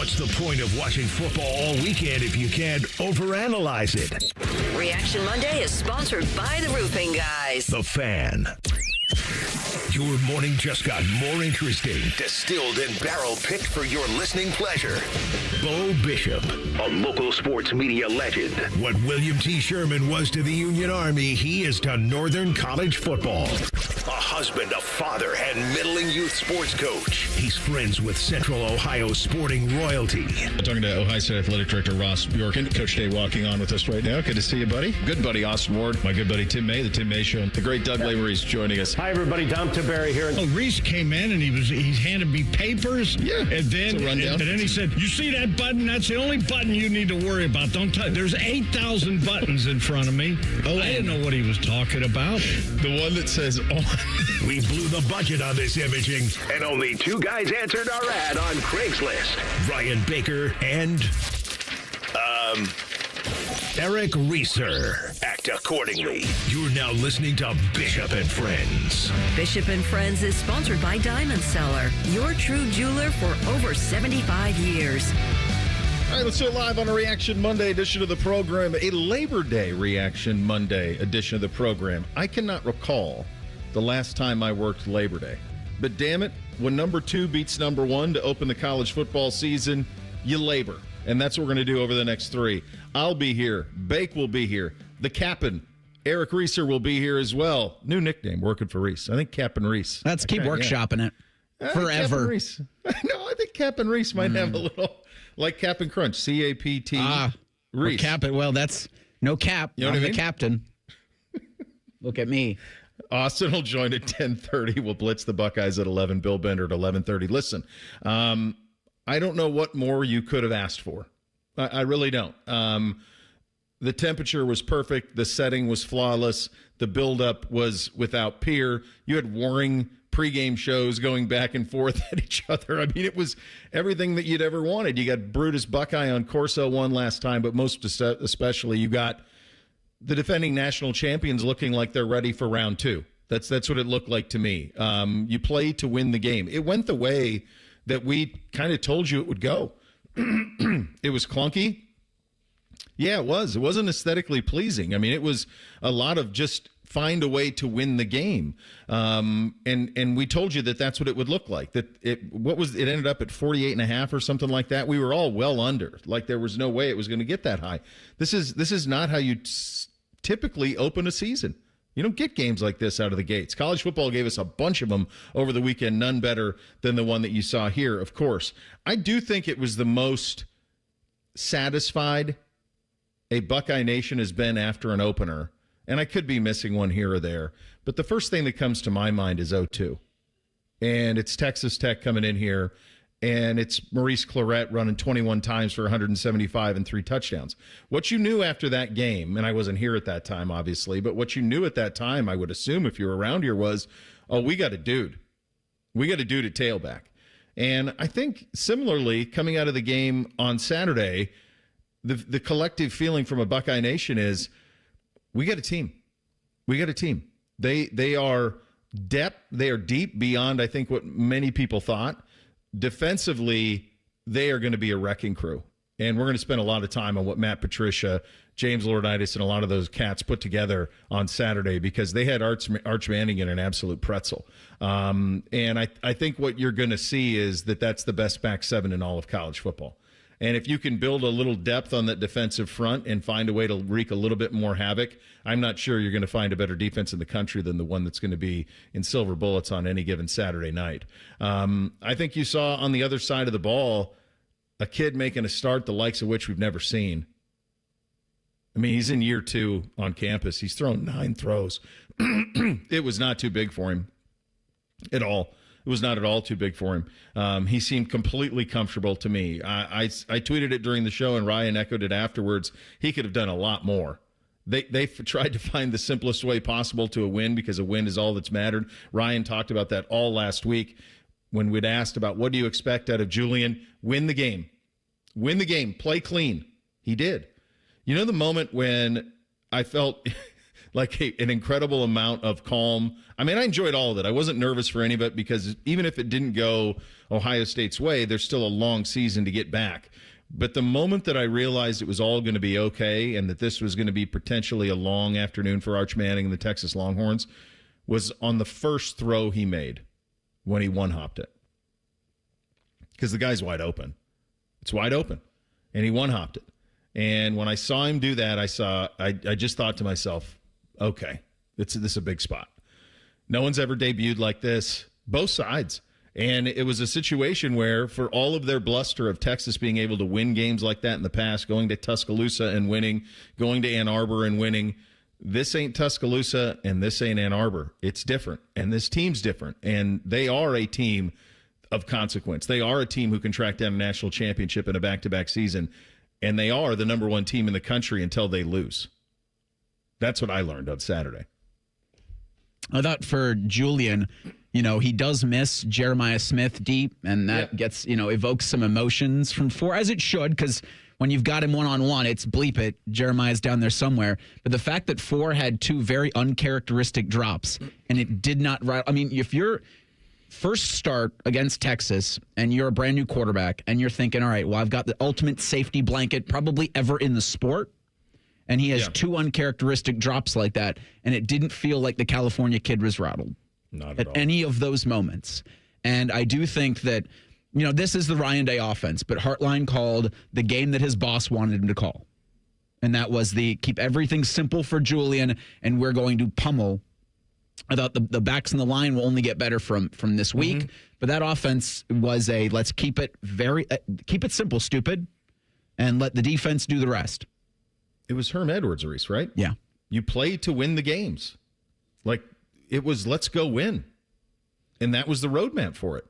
What's the point of watching football all weekend if you can't overanalyze it? Reaction Monday is sponsored by the Roofing Guys. The Fan. Your morning just got more interesting. Distilled and barrel-picked for your listening pleasure. Bo Bishop, a local sports media legend. What William T. Sherman was to the Union Army, he is to Northern College football. A husband, a father, and middling youth sports coach. He's friends with Central Ohio sporting royalty. I'm talking to Ohio State Athletic Director Ross Bjorken. Coach Day walking on with us right now. Good to see you, buddy. Good buddy Austin Ward. My good buddy Tim May, the Tim May Show. The great Doug Lavery's joining us. Hi, everybody. Dom Tiberi here. Oh, Reese came in and he handed me papers. Yeah, and then he said, "You see that button? That's the only button you need to worry about. Don't touch. There's 8,000 buttons in front of me." Oh, I didn't know what he was talking about. The one that says on. We blew the budget on this imaging, and only two guys answered our ad on Craigslist. Ryan Baker and Eric Reeser. Act accordingly. You're now listening to Bishop and Friends. Bishop and Friends is sponsored by Diamond Seller, your true jeweler for over 75 years. All right, let's do it live on a Reaction Monday edition of the program. A Labor Day Reaction Monday edition of the program. I cannot recall the last time I worked Labor Day. But damn it, when number 2 beats number 1 to open the college football season, you labor. And that's what we're going to do over the next 3. I'll be here. Bake will be here. The Cap'n, Eric Reeser, will be here as well. New nickname, working for Reese. I think Cap'n Reese. Let's keep workshopping it forever. Cap'n Reese. No, I think Cap'n Reese might have a little, like Cap'n Crunch, C-A-P-T Reese. Well, that's no cap. You know what I mean? The captain. Look at me. Austin will join at 10:30. We'll blitz the Buckeyes at 11. Bill Bender at 11:30. Listen, I don't know what more you could have asked for. I really don't. The temperature was perfect. The setting was flawless. The buildup was without peer. You had warring pregame shows going back and forth at each other. I mean, it was everything that you'd ever wanted. You got Brutus Buckeye on Corso 1 last time, but most especially you got the defending national champions looking like they're ready for round 2. That's what it looked like to me. You play to win the game. It went the way that we kind of told you it would go. It was clunky. Yeah, it was. It wasn't aesthetically pleasing. I mean, it was a lot of just find a way to win the game. And we told you that that's what it would look like. That it ended up at 48.5 or something like that. We were all well under. Like there was no way it was going to get that high. This is not how you typically open a season. You don't get games like this out of the gates. College football gave us a bunch of them over the weekend, none better than the one that you saw here, of course. I do think it was the most satisfied a Buckeye Nation has been after an opener, and I could be missing one here or there, but the first thing that comes to my mind is 0-2. And it's Texas Tech coming in here, and it's Maurice Clarett running 21 times for 175 and 3 touchdowns. What you knew after that game, and I wasn't here at that time, obviously, but what you knew at that time, I would assume if you were around here, was, oh, we got a dude. We got a dude at tailback. And I think similarly, coming out of the game on Saturday, the collective feeling from a Buckeye Nation is we got a team. We got a team. They are depth. They are deep beyond, I think, what many people thought. Defensively, they are going to be a wrecking crew. And we're going to spend a lot of time on what Matt Patricia, James Laurinaitis, and a lot of those cats put together on Saturday because they had Arch Manning in an absolute pretzel. And I think what you're going to see is that's the best back 7 in all of college football. And if you can build a little depth on that defensive front and find a way to wreak a little bit more havoc, I'm not sure you're going to find a better defense in the country than the one that's going to be in silver bullets on any given Saturday night. I think you saw on the other side of the ball a kid making a start the likes of which we've never seen. I mean, he's in year 2 on campus. He's thrown 9 throws. It was not too big for him at all. It was not at all too big for him. He seemed completely comfortable to me. I tweeted it during the show, and Ryan echoed it afterwards. He could have done a lot more. They tried to find the simplest way possible to a win because a win is all that's mattered. Ryan talked about that all last week when we'd asked about what do you expect out of Julian. Win the game. Win the game. Play clean. He did. You know the moment when I felt like an incredible amount of calm. I mean, I enjoyed all of it. I wasn't nervous for any of it because even if it didn't go Ohio State's way, there's still a long season to get back. But the moment that I realized it was all going to be okay and that this was going to be potentially a long afternoon for Arch Manning and the Texas Longhorns was on the first throw he made when he one-hopped it. Because the guy's wide open. It's wide open. And he one-hopped it. And when I saw him do that, I just thought to myself, okay, this is a big spot. No one's ever debuted like this, both sides. And it was a situation where, for all of their bluster of Texas being able to win games like that in the past, going to Tuscaloosa and winning, going to Ann Arbor and winning, this ain't Tuscaloosa and this ain't Ann Arbor. It's different. And this team's different. And they are a team of consequence. They are a team who can track down a national championship in a back-to-back season. And they are the number one team in the country until they lose. That's what I learned on Saturday. I thought for Julian, he does miss Jeremiah Smith deep, and that gets, evokes some emotions from four, as it should, because when you've got him one-on-one, it's bleep it, Jeremiah's down there somewhere. But the fact that four had two very uncharacteristic drops, and it did not, I mean, if you're first start against Texas and you're a brand new quarterback and you're thinking, all right, well, I've got the ultimate safety blanket probably ever in the sport, and he has two uncharacteristic drops like that, and it didn't feel like the California kid was rattled. Not at all. Any of those moments. And I do think that, this is the Ryan Day offense, but Hartline called the game that his boss wanted him to call. And that was the keep everything simple for Julian, and we're going to pummel. I thought the backs in the line will only get better from this week, but that offense was let's keep it keep it simple, stupid, and let the defense do the rest. It was Herm Edwards, Reese, right? Yeah. You play to win the games. Like, it was let's go win. And that was the roadmap for it.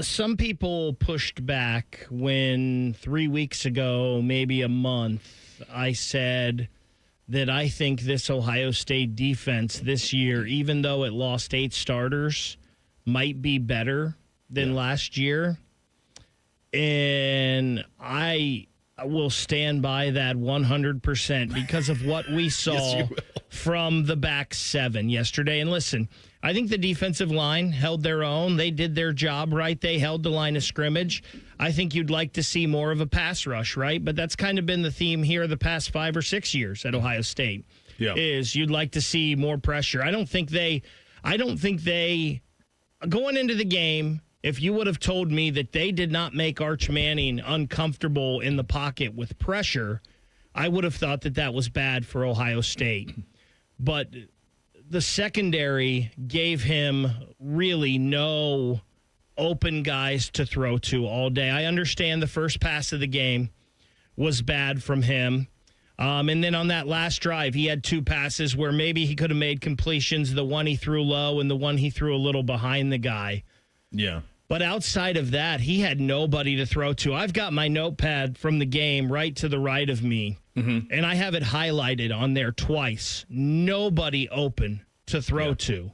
Some people pushed back when 3 weeks ago, maybe a month, I said that I think this Ohio State defense this year, even though it lost 8 starters, might be better than last year. And I will stand by that 100% because of what we saw from the back seven yesterday. And listen, I think the defensive line held their own. They did their job right. They held the line of scrimmage. I think you'd like to see more of a pass rush, right? But that's kind of been the theme here the past 5 or 6 years at Ohio State. Is you'd like to see more pressure. I don't think they going into the game, if you would have told me that they did not make Arch Manning uncomfortable in the pocket with pressure, I would have thought that was bad for Ohio State. But the secondary gave him really no open guys to throw to all day. I understand the first pass of the game was bad from him. And then on that last drive, he had 2 passes where maybe he could have made completions, the one he threw low and the one he threw a little behind the guy. Yeah. But outside of that, he had nobody to throw to. I've got my notepad from the game right to the right of me, and I have it highlighted on there twice. Nobody open to throw to.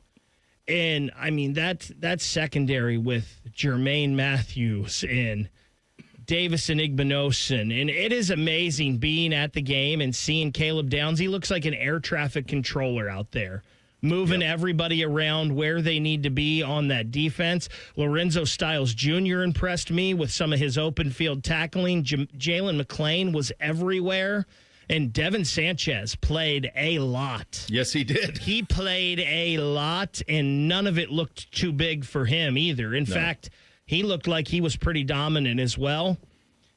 And, I mean, that's secondary with Jermaine Matthews and Davis and Igbinosun. And it is amazing being at the game and seeing Caleb Downs. He looks like an air traffic controller out there, moving everybody around where they need to be on that defense. Lorenzo Stiles Jr. impressed me with some of his open field tackling. Jalen McClain was everywhere. And Devin Sanchez played a lot. Yes, he did. He played a lot, and none of it looked too big for him either. In fact, he looked like he was pretty dominant as well.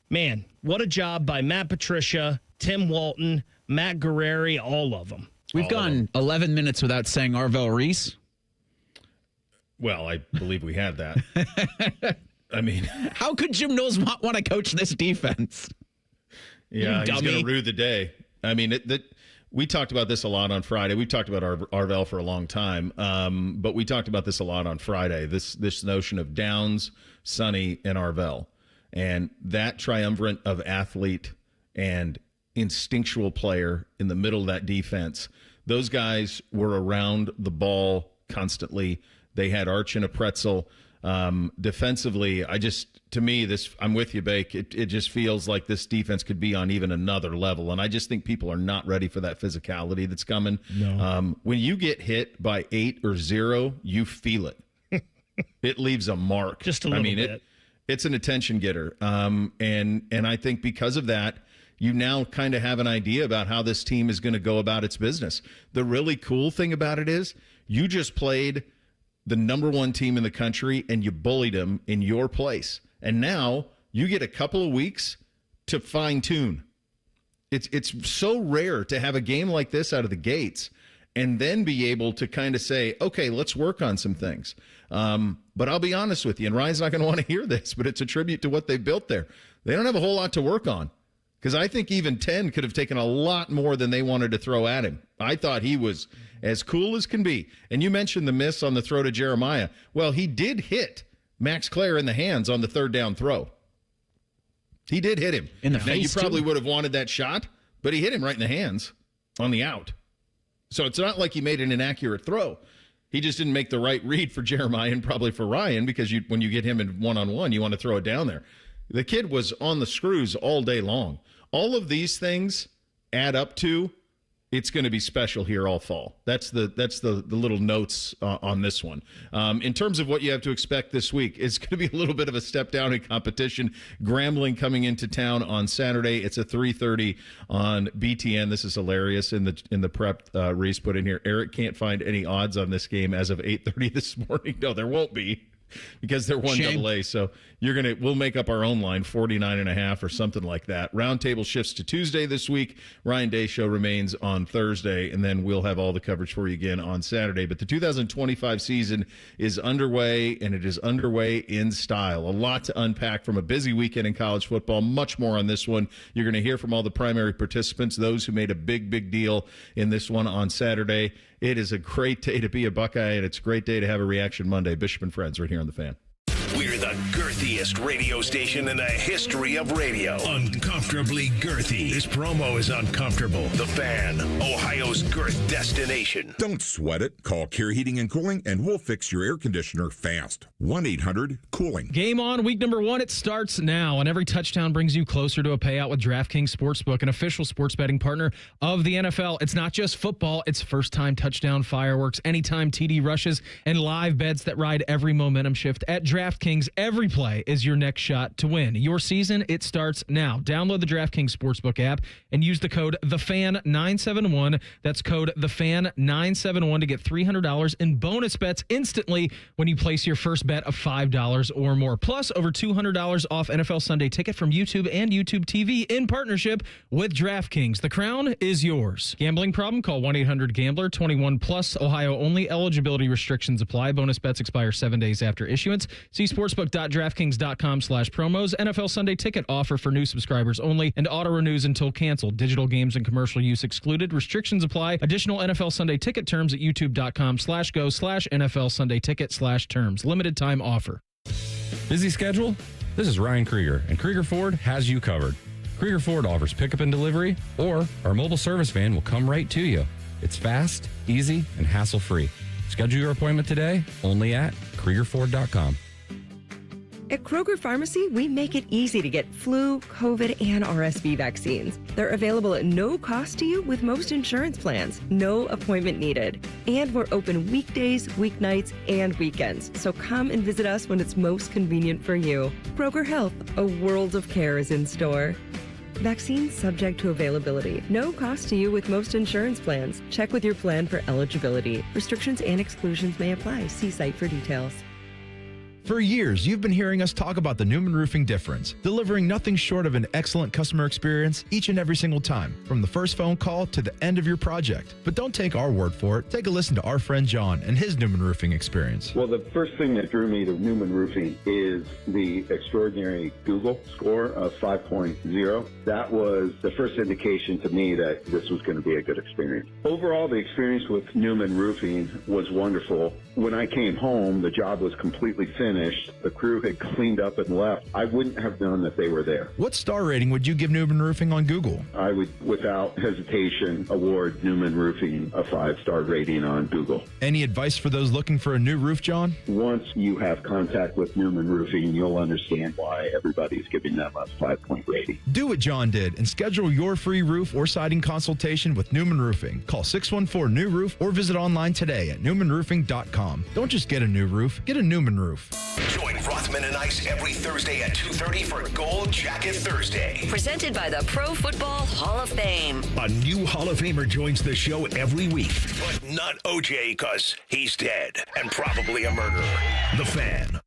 Man, what a job by Matt Patricia, Tim Walton, Matt Guerreri, all of them. We've gone 11 minutes without saying Arvell Reese. Well, I believe we had that. I mean, how could Jim Knowles want to coach this defense? Yeah, he's going to rue the day. I mean, we talked about this a lot on Friday. We've talked about Arvell for a long time, but we talked about this a lot on Friday, this notion of Downs, Sonny, and Arvell. And that triumvirate of athlete and instinctual player in the middle of that defense, those guys were around the ball constantly. They had Arch in a pretzel. Defensively, to me, I'm with you, Bake. It just feels like this defense could be on even another level, and I just think people are not ready for that physicality that's coming. No. When you get hit by 8 or 0, you feel it. It leaves a mark. Just a little bit. It's an attention getter, and I think because of that, you now kind of have an idea about how this team is going to go about its business. The really cool thing about it is you just played the number 1 team in the country, and you bullied them in your place. And now you get a couple of weeks to fine-tune. It's so rare to have a game like this out of the gates and then be able to kind of say, okay, let's work on some things. But I'll be honest with you, and Ryan's not going to want to hear this, but it's a tribute to what they built there. They don't have a whole lot to work on, because I think even 10 could have taken a lot more than they wanted to throw at him. I thought he was as cool as can be. And you mentioned the miss on the throw to Jeremiah. Well, he did hit Max Clare in the hands on the 3rd down throw. He did hit him. In the now, face, you probably too. would have wanted that shot, but he hit him right in the hands on the out. So it's not like he made an inaccurate throw. He just didn't make the right read for Jeremiah and probably for Ryan, because when you get him in one-on-one, you want to throw it down there. The kid was on the screws all day long. All of these things add up to it's going to be special here all fall. That's the little notes on this one. In terms of what you have to expect this week, it's going to be a little bit of a step down in competition. Grambling coming into town on Saturday. It's a 3:30 on BTN. This is hilarious. In the prep, Reese put in here, Eric can't find any odds on this game as of 8:30 this morning. No, there won't be, because they're 1AA. So we'll make up our own line, 49.5 or something like that. Roundtable shifts to Tuesday this week. Ryan Day show remains on Thursday, and then we'll have all the coverage for you again on Saturday. But the 2025 season is underway, and it is underway in style. A lot to unpack from a busy weekend in college football. Much more on this one. You're going to hear from all the primary participants, those who made a big deal in this one on Saturday. It is a great day to be a Buckeye, and it's a great day to have a Reaction Monday. Bishop and Friends right here on The Fan. We're the girthiest radio station in the history of radio. Uncomfortably girthy. This promo is uncomfortable. The Fan, Ohio's girth destination. Don't sweat it. Call Care Heating and Cooling, and we'll fix your air conditioner fast. 1-800-COOLING. Game on, week number 1. It starts now, and every touchdown brings you closer to a payout with DraftKings Sportsbook, an official sports betting partner of the NFL. It's not just football. It's first-time touchdown fireworks, anytime TD rushes, and live bets that ride every momentum shift. At DraftKings, every play is your next shot to win. Your season, it starts now. Download the DraftKings Sportsbook app and use the code THEFAN971. That's code THEFAN971 to get $300 in bonus bets instantly when you place your first bet of $5 or more. Plus, over $200 off NFL Sunday Ticket from YouTube and YouTube TV in partnership with DraftKings. The crown is yours. Gambling problem? Call 1-800-GAMBLER. 21 plus. Ohio only. Eligibility restrictions apply. Bonus bets expire 7 days after issuance. See sportsbook.draftkings.com/promos. NFL Sunday Ticket offer for new subscribers only and auto renews until canceled. Digital games and commercial use excluded. Restrictions apply. Additional NFL Sunday Ticket terms at youtube.com/go/NFL Sunday Ticket/terms. Limited time offer. Busy schedule? This is Ryan Krieger, and Krieger Ford has you covered. Krieger Ford offers pickup and delivery, or our mobile service van will come right to you. It's fast, easy, and hassle-free. Schedule your appointment today only at KriegerFord.com. At Kroger Pharmacy, we make it easy to get flu, COVID, and RSV vaccines. They're available at no cost to you with most insurance plans. No appointment needed. And we're open weekdays, weeknights, and weekends. So come and visit us when it's most convenient for you. Kroger Health, a world of care is in store. Vaccines subject to availability. No cost to you with most insurance plans. Check with your plan for eligibility. Restrictions and exclusions may apply. See site for details. For years, you've been hearing us talk about the Newman Roofing difference, delivering nothing short of an excellent customer experience each and every single time, from the first phone call to the end of your project. But don't take our word for it. Take a listen to our friend John and his Newman Roofing experience. Well, the first thing that drew me to Newman Roofing is the extraordinary Google score of 5.0. That was the first indication to me that this was going to be a good experience. Overall, the experience with Newman Roofing was wonderful. When I came home, the job was completely finished. finished, the crew had cleaned up and left. I wouldn't have known that they were there. What star rating would you give Newman Roofing on Google? I would, without hesitation, award Newman Roofing a 5-star rating on Google. Any advice for those looking for a new roof, John? Once you have contact with Newman Roofing, you'll understand why everybody's giving them a 5-point rating. Do what John did and schedule your free roof or siding consultation with Newman Roofing. Call 614-NEW-ROOF or visit online today at newmanroofing.com. Don't just get a new roof, get a Newman roof. Join Rothman and Ice every Thursday at 2:30 for Gold Jacket Thursday. Presented by the Pro Football Hall of Fame. A new Hall of Famer joins the show every week, but not OJ because he's dead and probably a murderer. The Fan.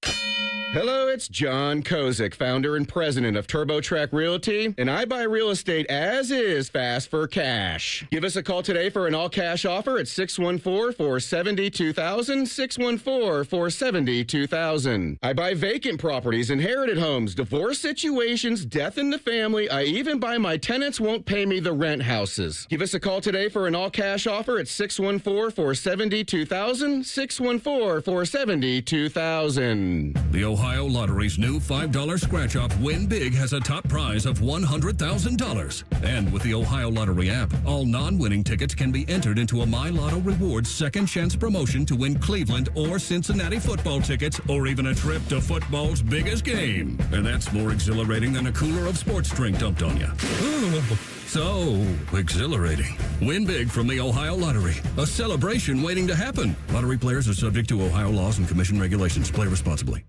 Hello, it's John Kozik, founder and president of TurboTrack Realty, and I buy real estate as is fast for cash. Give us a call today for an all-cash offer at 614-470-2000, 614-470-2000. I buy vacant properties, inherited homes, divorce situations, death in the family. I even buy my tenants won't pay me the rent houses. Give us a call today for an all-cash offer at 614-470-2000, 614-470-2000. The Ohio Lottery's new $5 scratch-off Win Big has a top prize of $100,000. And with the Ohio Lottery app, all non-winning tickets can be entered into a My Lotto Rewards second chance promotion to win Cleveland or Cincinnati football tickets or even a trip to football's biggest game. And that's more exhilarating than a cooler of sports drink dumped on you. So exhilarating. Win big from the Ohio Lottery. A celebration waiting to happen. Lottery players are subject to Ohio laws and commission regulations. Play responsibly.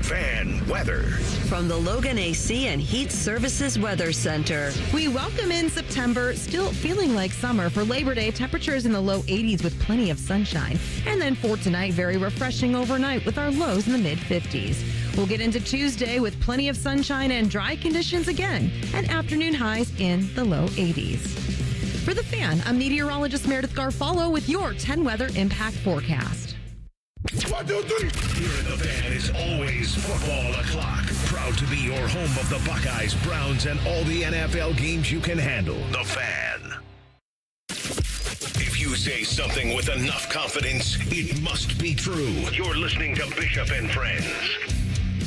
Fan weather. From the Logan AC and Heat Services Weather Center. We welcome in September, still feeling like summer. For Labor Day, temperatures in the low 80s with plenty of sunshine. And then for tonight, very refreshing overnight with our lows in the mid-50s. We'll get into Tuesday with plenty of sunshine and dry conditions again, and afternoon highs in the low 80s. For The Fan, I'm meteorologist Meredith Garfalo with your 10 weather impact forecast. 1, 2, 3. Here in The Fan is always football o'clock. Proud to be your home of the Buckeyes, Browns, and all the NFL games you can handle. The Fan. If you say something with enough confidence, it must be true. You're listening to Bishop and Friends.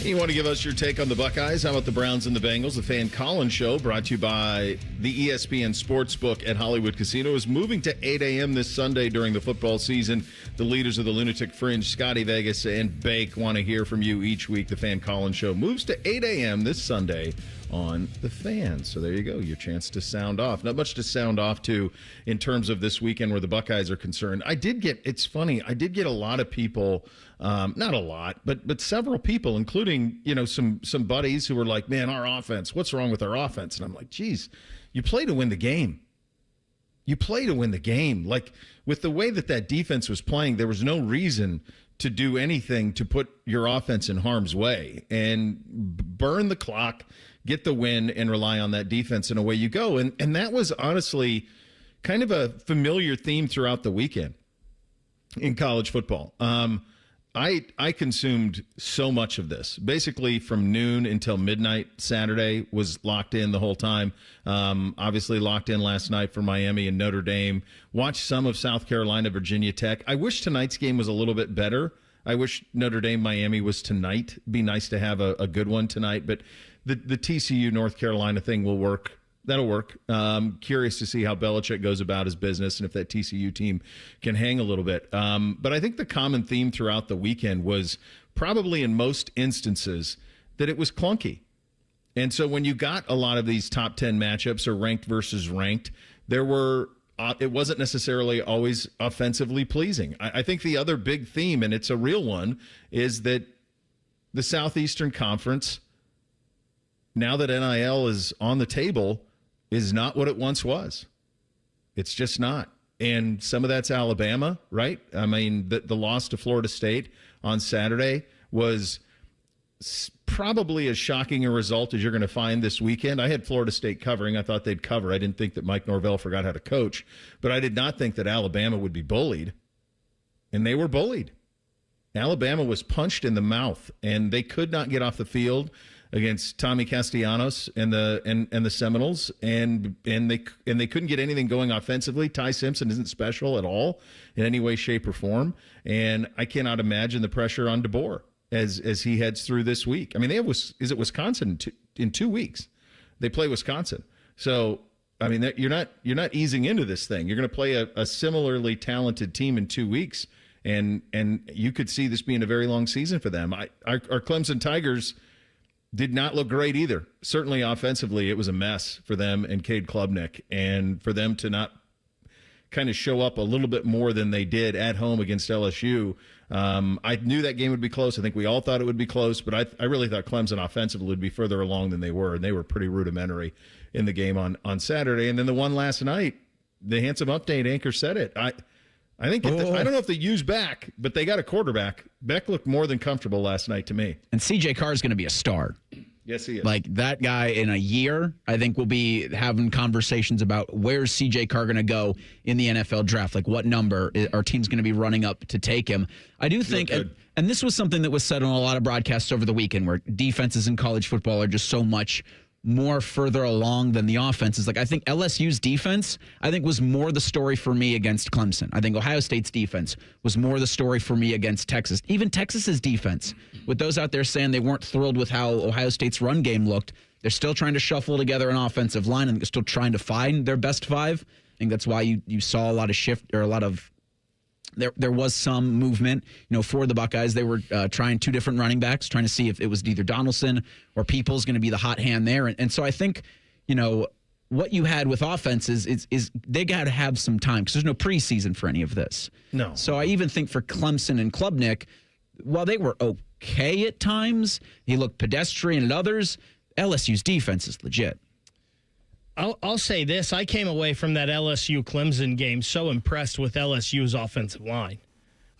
You want to give us your take on the Buckeyes? How about the Browns and the Bengals? The Fan Collins Show, brought to you by the ESPN Sportsbook at Hollywood Casino, is moving to 8 a.m. this Sunday during the football season. The leaders of the Lunatic Fringe, Scotty Vegas and Bake, want to hear from you each week. The Fan Collins Show moves to 8 a.m. this Sunday on The Fan. So there you go, your chance to sound off. Not much to sound off to in terms of this weekend where the Buckeyes are concerned. It's funny, I did get a lot of people, not a lot, but several people, including, some buddies who were like, man, our offense, what's wrong with our offense? And I'm like, geez, you play to win the game. You play to win the game. Like, with the way that defense was playing, there was no reason to do anything to put your offense in harm's way. And burn the clock, get the win, and rely on that defense, and away you go. And that was honestly kind of a familiar theme throughout the weekend in college football. I consumed so much of this. Basically, from noon until midnight Saturday was locked in the whole time. Obviously locked in last night for Miami and Notre Dame. Watched some of South Carolina, Virginia Tech. I wish tonight's game was a little bit better. I wish Notre Dame, Miami was tonight. Be nice to have a good one tonight. But the TCU, North Carolina thing will work. That'll work. Curious to see how Belichick goes about his business and if that TCU team can hang a little bit. But I think the common theme throughout the weekend was probably in most instances that it was clunky. And so when you got a lot of these top 10 matchups or ranked versus ranked, it wasn't necessarily always offensively pleasing. I think the other big theme, and it's a real one, is that the Southeastern Conference, now that NIL is on the table, is not what it once was. It's just not. And some of that's Alabama, right? I mean, the loss to Florida State on Saturday was probably as shocking a result as you're going to find this weekend. I had Florida State covering. I thought they'd cover. I didn't think that Mike Norvell forgot how to coach. But I did not think that Alabama would be bullied. And they were bullied. Alabama was punched in the mouth, and they could not get off the field against Tommy Castellanos and the Seminoles, and they couldn't get anything going offensively. Ty Simpson isn't special at all in any way, shape, or form, and I cannot imagine the pressure on DeBoer. as he heads through this week. I mean, they have Wisconsin in 2 weeks. They play Wisconsin. So, I mean, you're not easing into this thing. You're going to play a similarly talented team in 2 weeks, and you could see this being a very long season for them. Our Clemson Tigers did not look great either. Certainly offensively, it was a mess for them and Cade Klubnik, and for them to not kind of show up a little bit more than they did at home against LSU. I knew that game would be close. I think we all thought it would be close, but I really thought Clemson offensively would be further along than they were, and they were pretty rudimentary in the game on Saturday. And then the one last night, the handsome update anchor said it. I think I don't know if they use Beck, but they got a quarterback. Beck looked more than comfortable last night to me. And CJ Carr is going to be a star. Yes, he is. Like, that guy in a year, I think we'll be having conversations about where's CJ Carr going to go in the NFL draft. Like, what number our team's going to be running up to take him. I do think, and this was something that was said on a lot of broadcasts over the weekend, where defenses in college football are just so much more further along than the offenses. Like, I think LSU's defense, was more the story for me against Clemson. I think Ohio State's defense was more the story for me against Texas. Even Texas's defense, with those out there saying they weren't thrilled with how Ohio State's run game looked, they're still trying to shuffle together an offensive line, and they're still trying to find their best five. I think that's why you saw a lot of shift, or a lot of There was some movement, for the Buckeyes. They were trying two different running backs, trying to see if it was either Donaldson or Peoples going to be the hot hand there. And so I think, what you had with offenses is they got to have some time, because there's no preseason for any of this. No. So I even think for Clemson and Klubnik, while they were okay at times, he looked pedestrian at others, LSU's defense is legit. I'll say this. I came away from that LSU-Clemson game so impressed with LSU's offensive line.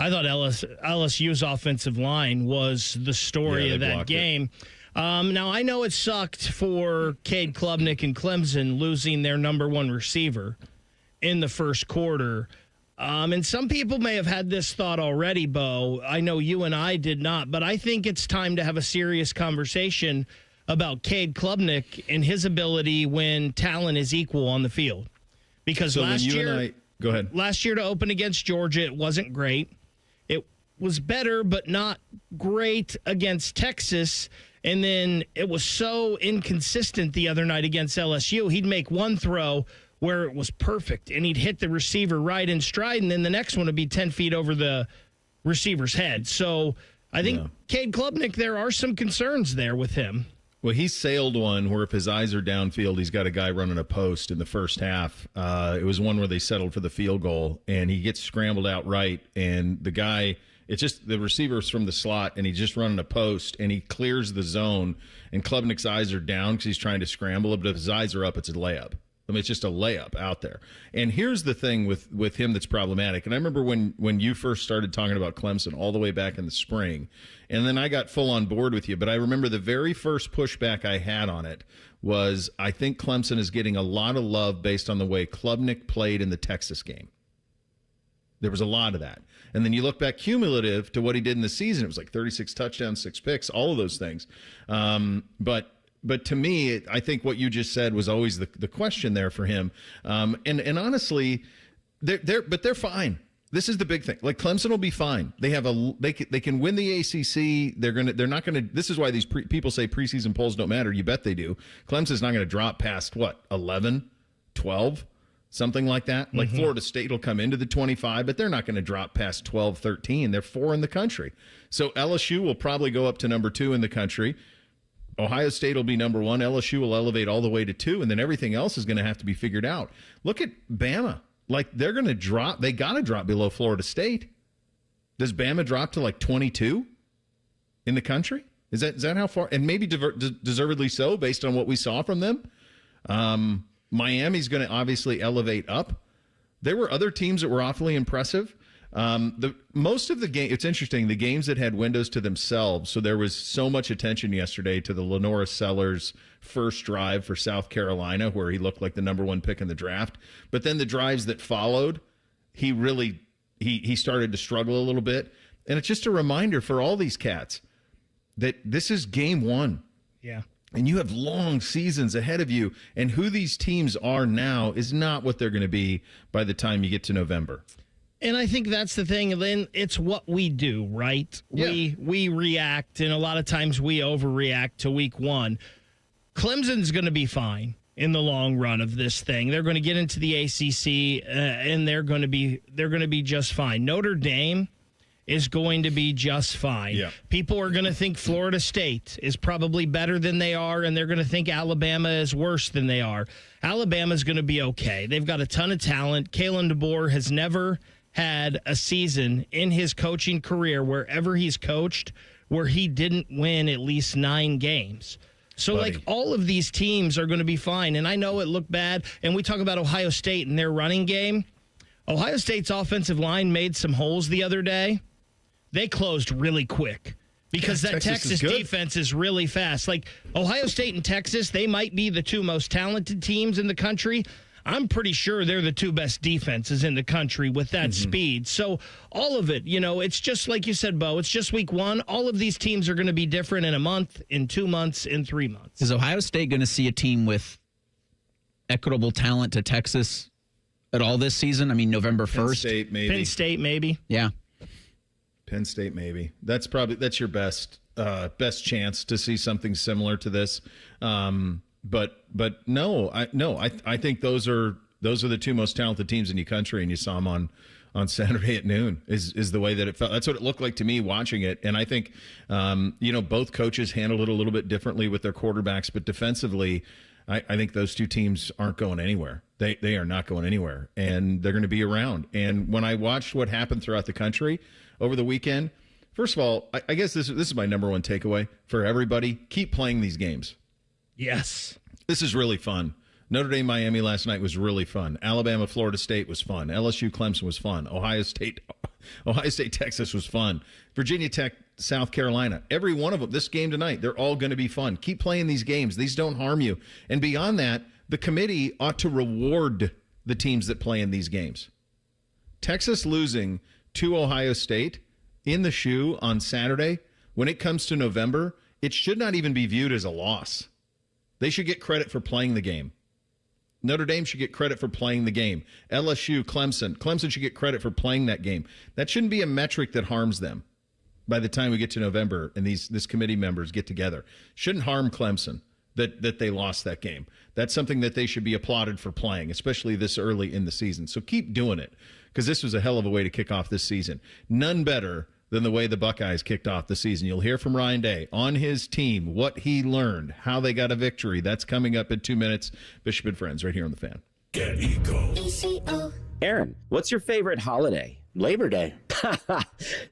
I thought LSU's offensive line was the story of that game. Now, I know it sucked for Cade Klubnik and Clemson losing their number one receiver in the first quarter. And some people may have had this thought already, Bo. I know you and I did not, but I think it's time to have a serious conversation about Cade Klubnik and his ability when talent is equal on the field. Because go ahead. Last year to open against Georgia, it wasn't great. It was better, but not great against Texas. And then it was so inconsistent the other night against LSU. He'd make one throw where it was perfect, and he'd hit the receiver right in stride, and then the next one would be 10 feet over the receiver's head. So I think Cade Klubnik, there are some concerns there with him. Well, he sailed one where if his eyes are downfield, he's got a guy running a post in the first half. It was one where they settled for the field goal, and he gets scrambled out right, and the guy, it's just the receiver's from the slot, and he's just running a post, and he clears the zone, and Klubnik's eyes are down because he's trying to scramble it, but if his eyes are up, it's a layup. I mean, it's just a layup out there. And here's the thing with him that's problematic. And I remember when you first started talking about Clemson all the way back in the spring, and then I got full on board with you. But I remember the very first pushback I had on it was I think Clemson is getting a lot of love based on the way Klubnik played in the Texas game. There was a lot of that. And then you look back cumulative to what he did in the season. It was like 36 touchdowns, 6 picks, all of those things. But to me, I think what you just said was always the question there for him. And honestly, they're fine. This is the big thing. Like, Clemson will be fine. They can win the ACC. They're not gonna. This is why these people say preseason polls don't matter. You bet they do. Clemson's not going to drop past 11, 12, something like that. Like Florida State will come into the 25, but they're not going to drop past 12, 13. They're 4 in the country. So LSU will probably go up to number 2 in the country. Ohio State will be number 1. LSU will elevate all the way to 2, and then everything else is going to have to be figured out. Look at Bama. Like, they're going to drop. They got to drop below Florida State. Does Bama drop to 22 in the country? Is that how far? And maybe deservedly so, based on what we saw from them. Miami's going to obviously elevate up. There were other teams that were awfully impressive. Most of the game, it's interesting, the games that had windows to themselves. So there was so much attention yesterday to the Lenora Sellers first drive for South Carolina, where he looked like the number 1 pick in the draft. But then the drives that followed, he really started to struggle a little bit. And it's just a reminder for all these cats that this is game 1. Yeah. And you have long seasons ahead of you. And who these teams are now is not what they're going to be by the time you get to November. And I think that's the thing. Then it's what we do, right? Yeah. We react, and a lot of times we overreact to week one. Clemson's going to be fine in the long run of this thing. They're going to get into the ACC, and they're going to be just fine. Notre Dame is going to be just fine. Yeah. People are going to think Florida State is probably better than they are, and they're going to think Alabama is worse than they are. Alabama's going to be okay. They've got a ton of talent. Kalen DeBoer has never had a season in his coaching career wherever he's coached where he didn't win at least 9 games. So, like, all of these teams are going to be fine. And I know it looked bad. And we talk about Ohio State and their running game. Ohio State's offensive line made some holes the other day. They closed really quick because that Texas defense is really fast. Like, Ohio State and Texas, they might be the 2 most talented teams in the country. I'm pretty sure they're the 2 best defenses in the country with that speed. So all of it, it's just like you said, Bo, it's just week one. All of these teams are going to be different in a month, in 2 months, in 3 months. Is Ohio State going to see a team with equitable talent to Texas at all this season? I mean, November 1st? Penn State, maybe. Yeah. Penn State, maybe. That's your best chance to see something similar to this. But no, I think those are the 2 most talented teams in the country, and you saw them on Saturday at noon. Is the way that it felt. That's what it looked like to me watching it. And I think both coaches handled it a little bit differently with their quarterbacks, but defensively, I think those 2 teams aren't going anywhere. They are not going anywhere, and they're going to be around. And when I watched what happened throughout the country over the weekend, first of all, I guess this is my number one takeaway for everybody: keep playing these games. Yes. This is really fun. Notre Dame, Miami last night was really fun. Alabama, Florida State was fun. LSU, Clemson was fun. Ohio State, Texas was fun. Virginia Tech, South Carolina. Every one of them, this game tonight, they're all going to be fun. Keep playing these games. These don't harm you. And beyond that, the committee ought to reward the teams that play in these games. Texas losing to Ohio State in the shoe on Saturday, when it comes to November, it should not even be viewed as a loss. They should get credit for playing the game. Notre Dame should get credit for playing the game. LSU, Clemson should get credit for playing that game. That shouldn't be a metric that harms them by the time we get to November and this committee members get together. Shouldn't harm Clemson that they lost that game. That's something that they should be applauded for playing, especially this early in the season. So keep doing it, because this was a hell of a way to kick off this season. None better than the way the Buckeyes kicked off the season. You'll hear from Ryan Day on his team, what he learned, how they got a victory. That's coming up in 2 minutes. Bishop and Friends right here on The Fan. Get Eco. Aaron, what's your favorite holiday? Labor Day.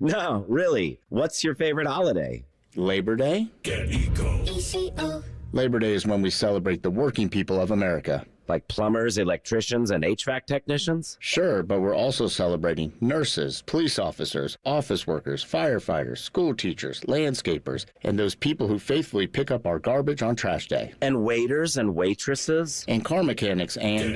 No, really. What's your favorite holiday? Labor Day. Get Eco. Labor Day is when we celebrate the working people of America. Like plumbers, electricians, and HVAC technicians? Sure, but we're also celebrating nurses, police officers, office workers, firefighters, school teachers, landscapers, and those people who faithfully pick up our garbage on trash day. And waiters and waitresses? And car mechanics and...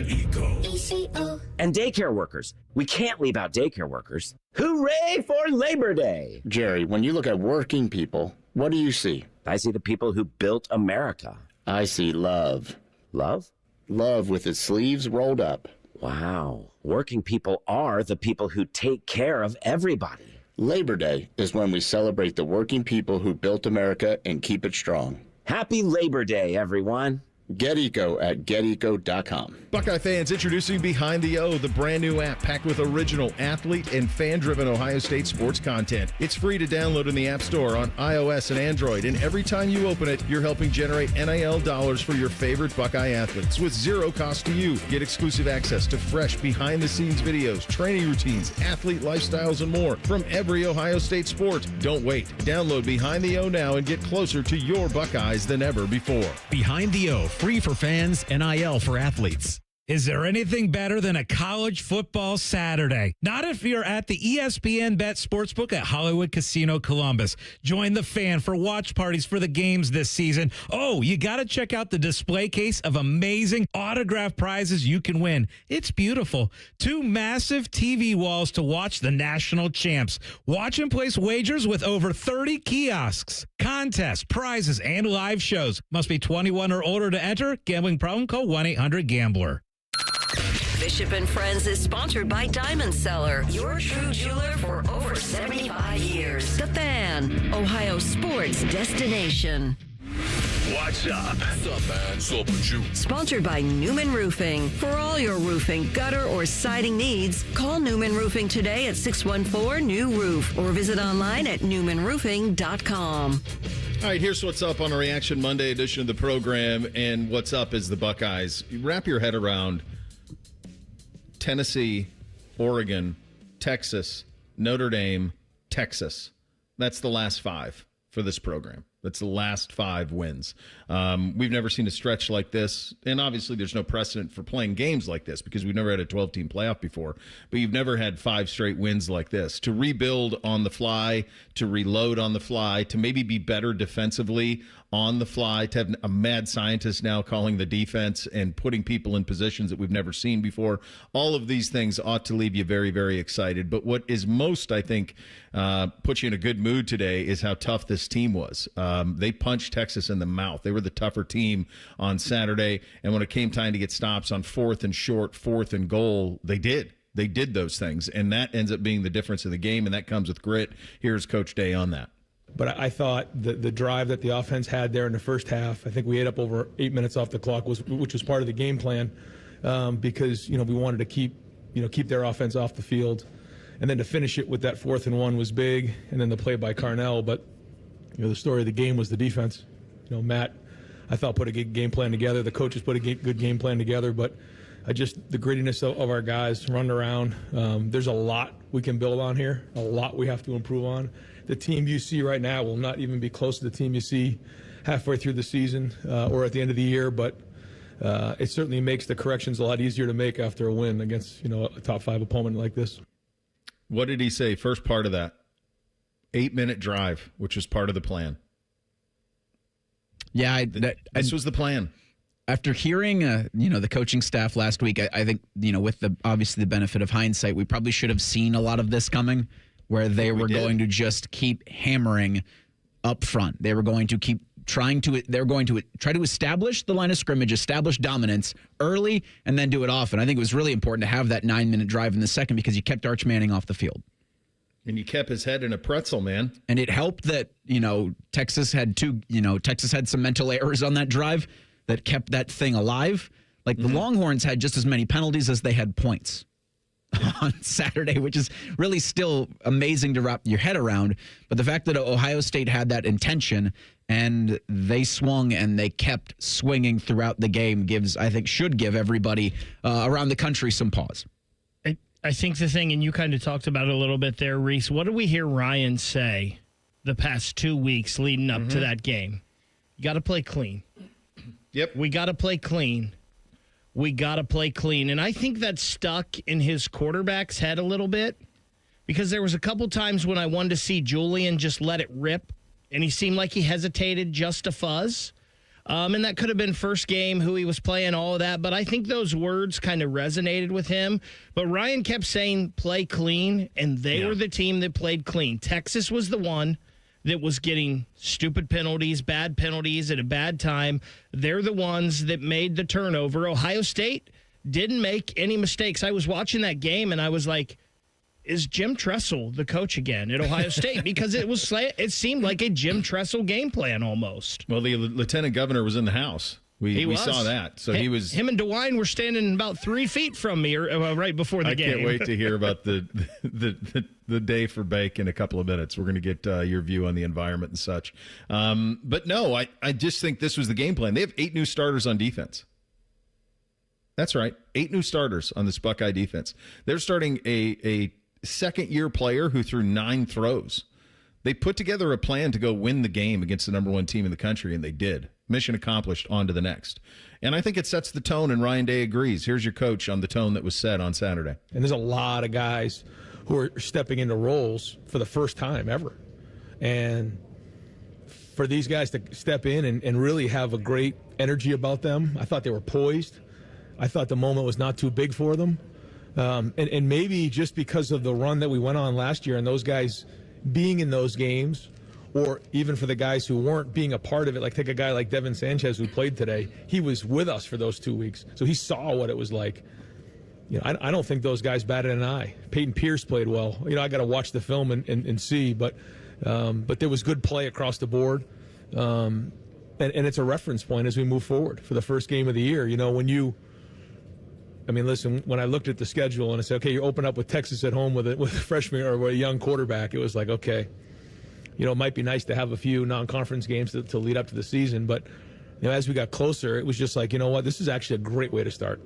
And daycare workers. We can't leave out daycare workers. Hooray for Labor Day! Jerry, when you look at working people, what do you see? I see the people who built America. I see love. Love? Love with its sleeves rolled up. Wow. Working people are the people who take care of everybody. Labor Day is when we celebrate the working people who built America and keep it strong. Happy Labor Day, everyone. Get Eco at geteco.com. Buckeye fans, introducing Behind the O, the brand new app packed with original athlete and fan-driven Ohio State sports content. It's free to download in the App Store on iOS and Android, and every time you open it, you're helping generate NIL dollars for your favorite Buckeye athletes with zero cost to you. Get exclusive access to fresh behind-the-scenes videos, training routines, athlete lifestyles, and more from every Ohio State sport. Don't wait. Download Behind the O now and get closer to your Buckeyes than ever before. Behind the O. Free for fans, NIL for athletes. Is there anything better than a college football Saturday? Not if you're at the ESPN Bet Sportsbook at Hollywood Casino Columbus. Join the Fan for watch parties for the games this season. Oh, you got to check out the display case of amazing autographed prizes you can win. It's beautiful. 2 massive TV walls to watch the national champs. Watch and place wagers with over 30 kiosks. Contests, prizes, and live shows. Must be 21 or older to enter. Gambling problem? Call 1-800-GAMBLER. Bishop and Friends is sponsored by Diamond Seller, your true jeweler for over 75 years. The Fan, Ohio sports destination. What's up? What's up, man? What's up with you? Sponsored by Newman Roofing. For all your roofing, gutter, or siding needs, call Newman Roofing today at 614-NEW-ROOF or visit online at newmanroofing.com. All right, here's what's up on a Reaction Monday edition of the program, and what's up is the Buckeyes. You wrap your head around Tennessee, Oregon, Texas, Notre Dame, Texas. That's the last 5 for this program. That's the last 5 wins. We've never seen a stretch like this, and obviously there's no precedent for playing games like this because we've never had a 12-team playoff before, but you've never had 5 straight wins like this. To rebuild on the fly, to reload on the fly, to maybe be better defensively on the fly, to have a mad scientist now calling the defense and putting people in positions that we've never seen before, all of these things ought to leave you very, very excited. But what is most, I think, puts you in a good mood today is how tough this team was. They punched Texas in the mouth. They were the tougher team on Saturday, and when it came time to get stops on 4th and short, 4th and goal, they did. They did those things, and that ends up being the difference in the game, and that comes with grit. Here's Coach Day on that. But I thought the drive that the offense had there in the first half, I think we ate up over 8 minutes off the clock, which was part of the game plan, because we wanted to keep their offense off the field, and then to finish it with that 4th and 1 was big, and then the play by Carnell. But the story of the game was the defense. Matt, I thought, put a good game plan together. The coaches put a good game plan together, but the grittiness of our guys running around. There's a lot we can build on here, a lot we have to improve on. The team you see right now will not even be close to the team you see halfway through the season or at the end of the year, but it certainly makes the corrections a lot easier to make after a win against a top 5 opponent like this. What did he say? First part of that 8-minute drive, which was part of the plan. Yeah, this was the plan. After hearing, the coaching staff last week, I think, with obviously the benefit of hindsight, we probably should have seen a lot of this coming, where they were going to just keep hammering up front. They were going to keep try to establish the line of scrimmage, establish dominance early, and then do it often. I think it was really important to have that 9-minute drive in the second because you kept Arch Manning off the field. And you kept his head in a pretzel, man. And it helped that, Texas had some mental errors on that drive that kept that thing alive. Like the Longhorns had just as many penalties as they had points on Saturday, which is really still amazing to wrap your head around. But the fact that Ohio State had that intention and they swung and they kept swinging throughout the game should give everybody around the country some pause. I think the thing, and you kind of talked about it a little bit there, Reese, what do we hear Ryan say the past 2 weeks leading up to that game? You got to play clean. Yep. We got to play clean. We got to play clean. And I think that stuck in his quarterback's head a little bit because there was a couple times when I wanted to see Julian just let it rip, and he seemed like he hesitated just a fuzz. And that could have been first game, who he was playing, all of that. But I think those words kind of resonated with him. But Ryan kept saying play clean, and they were the team that played clean. Texas was the one that was getting stupid penalties, bad penalties at a bad time. They're the ones that made the turnover. Ohio State didn't make any mistakes. I was watching that game, and I was like, is Jim Tressel the coach again at Ohio State? Because it seemed like a Jim Tressel game plan almost. Well, the lieutenant governor was in the house. We saw that. So he was. Him and DeWine were standing about 3 feet from me right before the game. I can't wait to hear about the day for Bake in a couple of minutes. We're going to get your view on the environment and such. But no, I just think this was the game plan. They have 8 new starters on defense. That's right, 8 new starters on this Buckeye defense. They're starting a second-year player who threw 9 throws. They put together a plan to go win the game against the number 1 team in the country, and they did. Mission accomplished, on to the next. And I think it sets the tone, and Ryan Day agrees. Here's your coach on the tone that was set on Saturday. And there's a lot of guys who are stepping into roles for the first time ever. And for these guys to step in and really have a great energy about them, I thought they were poised. I thought the moment was not too big for them. And maybe just because of the run that we went on last year and those guys being in those games, or even for the guys who weren't being a part of it, like take a guy like Devin Sanchez who played today. He was with us for those 2 weeks, so he saw what it was like. I don't think those guys batted an eye. Peyton Pierce played well. I got to watch the film and see, but there was good play across the board. And it's a reference point as we move forward for the first game of the year. When I looked at the schedule and I said, okay, you open up with Texas at home with a freshman or a young quarterback, it was like, okay, it might be nice to have a few non-conference games to lead up to the season. But, as we got closer, it was just like, this is actually a great way to start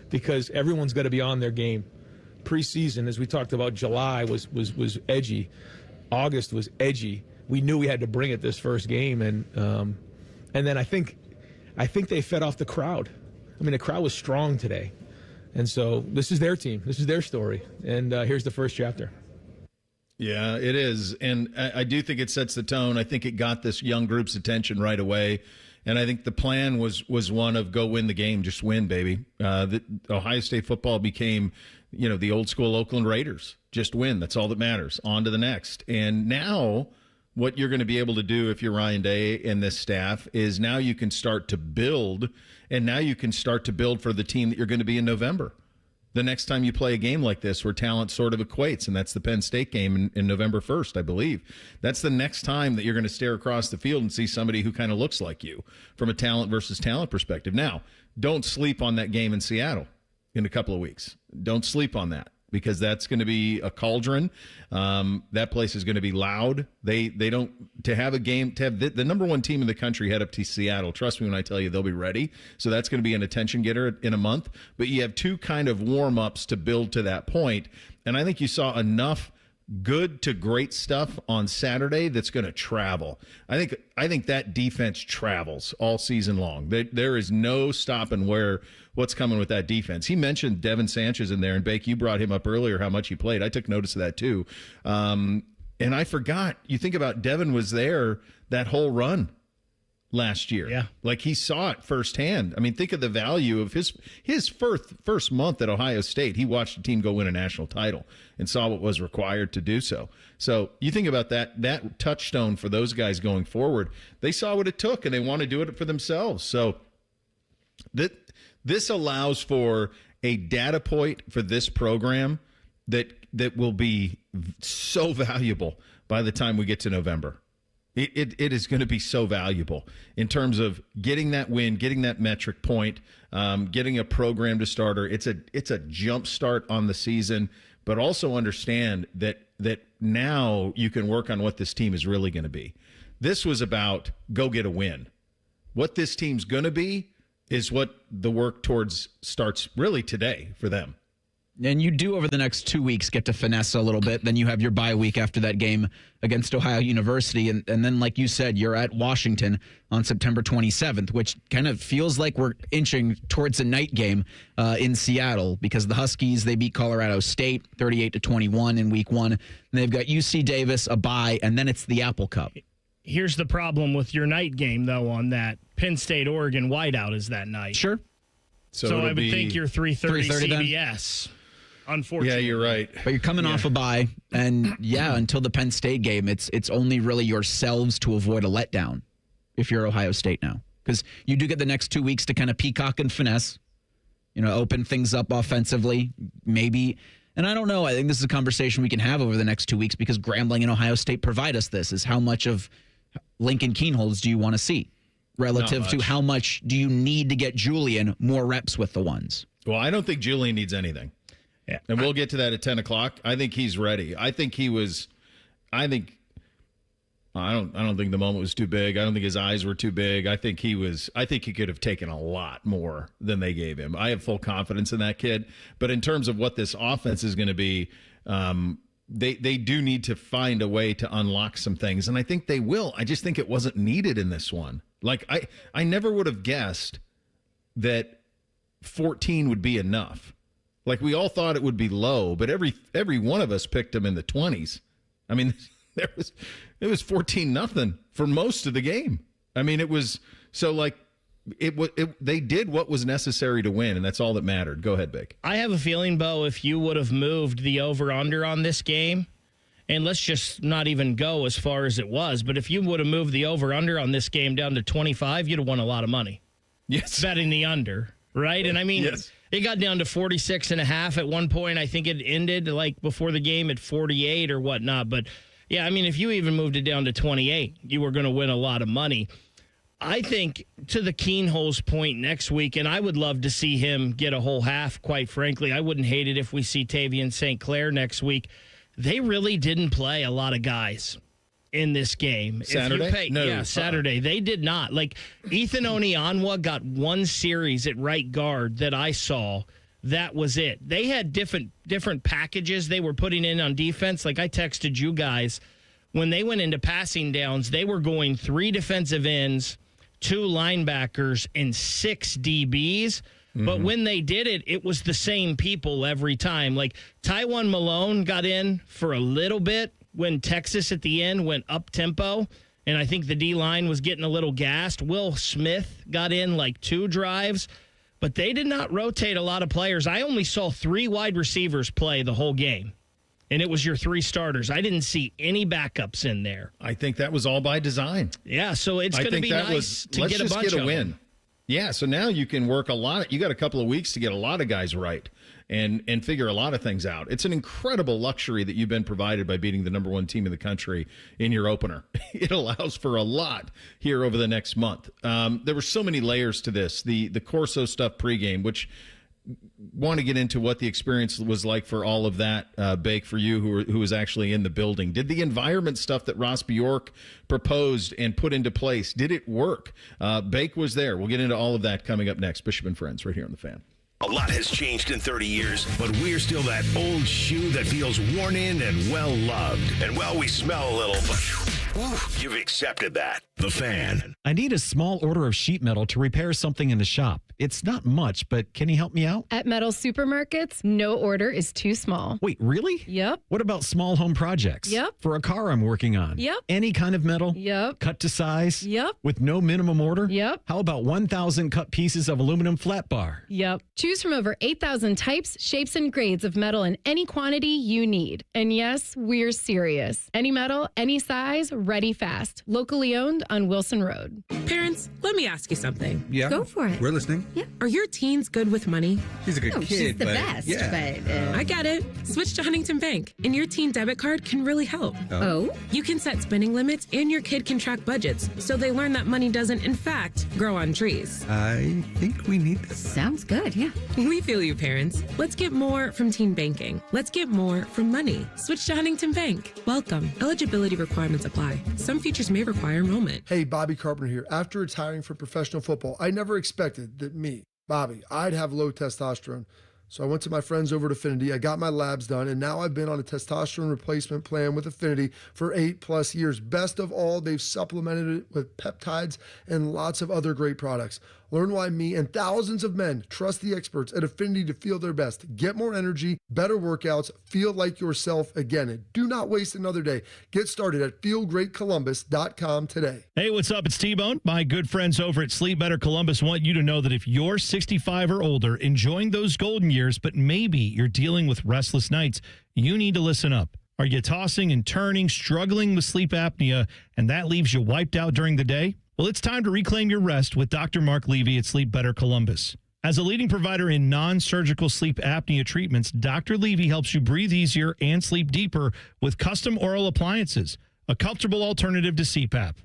because everyone's got to be on their game. Preseason, as we talked about, July was edgy. August was edgy. We knew we had to bring it this first game. And then I think they fed off the crowd. The crowd was strong today. And so this is their team. This is their story. And here's the first chapter. Yeah, it is. And I do think it sets the tone. I think it got this young group's attention right away. And I think the plan was one of go win the game, just win, baby. Ohio State football became, the old school Oakland Raiders. Just win. That's all that matters. On to the next. And now what you're going to be able to do if you're Ryan Day and this staff is now you can start to build, and now you can start to build for the team that you're going to be in November. The next time you play a game like this where talent sort of equates, and that's the Penn State game in November 1st, I believe. That's the next time that you're going to stare across the field and see somebody who kind of looks like you from a talent versus talent perspective. Now, don't sleep on that game in Seattle in a couple of weeks. Don't sleep on that, because that's going to be a cauldron. That place is going to be loud. They don't, to have a game, to have the number one team in the country head up to Seattle, trust me when I tell you they'll be ready. So that's going to be an attention getter in a month. But you have two kind of warm-ups to build to that point. And I think you saw enough good to great stuff on Saturday that's going to travel. I think that defense travels all season long. There is no stopping what's coming with that defense. He mentioned Devin Sanchez in there, and Bake, you brought him up earlier, how much he played. I took notice of that too. And I forgot, you think about Devin was there that whole run last year. Yeah. Like he saw it firsthand. Think of the value of his first month at Ohio State. He watched a team go win a national title and saw what was required to do so. So you think about that touchstone for those guys going forward. They saw what it took and they want to do it for themselves. So this allows for a data point for this program that will be so valuable by the time we get to November. It is going to be so valuable in terms of getting that win, getting that metric point, getting a program to starter. It's a jump start on the season, but also understand that now you can work on what this team is really going to be. This was about go get a win. What this team's going to be is what the work towards starts really today for them. And you do over the next 2 weeks get to finesse a little bit. Then you have your bye week after that game against Ohio University. And then, like you said, you're at Washington on September 27th, which kind of feels like we're inching towards a night game in Seattle because the Huskies, they beat Colorado State 38-21 in week one. And they've got UC Davis, a bye, and then it's the Apple Cup. Here's the problem with your night game, though, on that. Penn State-Oregon whiteout is that night. Sure. So I would think you're 3:30 CBS. Then? Unfortunately. Yeah, you're right. But you're coming off a bye, and until the Penn State game, it's only really yourselves to avoid a letdown if you're Ohio State now. Because you do get the next 2 weeks to kind of peacock and finesse, open things up offensively, maybe. And I don't know. I think this is a conversation we can have over the next 2 weeks because Grambling and Ohio State provide us this, is how much of Lincoln Keenholz do you want to see relative to how much do you need to get Julian more reps with the ones? Well, I don't think Julian needs anything. Yeah. And we'll get to that at 10 o'clock. I think he's ready. I don't think the moment was too big. I don't think his eyes were too big. I think he could have taken a lot more than they gave him. I have full confidence in that kid. But in terms of what this offense is going to be, they do need to find a way to unlock some things. And I think they will. I just think it wasn't needed in this one. Like I never would have guessed that 14 would be enough. Like we all thought it would be low, but every one of us picked them in the 20s. It was 14-0 for most of the game. It was so like they did what was necessary to win, and that's all that mattered. Go ahead, Big. I have a feeling, Bo, if you would have moved the over-under on this game, and let's just not even go as far as it was, but if you would have moved the over-under on this game down to 25, you'd have won a lot of money. Yes. Betting the under. right? And I mean, Yes. it got down to 46.5 at one point. I think it ended like before the game at 48 or whatnot. But yeah, I mean, if you even moved it down to 28, you were going to win a lot of money. I think to the Keenholz point next week, and I would love to see him get a whole half, quite frankly. I wouldn't hate it if we see Tavian St. Clair next week. They really didn't play a lot of guys in this game. Saturday? No. Saturday. They did not. Like, Ethan Onyeonwa got one series at right guard that I saw. That was it. They had different packages they were putting in on defense. Like I texted you guys, when they went into passing downs, they were going 3 defensive ends, 2 linebackers, and 6 DBs. But when they did it, it was the same people every time. Like Tywone Malone got in for a little bit when Texas at the end went up tempo, and I think the D-line was getting a little gassed. Will Smith got in like 2 drives, but they did not rotate a lot of players. I only saw 3 wide receivers play the whole game, and it was your 3 starters. I didn't see any backups in there. I think that was all by design. Yeah, so it's going to be nice to get a bunch of them. Let's just get a win. Yeah, so now you can work a lot. You got a couple of weeks to get a lot of guys right and figure a lot of things out. It's an incredible luxury that you've been provided by beating the number 1 team in the country in your opener. It allows for a lot here over the next month. There were so many layers to this. The Corso stuff pregame, which want to get into what the experience was like for all of that, Bake, for you who was actually in the building. Did the environment stuff that Ross Bjork proposed and put into place, did it work? Bake was there. We'll get into all of that coming up next. Bishop and Friends right here on The Fan. A lot has changed in 30 years, but we're still that old shoe that feels worn in and well-loved. And well, we smell a little, but you've accepted that. The Fan. I need a small order of sheet metal to repair something in the shop. It's not much, but can you help me out? At metal supermarkets, no order is too small. Wait, really? Yep. What about small home projects? Yep. For a car I'm working on? Yep. Any kind of metal? Yep. Cut to size? Yep. With no minimum order? Yep. How about 1,000 cut pieces of aluminum flat bar? Yep. Choose from over 8,000 types, shapes, and grades of metal in any quantity you need. And yes, we're serious. Any metal, any size, ready fast. Locally owned on Wilson Road. Parents, let me ask you something. Yeah. Go for it. We're listening. Yeah. Are your teens good with money? She's a good kid. She's the but best, yeah. but I get it. Switch to Huntington Bank, and your teen debit card can really help. Oh? You can set spending limits, and your kid can track budgets, so they learn that money doesn't, in fact, grow on trees. I think we need this. Sounds good, yeah. We feel you, parents. Let's get more from teen banking. Let's get more from money. Switch to Huntington Bank. Welcome. Eligibility requirements apply. Some features may require enrollment. Hey, Bobby Carpenter here. After retiring from professional football, I never expected that me, Bobby, I'd have low testosterone. So I went to my friends over at Affinity, I got my labs done, and now I've been on a testosterone replacement plan with Affinity for 8+ years. Best of all, they've supplemented it with peptides and lots of other great products. Learn why me and thousands of men trust the experts at Affinity to feel their best. Get more energy, better workouts, feel like yourself again. And do not waste another day. Get started at feelgreatcolumbus.com today. Hey, what's up? It's T-Bone. My good friends over at Sleep Better Columbus want you to know that if you're 65 or older, enjoying those golden years, but maybe you're dealing with restless nights, you need to listen up. Are you tossing and turning, struggling with sleep apnea, and that leaves you wiped out during the day? Well, it's time to reclaim your rest with Dr. Mark Levy at Sleep Better Columbus. As a leading provider in non-surgical sleep apnea treatments, Dr. Levy helps you breathe easier and sleep deeper with custom oral appliances, a comfortable alternative to CPAP.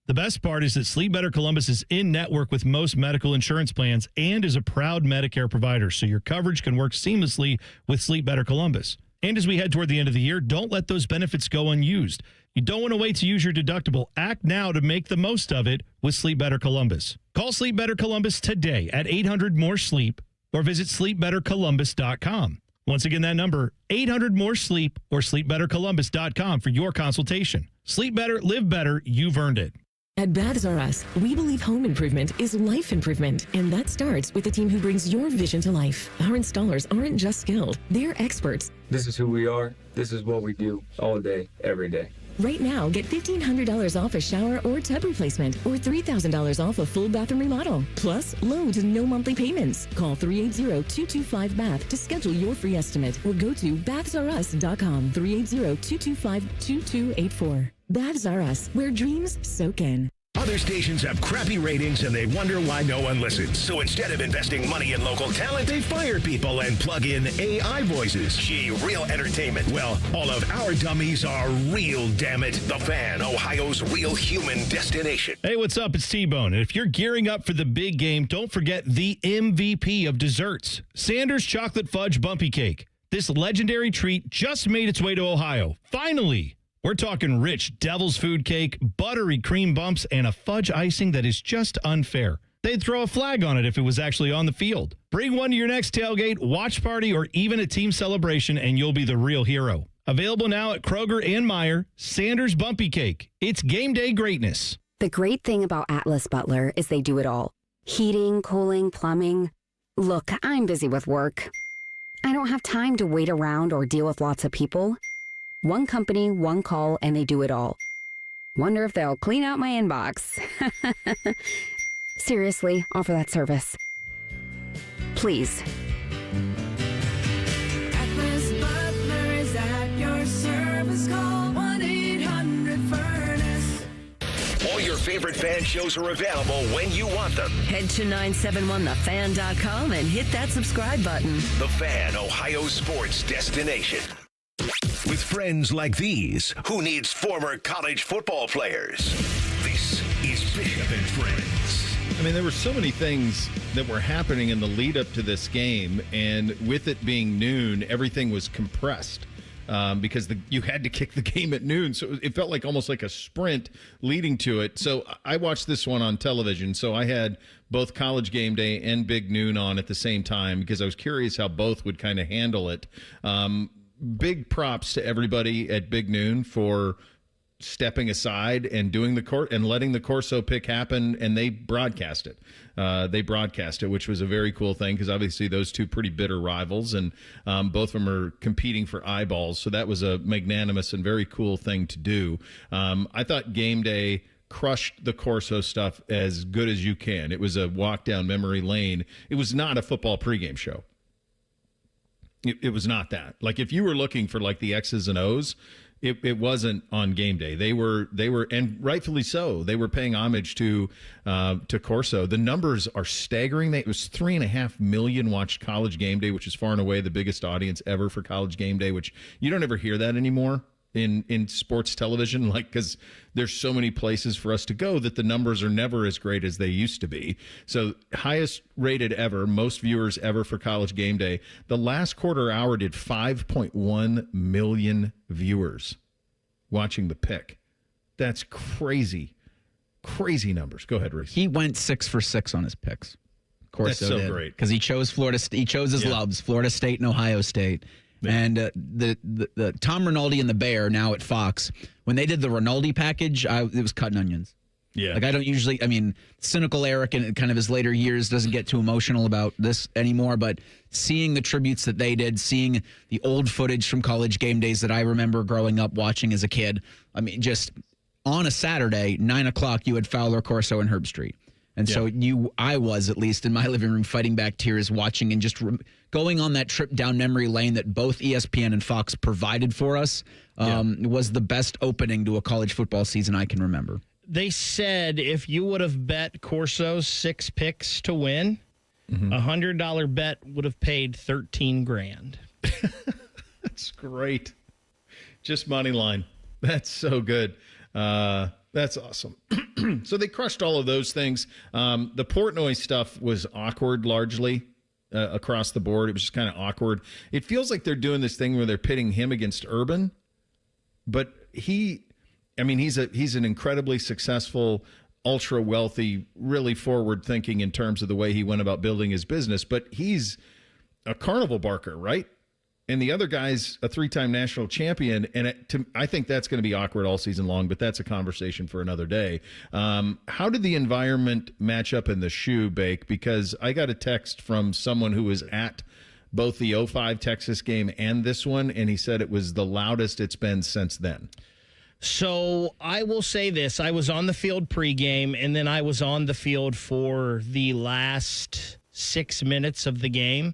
The best part is that Sleep Better Columbus is in network with most medical insurance plans and is a proud Medicare provider, so your coverage can work seamlessly with Sleep Better Columbus. And as we head toward the end of the year, don't let those benefits go unused. You don't want to wait to use your deductible. Act now to make the most of it with Sleep Better Columbus. Call Sleep Better Columbus today at 800-MORE-SLEEP or visit sleepbettercolumbus.com. Once again, that number, 800-MORE-SLEEP or sleepbettercolumbus.com for your consultation. Sleep better, live better. You've earned it. At Baths R Us, we believe home improvement is life improvement, and that starts with a team who brings your vision to life. Our installers aren't just skilled, they're experts. This is who we are. This is what we do all day, every day. Right now, get $1,500 off a shower or tub replacement or $3,000 off a full bathroom remodel. Plus, loads and no monthly payments. Call 380-225-BATH to schedule your free estimate or go to bathsrus.com. 380-225-2284. Baths R Us, where dreams soak in. Other stations have crappy ratings and they wonder why no one listens. So instead of investing money in local talent, they fire people and plug in AI voices. Gee, real entertainment. Well, all of our dummies are real, damn it. The Fan, Ohio's real human destination. Hey, what's up? It's T-Bone. And if you're gearing up for the big game, don't forget the MVP of desserts, Sanders Chocolate Fudge Bumpy Cake. This legendary treat just made its way to Ohio. Finally! We're talking rich devil's food cake, buttery cream bumps, and a fudge icing that is just unfair. They'd throw a flag on it if it was actually on the field. Bring one to your next tailgate, watch party, or even a team celebration, and you'll be the real hero. Available now at Kroger and Meijer, Sanders Bumpy Cake. It's game day greatness. The great thing about Atlas Butler is they do it all. Heating, cooling, plumbing. Look, I'm busy with work. I don't have time to wait around or deal with lots of people. One company, one call, and they do it all. Wonder if they'll clean out my inbox. Seriously, offer that service. Please. Atlas Butler is at your service. Call 1-800-FURNACE. All your favorite fan shows are available when you want them. Head to 971thefan.com and hit that subscribe button. The Fan, Ohio sports destination. With friends like these, who needs former college football players? This is Bishop and Friends. I mean, there were so many things that were happening in the lead up to this game, and with it being noon, everything was compressed because you had to kick the game at noon. So it felt like almost like a sprint leading to it. So I watched this one on television. So I had both College Game Day and Big Noon on at the same time because I was curious how both would kind of handle it. Big props to everybody at Big Noon for stepping aside and doing the court and letting the Corso pick happen, and they broadcast it. Which was a very cool thing because obviously those two pretty bitter rivals, and both of them are competing for eyeballs. So that was a magnanimous and very cool thing to do. I thought Game Day crushed the Corso stuff as good as you can. It was a walk down memory lane. It was not a football pregame show. It was not that. Like if you were looking for like the X's and O's, it wasn't on Game Day. They were, and rightfully so. They were paying homage to Corso. The numbers are staggering. It was 3.5 million watched College Game Day, which is far and away the biggest audience ever for College Game Day. Which you don't ever hear that anymore in sports television, like because there's so many places for us to go that the numbers are never as great as they used to be. So highest rated ever, most viewers ever for College Game Day. The last quarter hour did 5.1 million viewers watching the pick. That's crazy numbers. Go ahead, Reese. He went 6 for 6 on his picks. Corso That's so great because he chose Florida. He chose his loves, Florida State and Ohio State. And the Tom Rinaldi and the Bear now at Fox, when they did the Rinaldi package, it was cutting onions. Yeah. Like I don't usually, cynical Eric in kind of his later years doesn't get too emotional about this anymore, but seeing the tributes that they did, seeing the old footage from College Game Days that I remember growing up watching as a kid, just on a Saturday, 9:00, you had Fowler, Corso, and Herb Street. And so I was, at least in my living room, fighting back tears, watching and just going on that trip down memory lane that both ESPN and Fox provided for us was the best opening to a college football season I can remember. They said if you would have bet Corso's 6 picks to win, a $100 bet would have paid $13,000. That's great. Just money line. That's so good. That's awesome. So they crushed all of those things. The Portnoy stuff was awkward largely across the board. It was just kind of awkward. It feels like they're doing this thing where they're pitting him against Urban, but he's an incredibly successful, ultra wealthy, really forward thinking in terms of the way he went about building his business, but he's a carnival barker, right? And the other guy's a 3-time national champion, and I think that's going to be awkward all season long, but that's a conversation for another day. How did the environment match up in the shoe, Bake? Because I got a text from someone who was at both the 05 Texas game and this one, and he said it was the loudest it's been since then. So I will say this. I was on the field pregame, and then I was on the field for the last 6 minutes of the game.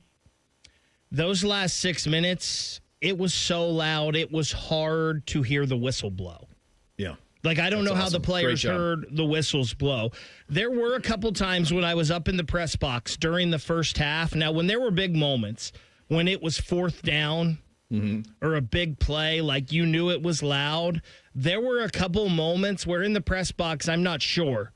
Those last 6 minutes, it was so loud, it was hard to hear the whistle blow. Yeah. Like, I don't know how the players heard the whistles blow. There were a couple times when I was up in the press box during the first half. Now, when there were big moments, when it was fourth down or a big play, like you knew it was loud, there were a couple moments where in the press box, I'm not sure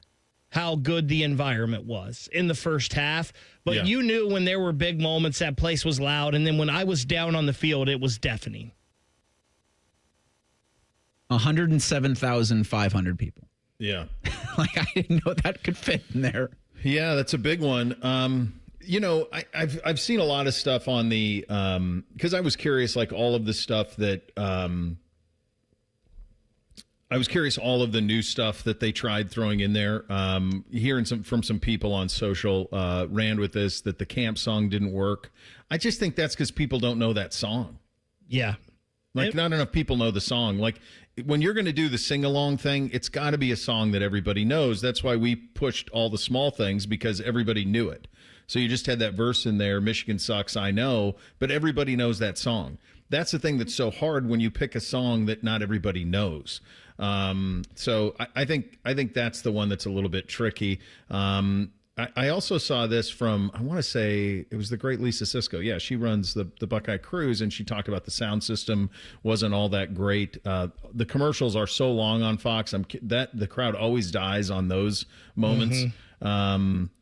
how good the environment was in the first half. But you knew when there were big moments, that place was loud. And then when I was down on the field, it was deafening. 107,500 people. Yeah. Like, I didn't know that could fit in there. Yeah, that's a big one. You know, I've seen a lot of stuff on the because I was curious, like all of the stuff that I was curious, all of the new stuff that they tried throwing in there. Hearing from some people on social ran with this, that the camp song didn't work. I just think that's because people don't know that song. Yeah. Like, not enough people know the song. Like, when you're going to do the sing-along thing, it's got to be a song that everybody knows. That's why we pushed All the Small Things, because everybody knew it. So you just had that verse in there, Michigan sucks, I know, but everybody knows that song. That's the thing that's so hard when you pick a song that not everybody knows. So I think that's the one that's a little bit tricky. I also saw this from, I want to say it was the great Lisa Sisko. Yeah, she runs the Buckeye Cruise, and she talked about the sound system wasn't all that great. The commercials are so long on Fox. The crowd always dies on those moments.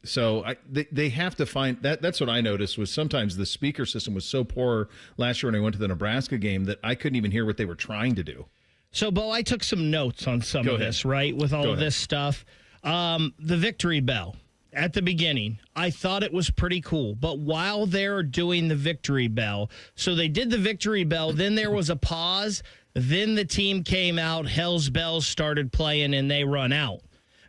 So they have to find that. That's what I noticed, was sometimes the speaker system was so poor last year when I went to the Nebraska game that I couldn't even hear what they were trying to do. So, Bo, I took some notes on some of this, right, with all of this stuff. The victory bell. At the beginning, I thought it was pretty cool. But while they're doing the victory bell, so they did the victory bell, then there was a pause, then the team came out, Hell's Bells started playing, and they run out.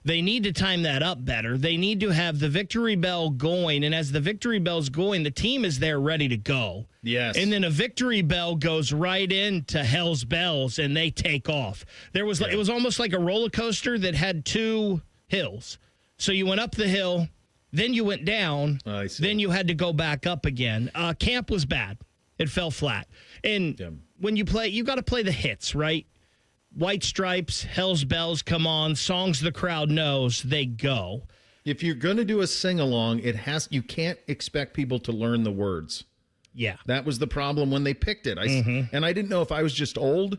They need to time that up better. They need to have the victory bell going, and as the victory bell's going, the team is there ready to go. Yes. And then a victory bell goes right into Hell's Bells, and they take off. It was almost like a roller coaster that had two hills. So you went up the hill, then you went down, then you had to go back up again. Camp was bad. It fell flat. And when you play, you got to play the hits, right? White Stripes, Hell's Bells come on, songs the crowd knows, they go. If you're going to do a sing-along, you can't expect people to learn the words. Yeah. That was the problem when they picked it. And I didn't know if I was just old.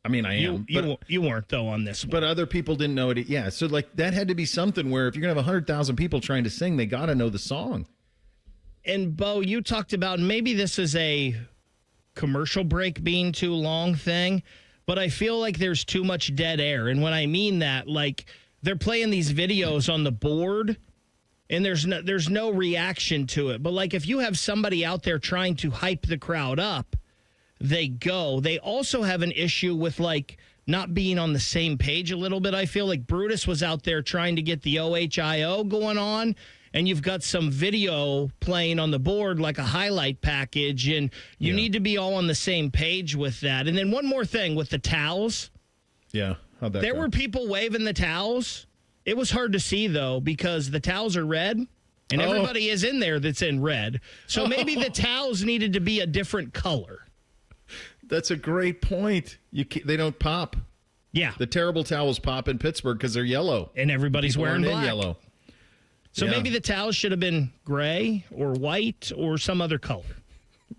I mean, I am. You weren't, though, on this one. But other people didn't know it. Yeah, so, like, that had to be something where if you're going to have 100,000 people trying to sing, they got to know the song. And, Bo, you talked about maybe this is a commercial break being too long thing, but I feel like there's too much dead air. And when I mean that, like, they're playing these videos on the board, and there's no reaction to it. But, like, if you have somebody out there trying to hype the crowd up, they go. They also have an issue with, like, not being on the same page a little bit. I feel like Brutus was out there trying to get the OHIO going on, and you've got some video playing on the board like a highlight package, and you need to be all on the same page with that. And then one more thing with the towels. Yeah, how'd that There go? were people waving the towels. It was hard to see, though, because the towels are red, and everybody is in there that's in red. So maybe the towels needed to be a different color. That's a great point. They don't pop. Yeah. The terrible towels pop in Pittsburgh because they're yellow. And everybody's People wearing aren't black. in yellow. So maybe the towels should have been gray or white or some other color.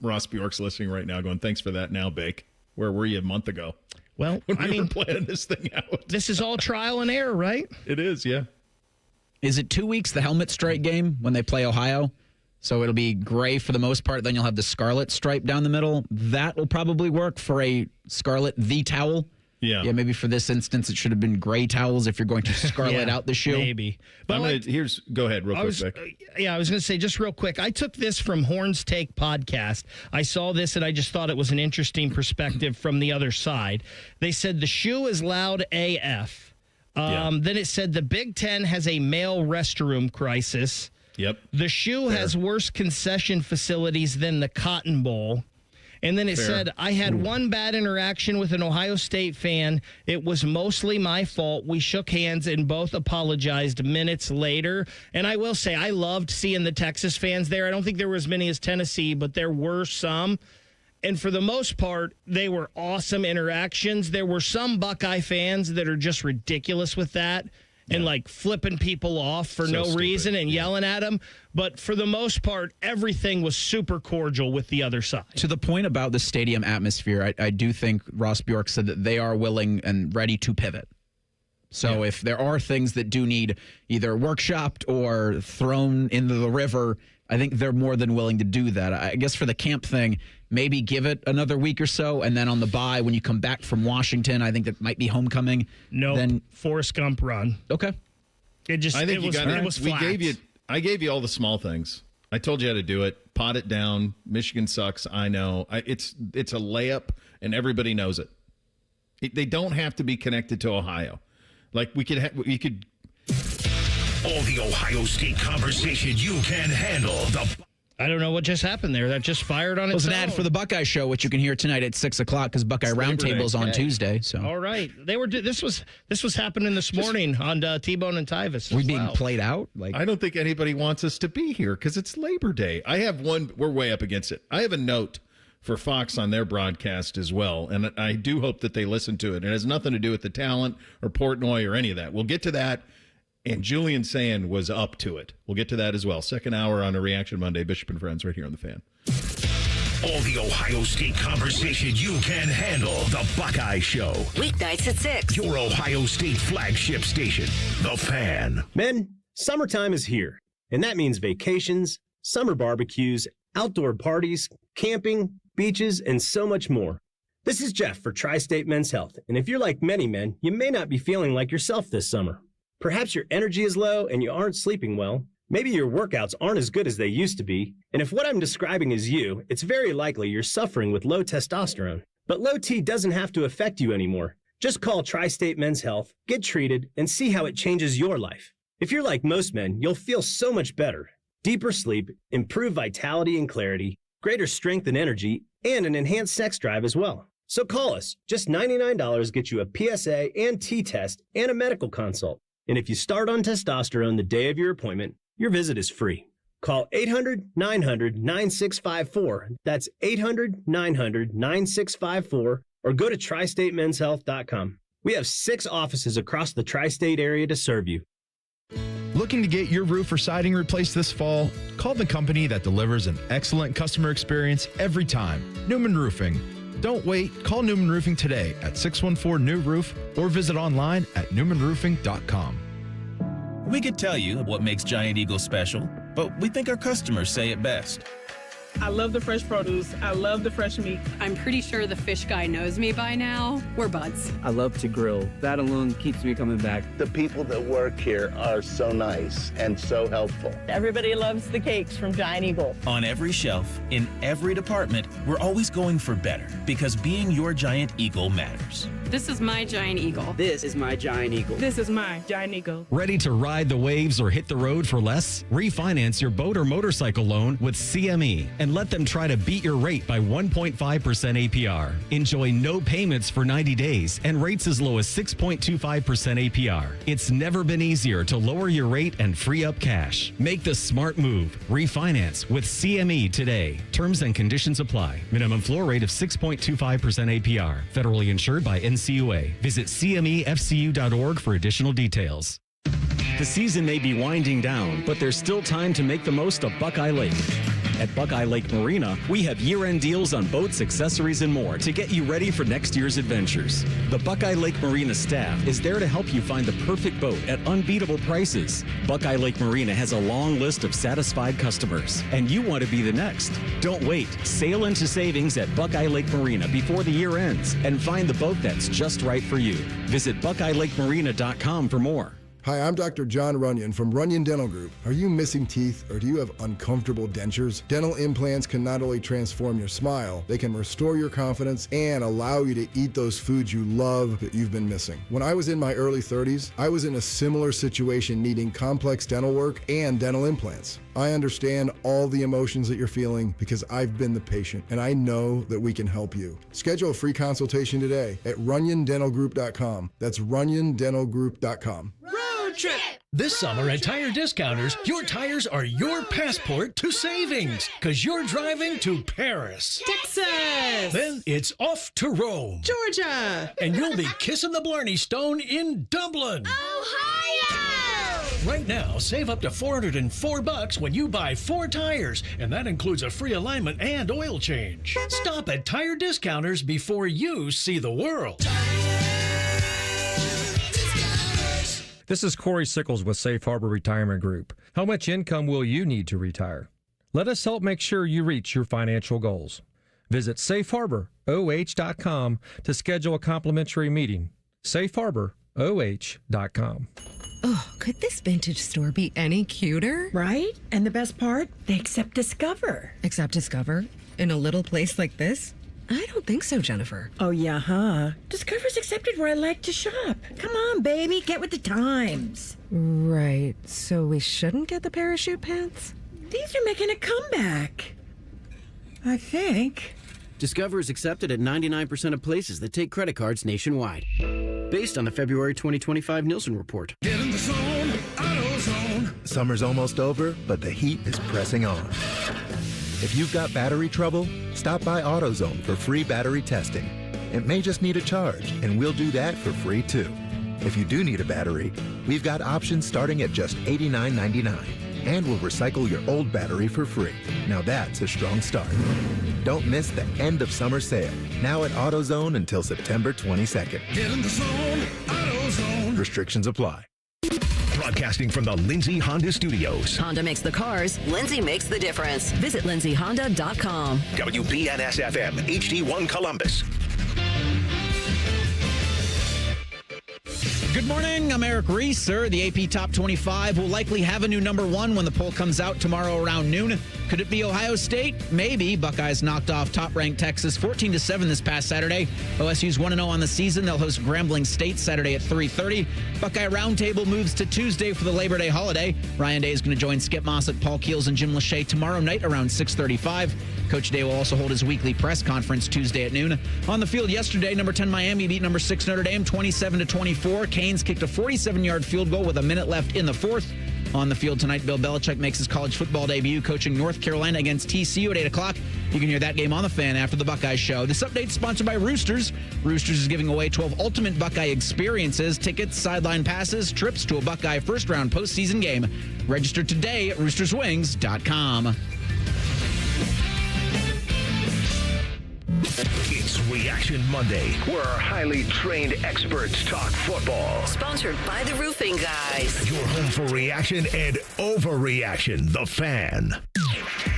Ross Bjork's listening right now going, thanks for that now, Bake. Where were you a month ago? Well, when we were planning this thing out. This is all trial and error, right? It is, yeah. Is it 2 weeks, the helmet stripe game, when they play Ohio? So it'll be gray for the most part. Then you'll have the scarlet stripe down the middle. That will probably work for a scarlet the towel. Yeah. Yeah, maybe for this instance, it should have been gray towels if you're going to scarlet out the shoe. Maybe. But go ahead real quick, Vic. I was going to say just real quick. I took this from Horns Take podcast. I saw this and I just thought it was an interesting perspective from the other side. They said the shoe is loud AF. Then it said the Big Ten has a male restroom crisis. Yep. The shoe has worse concession facilities than the Cotton Bowl. And then it said, I had one bad interaction with an Ohio State fan. It was mostly my fault. We shook hands and both apologized minutes later. And I will say, I loved seeing the Texas fans there. I don't think there were as many as Tennessee, but there were some. And for the most part, they were awesome interactions. There were some Buckeye fans that are just ridiculous with that and like flipping people off for no reason and yelling at them. But for the most part, everything was super cordial with the other side. To the point about the stadium atmosphere, I do think Ross Bjork said that they are willing and ready to pivot. So if there are things that do need either workshopped or thrown into the river, I think they're more than willing to do that. I guess for the camp thing, maybe give it another week or so, and then on the bye, when you come back from Washington, I think that might be homecoming. No, then Forrest Gump run. Okay. It just I think it was flat. I gave you all the small things. I told you how to do it. Pot it down. Michigan sucks. I know. It's a layup, and everybody knows it. They don't have to be connected to Ohio. Like we could. All the Ohio State conversation you can handle. I don't know what just happened there. That just fired on its own. It was an ad for the Buckeye Show, which you can hear tonight at 6 o'clock because Buckeye Roundtable's on Tuesday. So all right, they were. This was happening this morning on T-Bone and Tyvis. We're being played out. Like I don't think anybody wants us to be here because it's Labor Day. I have one. We're way up against it. I have a note for Fox on their broadcast as well, and I do hope that they listen to it. It has nothing to do with the talent or Portnoy or any of that. We'll get to that. And Julian Sand was up to it. We'll get to that as well. Second hour on a Reaction Monday. Bishop and Friends right here on The Fan. All the Ohio State conversation you can handle. The Buckeye Show. Weeknights at 6. Your Ohio State flagship station. The Fan. Men, summertime is here. And that means vacations, summer barbecues, outdoor parties, camping, beaches, and so much more. This is Jeff for Tri-State Men's Health. And if you're like many men, you may not be feeling like yourself this summer. Perhaps your energy is low and you aren't sleeping well. Maybe your workouts aren't as good as they used to be. And if what I'm describing is you, it's very likely you're suffering with low testosterone. But low T doesn't have to affect you anymore. Just call Tri-State Men's Health, get treated, and see how it changes your life. If you're like most men, you'll feel so much better. Deeper sleep, improved vitality and clarity, greater strength and energy, and an enhanced sex drive as well. So call us. Just $99 gets you a PSA and T-test and a medical consult. And if you start on testosterone the day of your appointment, your visit is free. Call 800-900-9654. That's 800-900-9654. Or go to tristatemenshealth.com. We have 6 offices across the tri-state area to serve you. Looking to get your roof or siding replaced this fall? Call the company that delivers an excellent customer experience every time. Newman Roofing. Don't wait. Call Newman Roofing today at 614-NEW-ROOF or visit online at newmanroofing.com. We could tell you what makes Giant Eagle special, but we think our customers say it best. I love the fresh produce. I love the fresh meat. I'm pretty sure the fish guy knows me by now. We're buds. I love to grill. That alone keeps me coming back. The people that work here are so nice and so helpful. Everybody loves the cakes from Giant Eagle. On every shelf, in every department, we're always going for better because being your Giant Eagle matters. This is my Giant Eagle. This is my Giant Eagle. This is my Giant Eagle. Ready to ride the waves or hit the road for less? Refinance your boat or motorcycle loan with CME and let them try to beat your rate by 1.5% APR. Enjoy no payments for 90 days and rates as low as 6.25% APR. It's never been easier to lower your rate and free up cash. Make the smart move. Refinance with CME today. Terms and conditions apply. Minimum floor rate of 6.25% APR. Federally insured by NCUA. Visit CMEFCU.org for additional details. The season may be winding down, but there's still time to make the most of Buckeye Lake. At Buckeye Lake Marina, we have year-end deals on boats, accessories, and more to get you ready for next year's adventures. The Buckeye Lake Marina staff is there to help you find the perfect boat at unbeatable prices. Buckeye Lake Marina has a long list of satisfied customers, and you want to be the next. Don't wait. Sail into savings at Buckeye Lake Marina before the year ends and find the boat that's just right for you. Visit BuckeyeLakeMarina.com for more. Hi, I'm Dr. John Runyon from Runyon Dental Group. Are you missing teeth or do you have uncomfortable dentures? Dental implants can not only transform your smile, they can restore your confidence and allow you to eat those foods you love that you've been missing. When I was in my early 30s, I was in a similar situation needing complex dental work and dental implants. I understand all the emotions that you're feeling because I've been the patient and I know that we can help you. Schedule a free consultation today at RunyonDentalGroup.com. That's RunyonDentalGroup.com. Road trip! This summer at Tire Discounters, your tires are your passport to savings because you're driving to Paris, Texas, then it's off to Rome, Georgia, and you'll be kissing the Blarney Stone in Dublin, Ohio! Right now, save up to $404 when you buy 4 tires, and that includes a free alignment and oil change. Stop at Tire Discounters before you see the world. This is Corey Sickles with Safe Harbor Retirement Group. How much income will you need to retire? Let us help make sure you reach your financial goals. Visit safeharboroh.com to schedule a complimentary meeting. safeharboroh.com. Oh, could this vintage store be any cuter? Right? And the best part, they accept Discover. Accept Discover? In a little place like this? I don't think so, Jennifer. Oh, yeah, huh? Discover's accepted where I like to shop. Come on, baby, get with the times. Right, so we shouldn't get the parachute pants? These are making a comeback. I think. Discover is accepted at 99% of places that take credit cards nationwide. Based on the February 2025 Nielsen report. Get in the zone, AutoZone. Summer's almost over, but the heat is pressing on. If you've got battery trouble, stop by AutoZone for free battery testing. It may just need a charge, and we'll do that for free too. If you do need a battery, we've got options starting at just $89.99, and we'll recycle your old battery for free. Now that's a strong start. Don't miss the end of summer sale, now at AutoZone until September 22nd. Get in the zone, AutoZone. Restrictions apply. Broadcasting from the Lindsay Honda Studios. Honda makes the cars. Lindsay makes the difference. Visit lindsayhonda.com. WBNS-FM, HD1 Columbus. Good morning. I'm Eric Reeser. The AP Top 25 will likely have a new number 1 when the poll comes out tomorrow around noon. Could it be Ohio State? Maybe. Buckeyes knocked off top-ranked Texas 14-7 this past Saturday. OSU's 1-0 on the season. They'll host Grambling State Saturday at 3:30. Buckeye Roundtable moves to Tuesday for the Labor Day holiday. Ryan Day is going to join Skip Mossick, Paul Keels, and Jim Lachey tomorrow night around 6:35. Coach Day will also hold his weekly press conference Tuesday at noon. On the field yesterday, number 10 Miami beat number 6 Notre Dame 27-24. Canes kicked a 47-yard field goal with a minute left in the fourth. On the field tonight, Bill Belichick makes his college football debut coaching North Carolina against TCU at 8 o'clock. You can hear that game on The Fan after the Buckeye Show. This update is sponsored by Roosters. Roosters is giving away 12 ultimate Buckeye experiences, tickets, sideline passes, trips to a Buckeye first-round postseason game. Register today at roosterswings.com. It's Reaction Monday, where our highly trained experts talk football. Sponsored by the Roofing Guys. Your home for reaction and overreaction, The Fan.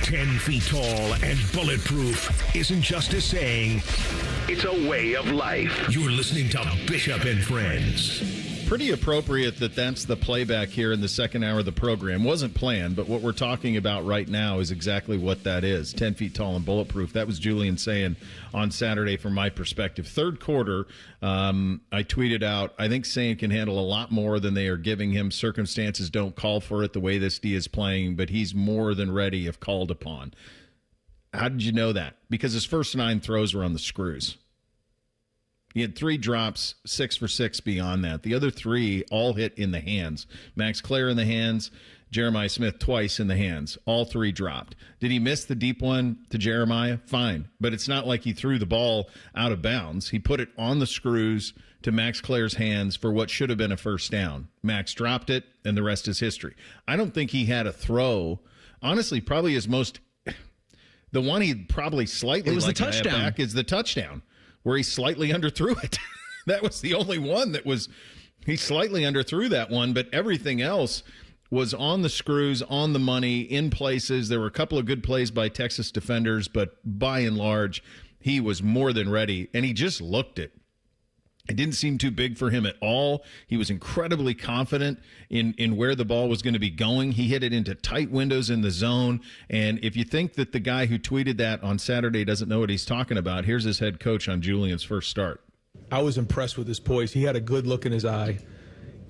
10 feet tall and bulletproof isn't just a saying, it's a way of life. You're listening to Bishop and Friends. Pretty appropriate that that's the playback here in the second hour of the program. Wasn't planned, but what we're talking about right now is exactly what that is. 10 feet tall and bulletproof. That was Julian saying on Saturday from my perspective. Third quarter, I tweeted out, I think Saint can handle a lot more than they are giving him. Circumstances don't call for it the way this D is playing, but he's more than ready if called upon. How did you know that? Because his first 9 throws were on the screws. He had 3 drops, 6 for 6 beyond that. The other 3 all hit in the hands. Max Clare in the hands, Jeremiah Smith twice in the hands. All 3 dropped. Did he miss the deep one to Jeremiah? Fine. But it's not like he threw the ball out of bounds. He put it on the screws to Max Clare's hands for what should have been a first down. Max dropped it, and the rest is history. I don't think he had a throw. Honestly, probably his most – the one he probably slightly it was like the touchdown. To have back is the touchdown, where he slightly underthrew it. That was the only one that was – he slightly underthrew that one, but everything else was on the screws, on the money, in places. There were a couple of good plays by Texas defenders, but by and large, he was more than ready, and he just looked it. It didn't seem too big for him at all. He was incredibly confident in where the ball was going to be going. He hit it into tight windows in the zone. And if you think that the guy who tweeted that on Saturday doesn't know what he's talking about, here's his head coach on Julian's first start. I was impressed with his poise. He had a good look in his eye.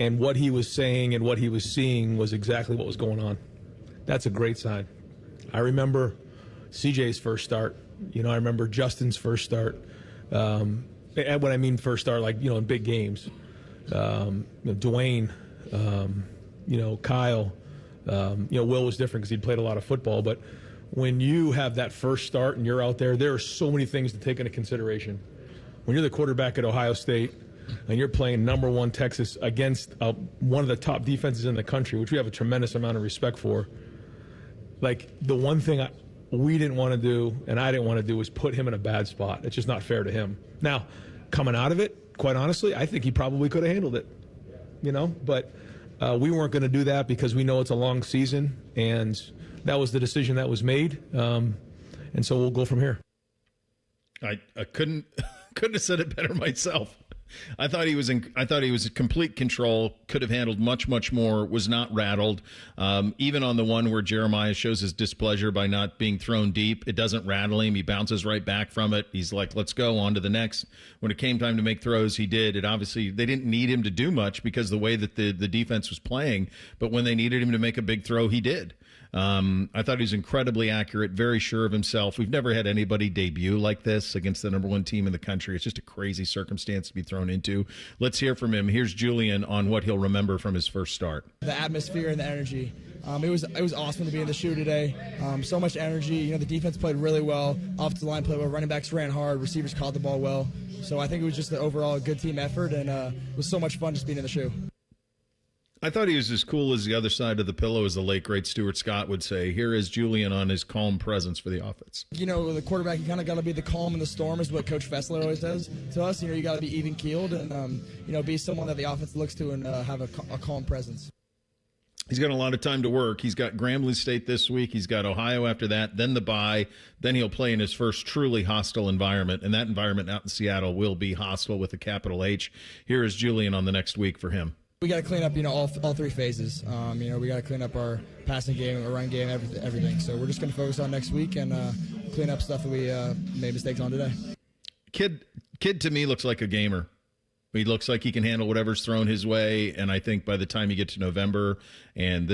And what he was saying and what he was seeing was exactly what was going on. That's a great sign. I remember CJ's first start. I remember Justin's first start. And when I mean first start, like, in big games. Dwayne, Kyle, Will was different because he'd played a lot of football. But when you have that first start and you're out there are so many things to take into consideration. When you're the quarterback at Ohio State and you're playing number 1 Texas against one of the top defenses in the country, which we have a tremendous amount of respect for, like the one thing we didn't want to do and I didn't want to do was put him in a bad spot. It's just not fair to him. Now, coming out of it, quite honestly, I think he probably could have handled it, but we weren't going to do that because we know it's a long season, and that was the decision that was made, and so we'll go from here. I couldn't have said it better myself. I thought he was in complete control, could have handled much more, was not rattled. Even on the one where Jeremiah shows his displeasure by not being thrown deep, it doesn't rattle him. He bounces right back from it. He's like, let's go on to the next. When it came time to make throws, he did. They didn't need him to do much because the way that the defense was playing, but when they needed him to make a big throw, he did. I thought he was incredibly accurate, very sure of himself. We've never had anybody debut like this against the number 1 team in the country. It's just a crazy circumstance to be thrown into. Let's hear from him. Here's Julian on what he'll remember from his first start. The atmosphere and the energy. It was awesome to be in the shoe today. So much energy. The defense played really well. Offensive line played well. Running backs ran hard. Receivers caught the ball well. So I think it was just an overall good team effort, and it was so much fun just being in the shoe. I thought he was as cool as the other side of the pillow, as the late, great Stuart Scott would say. Here is Julian on his calm presence for the offense. The quarterback, you kind of got to be the calm in the storm, is what Coach Fessler always does to us. You got to be even-keeled and, be someone that the offense looks to and have a calm presence. He's got a lot of time to work. He's got Grambling State this week. He's got Ohio after that, then the bye. Then he'll play in his first truly hostile environment, and that environment out in Seattle will be hostile with a capital H. Here is Julian on the next week for him. We got to clean up, all 3 phases. We got to clean up our passing game, our run game, everything. So we're just going to focus on next week and clean up stuff that we made mistakes on today. Kid to me looks like a gamer. He looks like he can handle whatever's thrown his way, and I think by the time you get to November and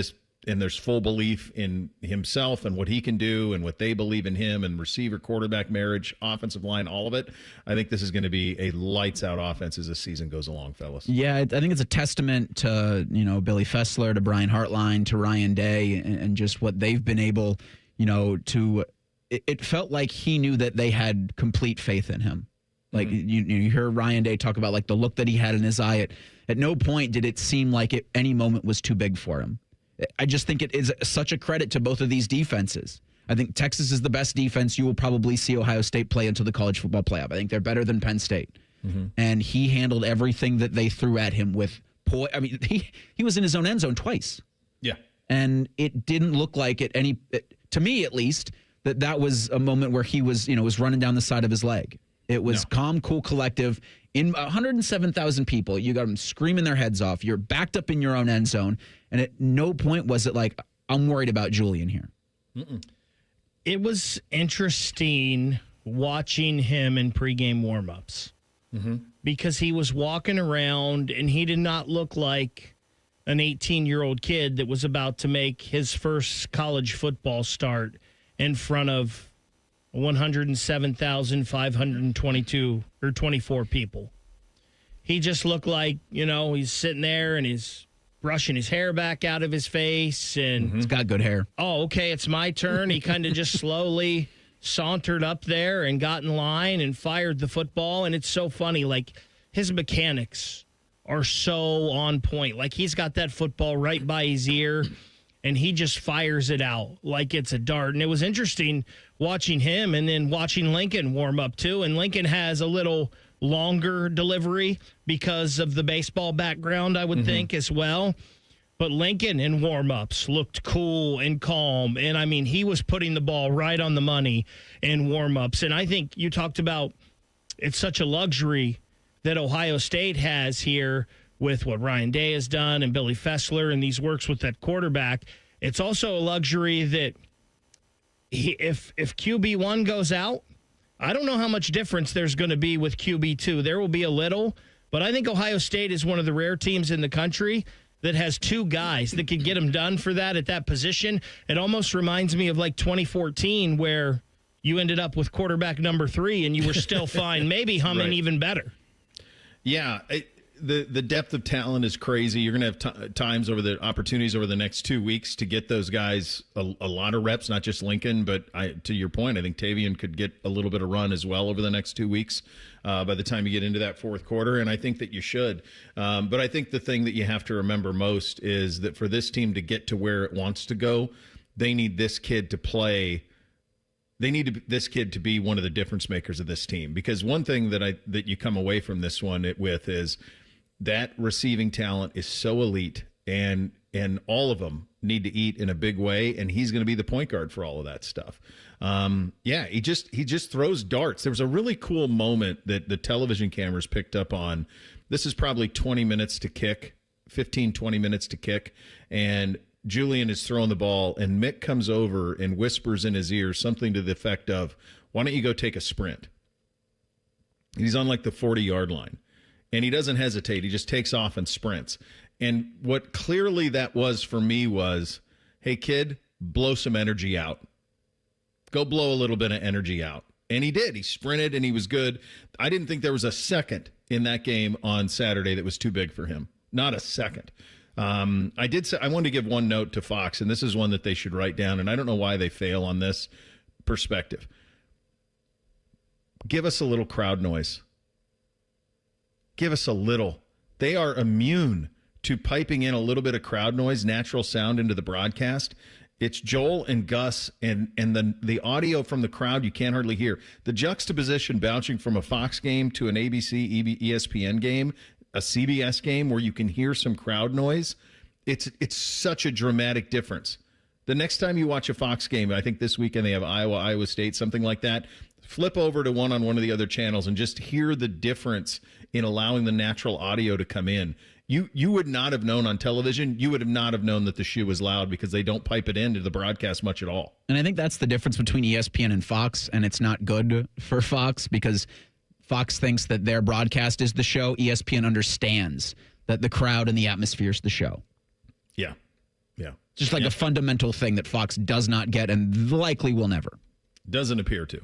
there's full belief in himself and what he can do and what they believe in him and receiver, quarterback, marriage, offensive line, all of it, I think this is going to be a lights-out offense as the season goes along, fellas. Yeah, I think it's a testament to, Billy Fessler, to Brian Hartline, to Ryan Day, and just what they've been able, to – it felt like he knew that they had complete faith in him. Like, you hear Ryan Day talk about, like, the look that he had in his eye. At no point did it seem like any moment was too big for him. I just think it is such a credit to both of these defenses. I think Texas is the best defense you will probably see Ohio State play into the college football playoff. I think they're better than Penn State. Mm-hmm. And he handled everything that they threw at him with poise. I mean, he was in his own end zone twice. Yeah. And it didn't look like to me at least, that was a moment where he was, was running down the side of his leg. It was calm, cool, collective. In 107,000 people, you got them screaming their heads off. You're backed up in your own end zone. And at no point was it like, I'm worried about Julian here. Mm-mm. It was interesting watching him in pregame warmups because he was walking around and he did not look like an 18-year-old kid that was about to make his first college football start in front of 107,522 or 24 people. He just looked like, he's sitting there and he's brushing his hair back out of his face. And he's got good hair. Oh, okay, it's my turn. He kind of just slowly sauntered up there and got in line and fired the football. And it's so funny, like his mechanics are so on point. Like he's got that football right by his ear and he just fires it out like it's a dart. And it was interesting watching him and then watching Lincoln warm up too. And Lincoln has a little longer delivery because of the baseball background, I would think, as well. But Lincoln in warm-ups looked cool and calm. And, I mean, he was putting the ball right on the money in warm-ups. And I think you talked about it's such a luxury that Ohio State has here with what Ryan Day has done and Billy Fessler and these works with that quarterback. It's also a luxury that if QB1 goes out, I don't know how much difference there's going to be with QB2. There will be a little, but I think Ohio State is one of the rare teams in the country that has two guys that can get them done for that at that position. It almost reminds me of like 2014 where you ended up with quarterback number 3 and you were still fine, maybe humming even better. Yeah, the depth of talent is crazy. You're going to have opportunities over the next 2 weeks to get those guys a lot of reps, not just Lincoln, but to your point, I think Tavian could get a little bit of run as well over the next 2 weeks by the time you get into that fourth quarter, and I think that you should. But I think the thing that you have to remember most is that for this team to get to where it wants to go, they need this kid to play. They need this kid to be one of the difference makers of this team, because one thing that you come away from this one with is that receiving talent is so elite, and all of them need to eat in a big way, and he's going to be the point guard for all of that stuff. He just throws darts. There was a really cool moment that the television cameras picked up on. This is probably 20 minutes to kick, 15, 20 minutes to kick, and Julian is throwing the ball, and Mick comes over and whispers in his ear something to the effect of, why don't you go take a sprint? He's on like the 40-yard line, and he doesn't hesitate. He just takes off and sprints. And what clearly that was for me was, hey, kid, blow some energy out. Go blow a little bit of energy out. And he did. He sprinted, and he was good. I didn't think there was a second in that game on Saturday that was too big for him. Not a second. I wanted to give one note to Fox, and this is one that they should write down, and I don't know why they fail on this perspective. Give us a little crowd noise. Give us a little. They are immune to piping in a little bit of crowd noise, natural sound into the broadcast. It's Joel and Gus, and the audio from the crowd you can't hardly hear. The juxtaposition bouncing from a Fox game to an ABC, ESPN game, a CBS game where you can hear some crowd noise, it's such a dramatic difference. The next time you watch a Fox game, I think this weekend they have Iowa State, something like that, flip over to one on one of the other channels and just hear the difference in allowing the natural audio to come in. You would not have known on television. You would have not have known that the shoe was loud because they don't pipe it into the broadcast much at all. And I think that's the difference between ESPN and Fox, and it's not good for Fox because Fox thinks that their broadcast is the show. ESPN understands that the crowd and the atmosphere is the show. Yeah. Just like a fundamental thing that Fox does not get and likely will never. Doesn't appear to.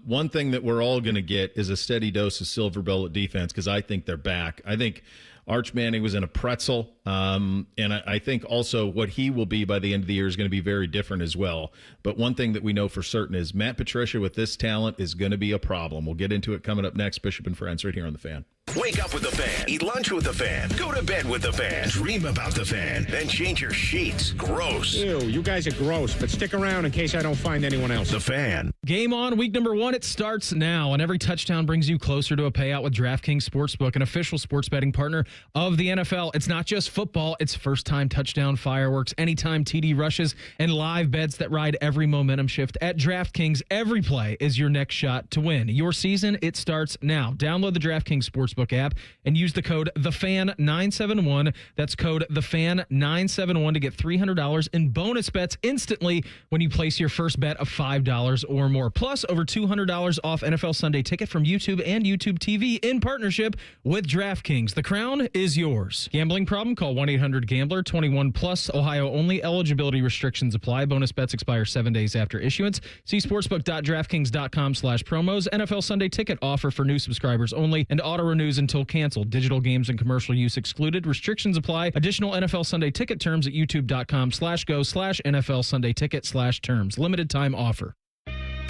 One thing that we're all going to get is a steady dose of silver bullet defense because I think they're back. I think Arch Manning was in a pretzel, and I think also what he will be by the end of the year is going to be very different as well. But one thing that we know for certain is Matt Patricia with this talent is going to be a problem. We'll get into it coming up next. Bishop and Friends right here on The Fan. Wake up with the Fan. Eat lunch with the Fan. Go to bed with the Fan. Dream about the Fan. Then change your sheets. Gross. Ew, you guys are gross, but stick around in case I don't find anyone else. The Fan. Game on, week number 1. It starts now, and every touchdown brings you closer to a payout with DraftKings Sportsbook, an official sports betting partner of the NFL. It's not just football. It's first-time touchdown fireworks, anytime TD rushes, and live bets that ride every momentum shift. At DraftKings, every play is your next shot to win. Your season, it starts now. Download the DraftKings Sportsbook app and use the code THEFAN971. That's code THEFAN971 to get $300 in bonus bets instantly when you place your first bet of $5 or more. Plus, over $200 off NFL Sunday Ticket from YouTube and YouTube TV in partnership with DraftKings. The crown is yours. Gambling problem? Call 1-800-GAMBLER. 21 plus. Ohio only. Eligibility restrictions apply. Bonus bets expire 7 days after issuance. See sportsbook.draftkings.com/promos. NFL Sunday Ticket offer for new subscribers only and auto renews until canceled. Digital games and commercial use excluded. Restrictions apply. Additional NFL Sunday Ticket terms at youtube.com/go/NFL Sunday Ticket/terms. Limited time offer.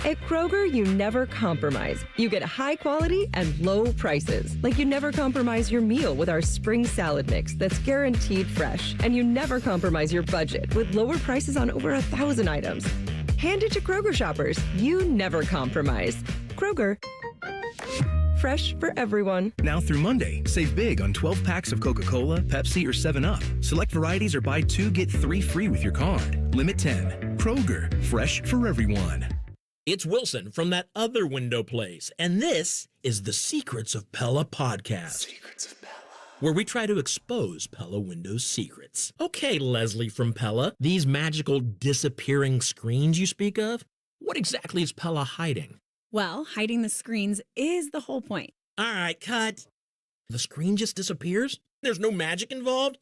At Kroger, you never compromise. You get high quality and low prices. Like you never compromise your meal with our spring salad mix that's guaranteed fresh. And you never compromise your budget with lower prices on over 1,000 items. Hand it to Kroger shoppers. You never compromise. Kroger. Fresh for everyone. Now through Monday, save big on 12 packs of Coca-Cola, Pepsi, or 7-Up. Select varieties or buy 2, get 3 free with your card. Limit 10. Kroger, fresh for everyone. It's Wilson from That Other Window Place, and this is the Secrets of Pella podcast. Secrets of Pella. Where we try to expose Pella Windows secrets. Okay, Leslie from Pella, these magical disappearing screens you speak of, what exactly is Pella hiding? Well, hiding the screens is the whole point. All right, cut. The screen just disappears? There's no magic involved?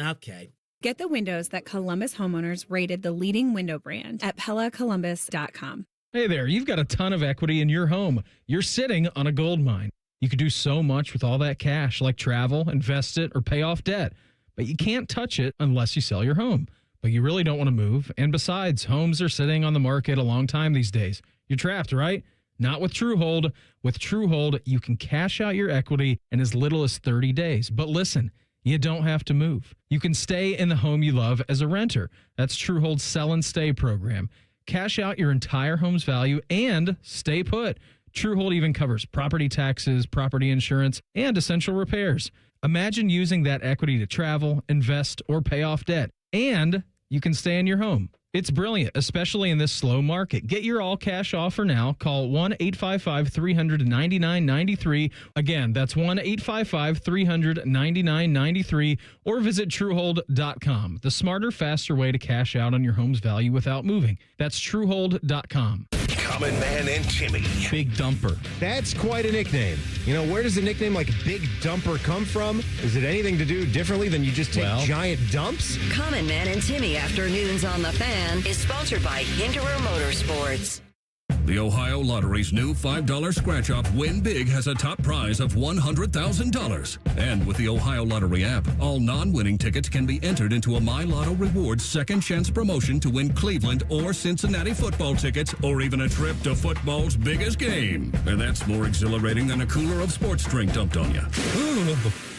Okay. Get the windows that Columbus homeowners rated the leading window brand at PellaColumbus.com. Hey there, you've got a ton of equity in your home. You're sitting on a gold mine. You could do so much with all that cash, like travel, invest it, or pay off debt. But you can't touch it unless you sell your home. But you really don't want to move. And besides, homes are sitting on the market a long time these days. You're trapped, right? Not with TrueHold. With TrueHold, you can cash out your equity in as little as 30 days. But listen, you don't have to move. You can stay in the home you love as a renter. That's TrueHold's Sell and Stay program. Cash out your entire home's value and stay put. TrueHold even covers property taxes, property insurance, and essential repairs. Imagine using that equity to travel, invest, or pay off debt. And you can stay in your home. It's brilliant, especially in this slow market. Get your all-cash offer now. Call 1-855-300-9993. Again, that's 1-855-300-9993. Or visit TrueHold.com. The smarter, faster way to cash out on your home's value without moving. That's TrueHold.com. Common Man and Timmy. Big Dumper. That's quite a nickname. You know, where does a nickname like Big Dumper come from? Is it anything to do differently than you just take giant dumps? Common Man and Timmy Afternoons on the Fan is sponsored by Hinderer Motorsports. The Ohio Lottery's new $5 scratch-off Win Big has a top prize of $100,000. And with the Ohio Lottery app, all non-winning tickets can be entered into a My Lotto Rewards second chance promotion to win Cleveland or Cincinnati football tickets or even a trip to football's biggest game. And that's more exhilarating than a cooler of sports drink dumped on you.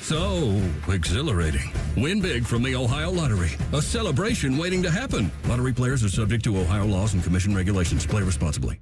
So exhilarating. Win big from the Ohio Lottery. A celebration waiting to happen. Lottery players are subject to Ohio laws and commission regulations. Play responsibly.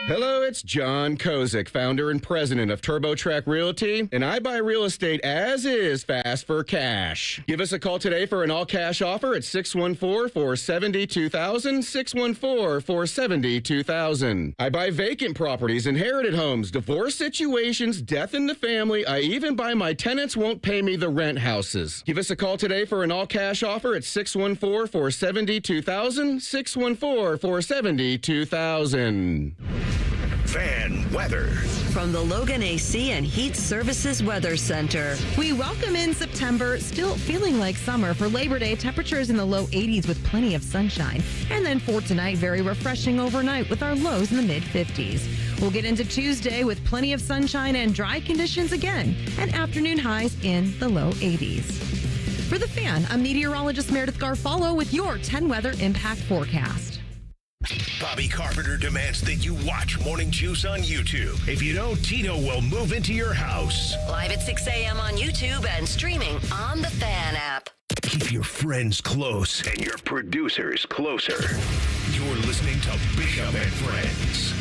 Hello, it's John Kozik, founder and president of TurboTrack Realty, and I buy real estate as is fast for cash. Give us a call today for an all-cash offer at 614-470-2000, 614-470-2000. I buy vacant properties, inherited homes, divorce situations, death in the family. I even buy my tenants won't pay me the rent houses. Give us a call today for an all-cash offer at 614-470-2000, 614-470-2000. Fan weather. From the Logan AC and Heat Services Weather Center. We welcome in September, still feeling like summer. For Labor Day, temperatures in the low 80s with plenty of sunshine. And then for tonight, very refreshing overnight with our lows in the mid-50s. We'll get into Tuesday with plenty of sunshine and dry conditions again, and afternoon highs in the low 80s. For the Fan, I'm meteorologist Meredith Garfalo with your 10 weather impact forecast. Bobby Carpenter demands that you watch Morning Juice on YouTube. If you don't, Tito will move into your house. Live at 6 a.m. on YouTube and streaming on the Fan app. Keep your friends close and your producers closer. You're listening to Bishop and Friends.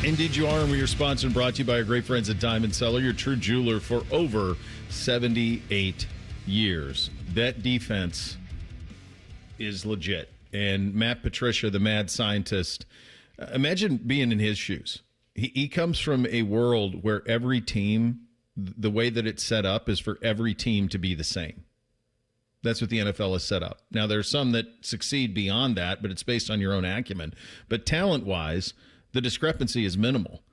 Indeed you are, and we are sponsored and brought to you by our great friends at Diamond Cellar, your true jeweler for over 78 years. That defense is legit. And Matt Patricia, the mad scientist, imagine being in his shoes. He comes from a world where every team, the way that it's set up is for every team to be the same. That's what the NFL is set up. Now, there's some that succeed beyond that, but it's based on your own acumen. But talent-wise, the discrepancy is minimal.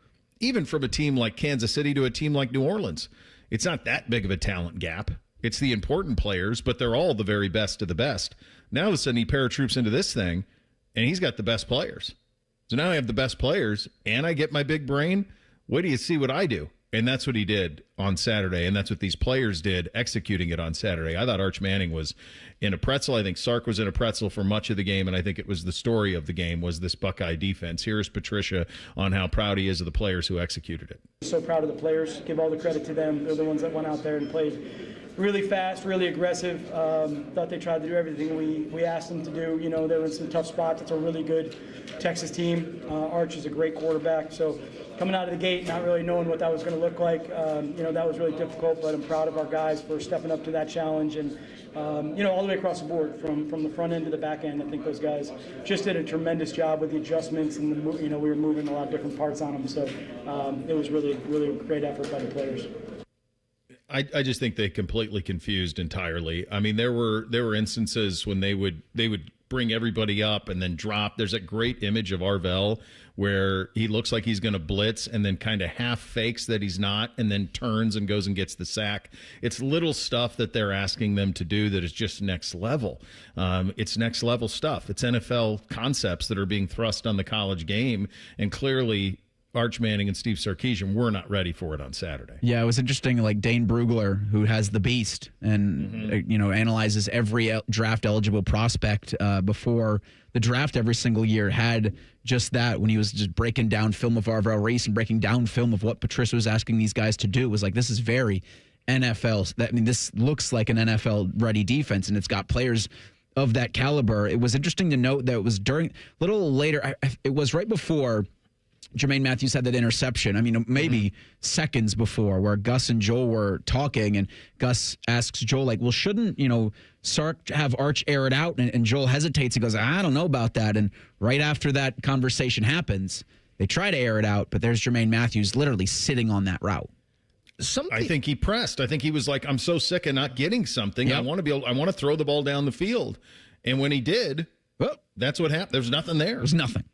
Even from a team like Kansas City to a team like New Orleans, it's not that big of a talent gap. It's the important players, but they're all the very best of the best. Now, all of a sudden, he paratroops into this thing, and he's got the best players. So now I have the best players, and I get my big brain. Wait till you see what I do. And that's what he did on Saturday, and that's what these players did executing it on Saturday. I thought Arch Manning was in a pretzel. I think Sark was in a pretzel for much of the game, and I think it was the story of the game was this Buckeye defense. Here's Patricia on how proud he is of the players who executed it. So proud of the players. Give all the credit to them. They're the ones that went out there and played really fast, really aggressive. Thought they tried to do everything we asked them to do. You know, they were in some tough spots. It's a really good Texas team. Arch is a great quarterback. So coming out of the gate, not really knowing what that was going to look like, that was really difficult, but I'm proud of our guys for stepping up to that challenge. And, all the way across the board, from the front end to the back end, I think those guys just did a tremendous job with the adjustments, and, we were moving a lot of different parts on them. So it was really, really a great effort by the players. I just think they completely confused entirely. I mean, there were instances when they would bring everybody up and then drop. There's a great image of Arvell where he looks like he's going to blitz and then kind of half fakes that he's not and then turns and goes and gets the sack. It's little stuff that they're asking them to do that is just next level. It's next level stuff. It's NFL concepts that are being thrust on the college game, and clearly Arch Manning and Steve Sarkisian were not ready for it on Saturday. Yeah, it was interesting. Like Dane Brugler, who has the beast and analyzes every draft eligible prospect before the draft every single year, had just that when he was just breaking down film of Arvell Reese and breaking down film of what Patricia was asking these guys to do. It was like, this is very NFL. This looks like an NFL ready defense, and it's got players of that caliber. It was interesting to note that it was a little later. It was right before Jermaine Matthews had that interception. I mean, maybe seconds before, where Gus and Joel were talking, and Gus asks Joel, like, well, shouldn't, Sark have Arch air it out? And Joel hesitates. He goes, I don't know about that. And right after that conversation happens, they try to air it out, but there's Jermaine Matthews literally sitting on that route. I think he pressed. I think he was like, I'm so sick of not getting something. Yep. I want to throw the ball down the field. And when he did, that's what happened. There's nothing there. There's nothing.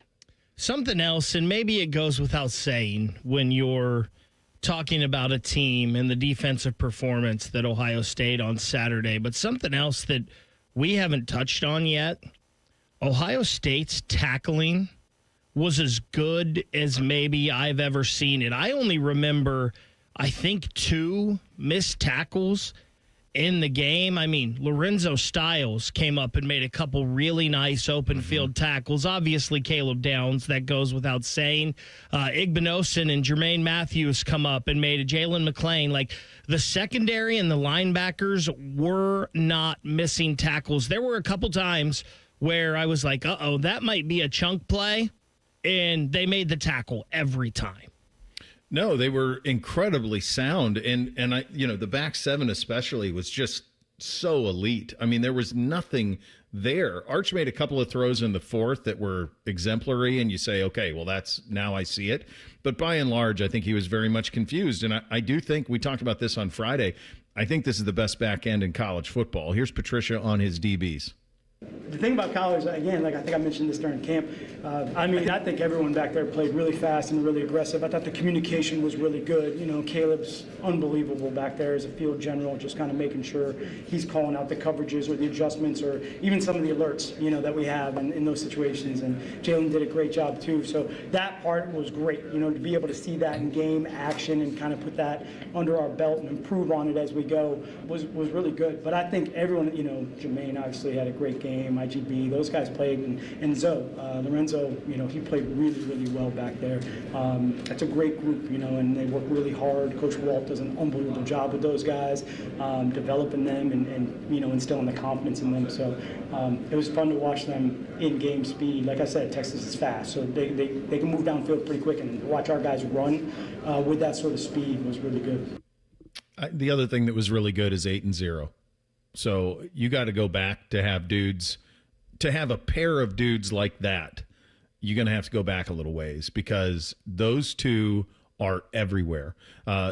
Something else, and maybe it goes without saying when you're talking about a team and the defensive performance that Ohio State on Saturday, but something else that we haven't touched on yet, Ohio State's tackling was as good as maybe I've ever seen it. I only remember, I think, 2 missed tackles in the game. I mean, Lorenzo Styles came up and made a couple really nice open field tackles. Obviously, Caleb Downs, that goes without saying. Igbinosun and Jermaine Matthews come up and made a Jalen McClain. Like, the secondary and the linebackers were not missing tackles. There were a couple times where I was like, that might be a chunk play, and they made the tackle every time. No, they were incredibly sound, and I, the back seven especially was just so elite. I mean, there was nothing there. Arch made a couple of throws in the fourth that were exemplary, and you say, okay, well, now I see it. But by and large, I think he was very much confused, and I do think, we talked about this on Friday, I think this is the best back end in college football. Here's Patricia on his DBs. The thing about college, again, like I think I mentioned this during camp, I think everyone back there played really fast and really aggressive. I thought the communication was really good. Caleb's unbelievable back there as a field general, just kind of making sure he's calling out the coverages or the adjustments or even some of the alerts, that we have in those situations. And Jalen did a great job too. So that part was great, to be able to see that in game action and kind of put that under our belt and improve on it as we go was really good. But I think everyone, Jermaine obviously had a great game. IGB, those guys played, and Zoe, Lorenzo, he played really, really well back there. That's a great group, and they work really hard. Coach Walt does an unbelievable job with those guys, developing them and instilling the confidence in them. So it was fun to watch them in game speed. Like I said, Texas is fast, so they can move downfield pretty quick, and watch our guys run with that sort of speed was really good. The other thing that was really good is 8-0. So you got to go back to have a pair of dudes like that. You're going to have to go back a little ways because those two are everywhere.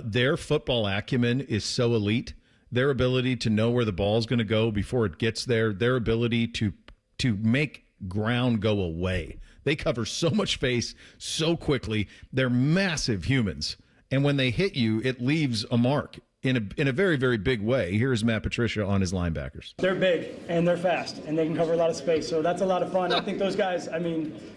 Their football acumen is so elite. Their ability to know where the ball's going to go before it gets there. Their ability to make ground go away. They cover so much space so quickly. They're massive humans. And when they hit you, it leaves a mark. In a very, very big way. Here's Matt Patricia on his linebackers. They're big, and they're fast, and they can cover a lot of space, so that's a lot of fun. I think those guys,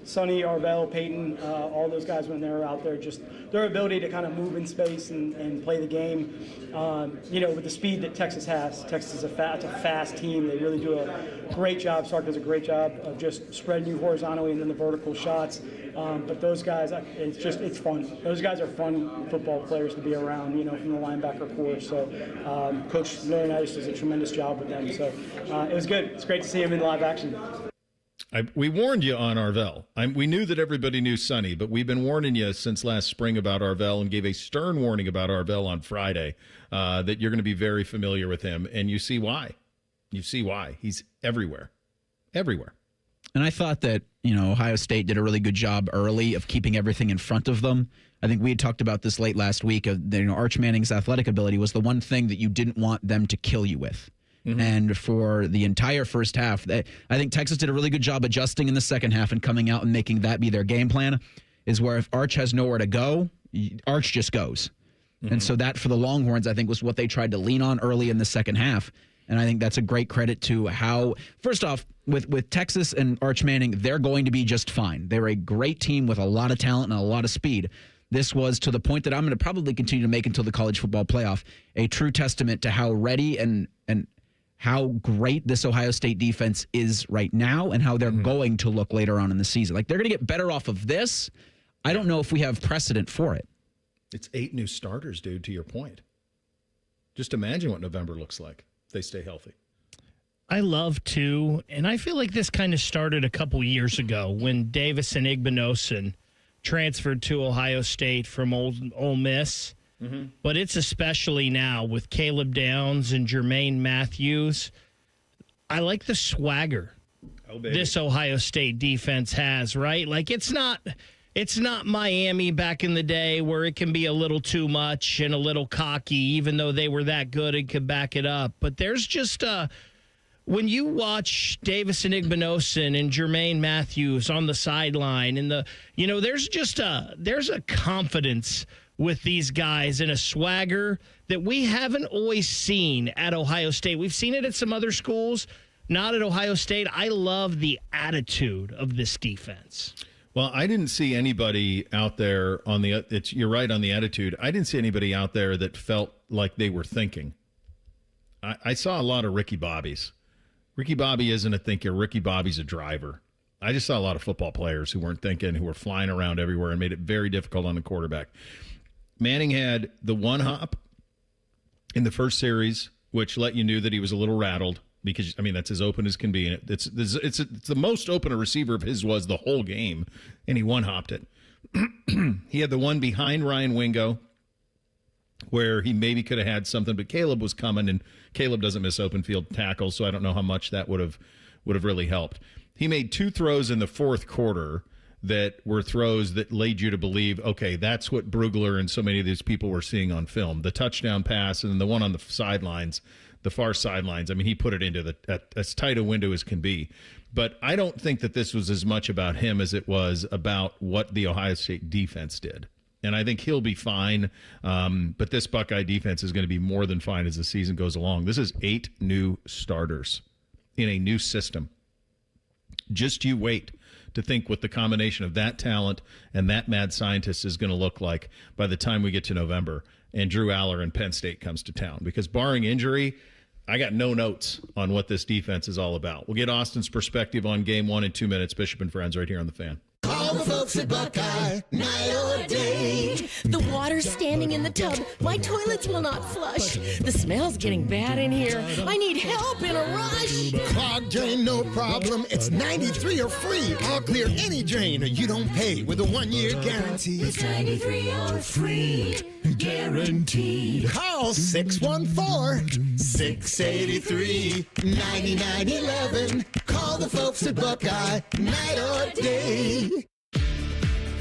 Sonny, Arvell, Peyton, all those guys when they're out there, just their ability to kind of move in space and play the game, with the speed that Texas has. Texas is a fast team. They really do a great job. Sark does a great job of just spreading you horizontally and then the vertical shots. But those guys, it's fun. Those guys are fun football players to be around, from the linebacker core. So Coach Leonidas does a tremendous job with them. So it was good. It's great to see him in live action. We warned you on Arvell. We knew that everybody knew Sonny, but we've been warning you since last spring about Arvell and gave a stern warning about Arvell on Friday that you're going to be very familiar with him. And you see why. He's everywhere. Everywhere. And I thought that, Ohio State did a really good job early of keeping everything in front of them. I think we had talked about this late last week. Arch Manning's athletic ability was the one thing that you didn't want them to kill you with. Mm-hmm. And for the entire first half, I think Texas did a really good job adjusting in the second half and coming out and making that be their game plan, is where if Arch has nowhere to go, Arch just goes. Mm-hmm. And so that, for the Longhorns, I think was what they tried to lean on early in the second half. And I think that's a great credit to how, first off, with Texas and Arch Manning, they're going to be just fine. They're a great team with a lot of talent and a lot of speed. this was, to the point that I'm going to probably continue to make until the college football playoff, a true testament to how ready and how great this Ohio State defense is right now and how they're going to look later on in the season. Like, they're going to get better off of this. I don't know if we have precedent for it. It's 8 new starters, dude, to your point. Just imagine what November looks like if they stay healthy. I love to, and I feel like this kind of started a couple years ago when Davis and Igbinosun transferred to Ohio State from Ole Miss. But it's especially now with Caleb Downs and Jermaine Matthews. I like the swagger this Ohio State defense has, right? Like, it's not Miami back in the day where it can be a little too much and a little cocky, even though they were that good and could back it up. But there's just when you watch Davis and Igbinosun and Jermaine Matthews on the sideline, and there's a confidence with these guys and a swagger that we haven't always seen at Ohio State. We've seen it at some other schools, not at Ohio State. I love the attitude of this defense. Well, I didn't see anybody out there you're right on the attitude. I didn't see anybody out there that felt like they were thinking. I saw a lot of Ricky Bobbies. Ricky Bobby isn't a thinker. Ricky Bobby's a driver. I just saw a lot of football players who weren't thinking, who were flying around everywhere and made it very difficult on the quarterback. Manning had the one hop in the first series, which let you know that he was a little rattled because, I mean, that's as open as can be. It's the most open a receiver of his was the whole game, and he one-hopped it. He had the one behind Ryan Wingo where he maybe could have had something, but Caleb was coming, and Caleb doesn't miss open field tackles, so I don't know how much that would have really helped. He made 2 throws in the fourth quarter that were throws that led you to believe, okay, that's what Brugler and so many of these people were seeing on film. The touchdown pass and the one on the sidelines, the far sidelines, I mean, he put it into as tight a window as can be. But I don't think that this was as much about him as it was about what the Ohio State defense did. And I think he'll be fine, but this Buckeye defense is going to be more than fine as the season goes along. This is 8 new starters in a new system. Just you wait to think what the combination of that talent and that mad scientist is going to look like by the time we get to November and Drew Aller and Penn State comes to town. Because barring injury, I got no notes on what this defense is all about. We'll get Austin's perspective on game 1 in 2 minutes. Bishop and Friends right here on The Fan. Call the folks at Buckeye, night or day. The water's standing in the tub. My toilets will not flush. The smell's getting bad in here. I need help in a rush. Clogged drain, no problem. It's 93 or free. I'll clear any drain. You don't pay with a 1-year guarantee. It's 93 or free. Guaranteed. Call 614-683-9911. Call the folks at Buckeye, night or day.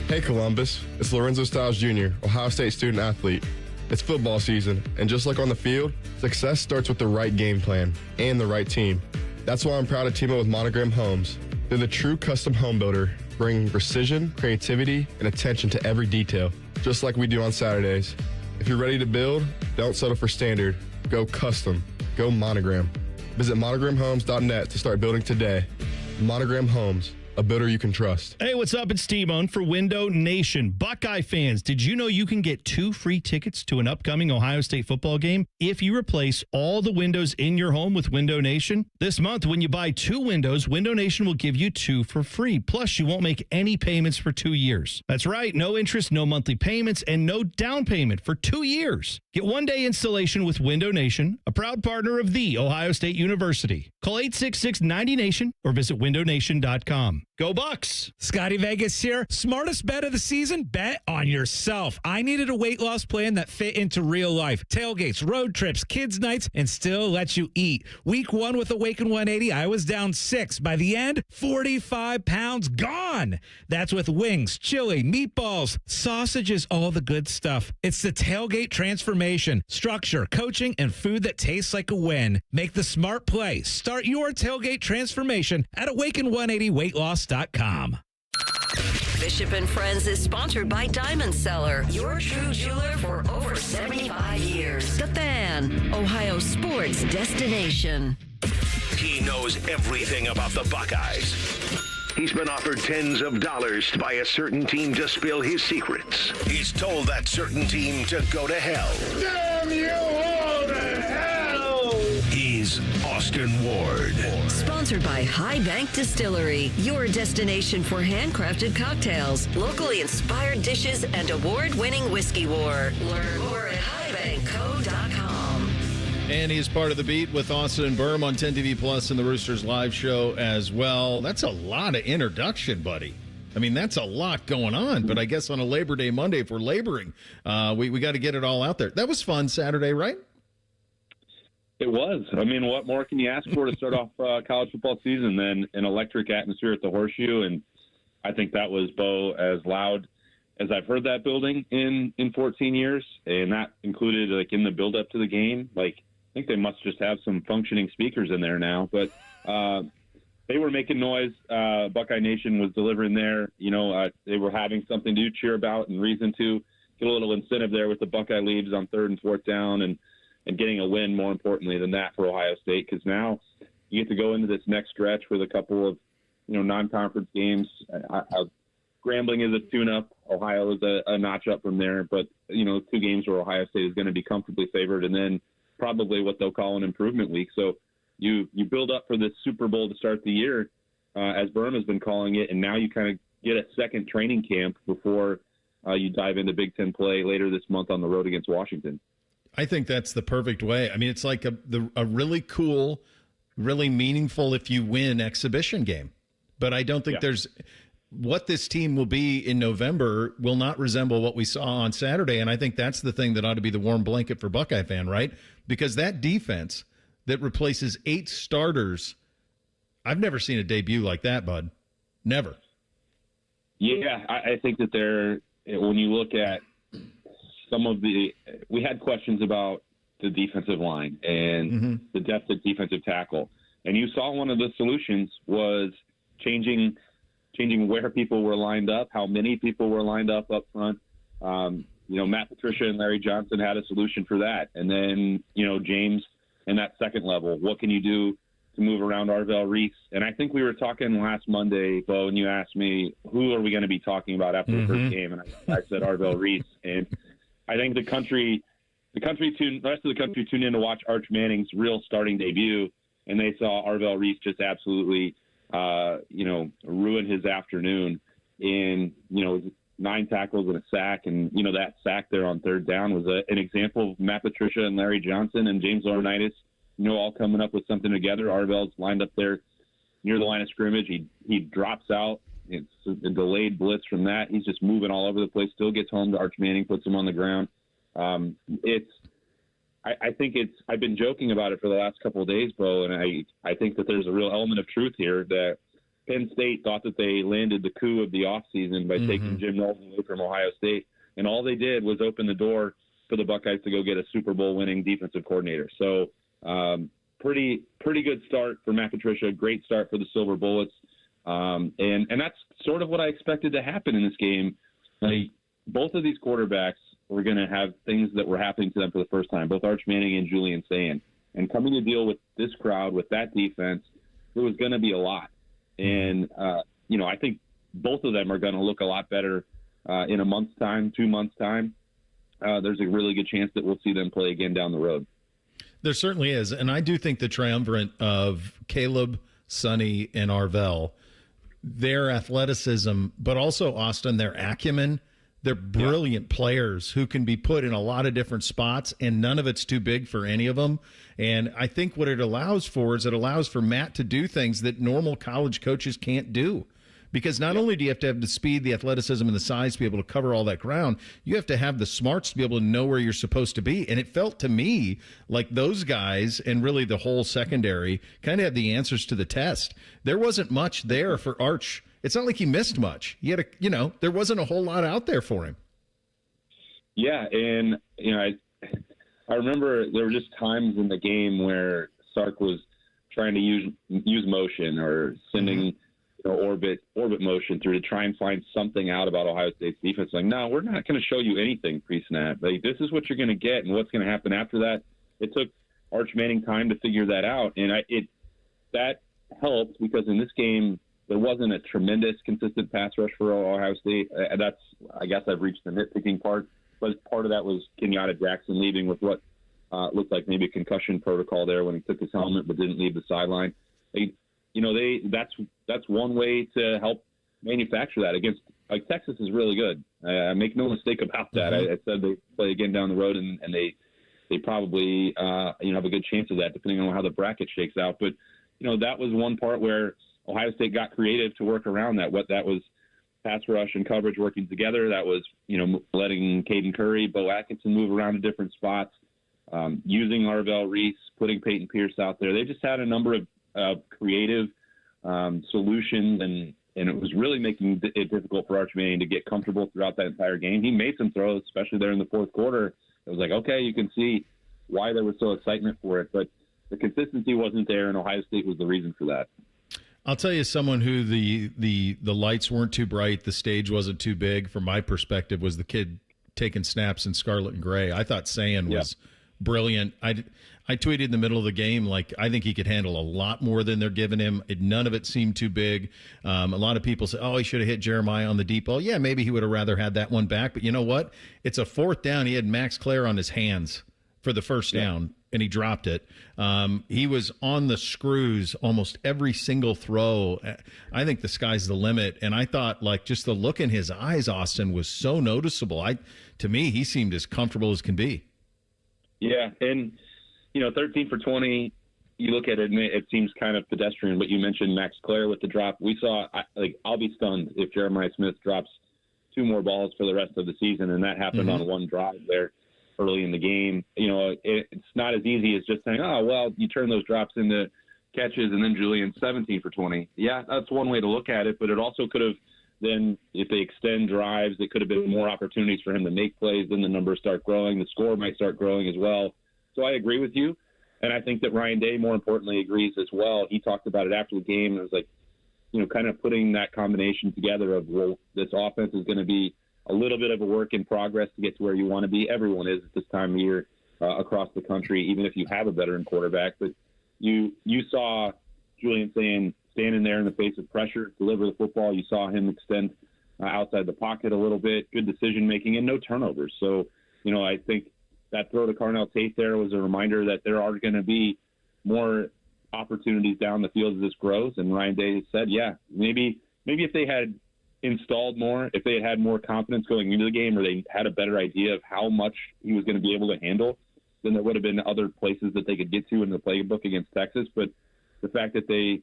Hey Columbus, it's Lorenzo Stiles Jr., Ohio State student athlete. It's football season, and just like on the field, success starts with the right game plan and the right team. That's why I'm proud to team up with Monogram Homes. They're the true custom home builder, bringing precision, creativity, and attention to every detail, just like we do on Saturdays. If you're ready to build, don't settle for standard. Go custom. Go Monogram. Visit monogramhomes.net to start building today. Monogram Homes, a builder you can trust. Hey, what's up? It's T-Bone for Window Nation. Buckeye fans, did you know you can get 2 free tickets to an upcoming Ohio State football game if you replace all the windows in your home with Window Nation? This month, when you buy 2 windows, Window Nation will give you 2 for free. Plus, you won't make any payments for 2 years. That's right. No interest, no monthly payments, and no down payment for 2 years. Get 1-day installation with Window Nation, a proud partner of The Ohio State University. Call 866-90-NATION or visit windownation.com. Go Bucks! Scotty Vegas here. Smartest bet of the season? Bet on yourself. I needed a weight loss plan that fit into real life. Tailgates, road trips, kids' nights, and still lets you eat. Week 1 with Awaken 180, I was down 6. By the end, 45 pounds gone. That's with wings, chili, meatballs, sausages, all the good stuff. It's the Tailgate transformation. Structure, coaching, and food that tastes like a win. Make the smart play. Start your Tailgate transformation at Awaken180weightloss.com. Bishop and Friends is sponsored by Diamond Seller, your true jeweler for over 75 years. The Fan, Ohio sports destination. He knows everything about the Buckeyes. He's been offered tens of dollars by a certain team to spill his secrets. He's told that certain team to go to hell. Damn you all to hell! He's Austin Ward. Sponsored by High Bank Distillery, your destination for handcrafted cocktails, locally inspired dishes, and award-winning whiskey war. Learn more at highbankco.com. And he is part of the beat with Austin and Berm on 10 TV Plus and the Roosters live show as well. That's a lot of introduction, buddy. I mean, that's a lot going on. But I guess on a Labor Day Monday, if we're laboring, we got to get it all out there. That was fun Saturday, right? It was. I mean, what more can you ask for to start off college football season than an electric atmosphere at the Horseshoe? And I think that was, Bo, as loud as I've heard that building in 14 years. And that included, like, in the build-up to the game. Like, I think they must just have some functioning speakers in there now. But they were making noise. Buckeye Nation was delivering there. You know, they were having something to cheer about and reason to get a little incentive there with the Buckeye leads on 3rd and 4th down and getting a win, more importantly than that, for Ohio State, because now you get to go into this next stretch with a couple of, non-conference games. Grambling is a tune-up. Ohio is a notch up from there. But, 2 games where Ohio State is going to be comfortably favored, and then probably what they'll call an improvement week. So you build up for this Super Bowl to start the year, as Berm has been calling it, and now you kind of get a second training camp before you dive into Big Ten play later this month on the road against Washington. I think that's the perfect way. I mean, it's like a really cool, really meaningful, if you win, exhibition game. But I don't think there's what this team will be in November will not resemble what we saw on Saturday. And I think that's the thing that ought to be the warm blanket for Buckeye fan, right? Because that defense that replaces 8 starters, I've never seen a debut like that, bud. Never. Yeah, I think that when you look at we had questions about the defensive line and the depth of defensive tackle. And you saw one of the solutions was changing where people were lined up, how many people were lined up front. Matt Patricia and Larry Johnson had a solution for that. And then, James in that second level, what can you do to move around Arvell Reese? And I think we were talking last Monday, Bo, and you asked me, who are we going to be talking about after the first game? And I said Arvell Reese. And I think the rest of the country tuned in to watch Arch Manning's real starting debut, and they saw Arvell Reese just absolutely, ruin his afternoon. And 9 tackles and a sack, and that sack there on 3rd down was an example of Matt Patricia and Larry Johnson and James Laurinaitis, all coming up with something together. Arvell's lined up there near the line of scrimmage. He drops out. It's a delayed blitz from that. He's just moving all over the place, still gets home to Arch Manning, puts him on the ground. I think I've been joking about it for the last couple of days, Bo, and I think that there's a real element of truth here that Penn State thought that they landed the coup of the offseason by taking Jim Knowles away from Ohio State, and all they did was open the door for the Buckeyes to go get a Super Bowl winning defensive coordinator. So pretty good start for Matt Patricia, great start for the Silver Bullets. And that's sort of what I expected to happen in this game. Like, both of these quarterbacks were going to have things that were happening to them for the first time, both Arch Manning and Julian Sayin. And coming to deal with this crowd, with that defense, it was going to be a lot. And, I think both of them are going to look a lot better in a month's time, 2 months' time. There's a really good chance that we'll see them play again down the road. There certainly is. And I do think the triumvirate of Caleb, Sonny, and Arvell, their athleticism, but also, Austin, their acumen, they're brilliant players who can be put in a lot of different spots, and none of it's too big for any of them. And I think what it allows for is it allows for Matt to do things that normal college coaches can't do. Because not only do you have to have the speed, the athleticism, and the size to be able to cover all that ground, you have to have the smarts to be able to know where you're supposed to be. And it felt to me like those guys, and really the whole secondary, kind of had the answers to the test. There wasn't much there for Arch. It's not like he missed much. He had there wasn't a whole lot out there for him. Yeah, and I remember there were just times in the game where Sark was trying to use motion or sending orbit motion through to try and find something out about Ohio State's defense. Like, no, we're not going to show you anything pre-snap. Like, this is what you're going to get, and what's going to happen after that. It took Arch Manning time to figure that out, and that helped because in this game, there wasn't a tremendous consistent pass rush for Ohio State. I guess I've reached the nitpicking part, but part of that was Kenyatta Jackson leaving with what looked like maybe a concussion protocol there when he took his helmet but didn't leave the sideline. That's one way to help manufacture that against. Like, Texas is really good. Make no mistake about that. I said they play again down the road, and they probably have a good chance of that, depending on how the bracket shakes out. But that was one part where Ohio State got creative to work around that. What that was, pass rush and coverage working together. That was letting Caden Curry, Bo Atkinson move around to different spots, using Arvell Reese, putting Peyton Pierce out there. They just had a number of creative solutions, and it was really making it difficult for Arch Manning to get comfortable throughout that entire game. He made some throws, especially there in the fourth quarter. It was like, okay, you can see why there was so excitement for it, but the consistency wasn't there, and Ohio State was the reason for that. I'll tell you, someone who the lights weren't too bright, the stage wasn't too big, from my perspective, was the kid taking snaps in scarlet and gray. I thought Sayan was brilliant. I tweeted in the middle of the game, like, I think he could handle a lot more than they're giving him. None of it seemed too big. A lot of people say, oh, he should have hit Jeremiah on the deep ball. Yeah, maybe he would have rather had that one back. But you know what? It's a fourth down. He had Max Clare on his hands for the first down, and he dropped it. He was on the screws almost every single throw. I think the sky's the limit. And I thought, like, just the look in his eyes, Austin, was so noticeable. To me, he seemed as comfortable as can be. Yeah, and 13 for 20, you look at it and it seems kind of pedestrian, but you mentioned Max Clare with the drop. We saw, I'll be stunned if Jeremiah Smith drops 2 more balls for the rest of the season, and that happened on one drive there early in the game. It's not as easy as just saying, oh, well, you turn those drops into catches, and then Julian's 17 for 20. Yeah, that's one way to look at it, but it also could have then, if they extend drives, it could have been more opportunities for him to make plays. Then the numbers start growing. The score might start growing as well. So I agree with you. And I think that Ryan Day, more importantly, agrees as well. He talked about it after the game. And it was like, kind of putting that combination together of, well, this offense is going to be a little bit of a work in progress to get to where you want to be. Everyone is at this time of year across the country, even if you have a veteran quarterback. But you saw Julian saying, standing there in the face of pressure, deliver the football. You saw him extend outside the pocket a little bit, good decision-making, and no turnovers. So, I think that throw to Carnell Tate there was a reminder that there are going to be more opportunities down the field as this grows. And Ryan Day said, yeah, maybe if they had installed more, if they had more confidence going into the game, or they had a better idea of how much he was going to be able to handle, then there would have been other places that they could get to in the playbook against Texas. But the fact that they,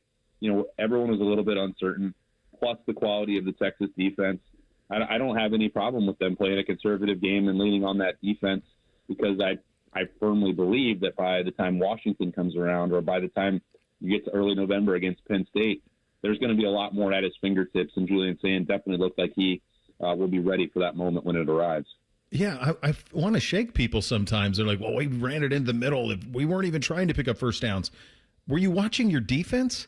everyone was a little bit uncertain, plus the quality of the Texas defense, I don't have any problem with them playing a conservative game and leaning on that defense, because I firmly believe that by the time Washington comes around, or by the time you get to early November against Penn State, there's going to be a lot more at his fingertips, and Julian Sayin definitely looks like he will be ready for that moment when it arrives. Yeah, I want to shake people sometimes. They're like, well, we ran it in the middle. We weren't even trying to pick up first downs. Were you watching your defense?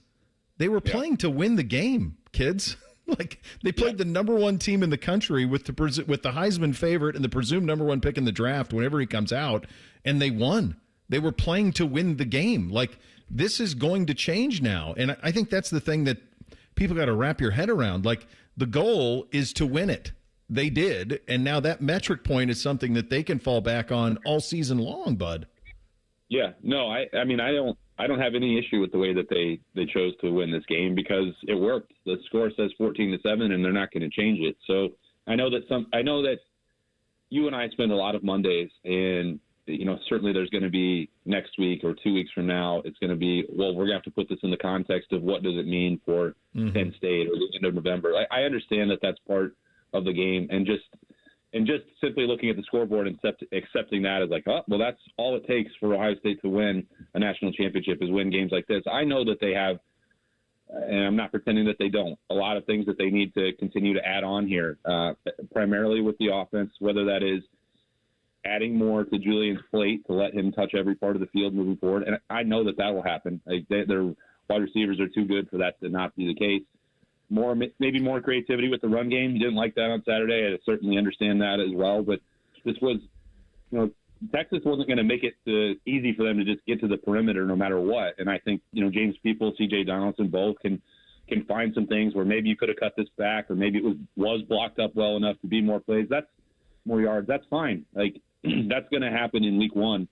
They were playing to win the game, kids. Like, they played the number one team in the country with the Heisman favorite and the presumed number one pick in the draft whenever he comes out, and they won. They were playing to win the game. Like, this is going to change now. And I think that's the thing that people got to wrap your head around. Like, the goal is to win it. They did, and now that metric point is something that they can fall back on all season long, bud. Yeah, no, I mean, I don't have any issue with the way that they chose to win this game, because it worked. The score says 14-7, and they're not going to change it. So I know that you and I spend a lot of Mondays, and certainly there's going to be next week or 2 weeks from now, it's going to be, well, we're going to have to put this in the context of what does it mean for Penn State or the end of November. I understand that that's part of the game, and just simply looking at the scoreboard and accepting that as like, oh, well, that's all it takes for Ohio State to win a national championship is win games like this. I know that they have, and I'm not pretending that they don't, a lot of things that they need to continue to add on here, primarily with the offense, whether that is adding more to Julian's plate to let him touch every part of the field moving forward. And I know that will happen. Their wide receivers are too good for that to not be the case. Maybe more creativity with the run game. You didn't like that on Saturday. I certainly understand that as well. But this was, Texas wasn't going to make it easy for them to just get to the perimeter no matter what. And I think, James People, C.J. Donaldson both can can find some things where maybe you could have cut this back, or maybe it was blocked up well enough to be more plays, that's more yards. That's fine. Like, that's going to happen in week one.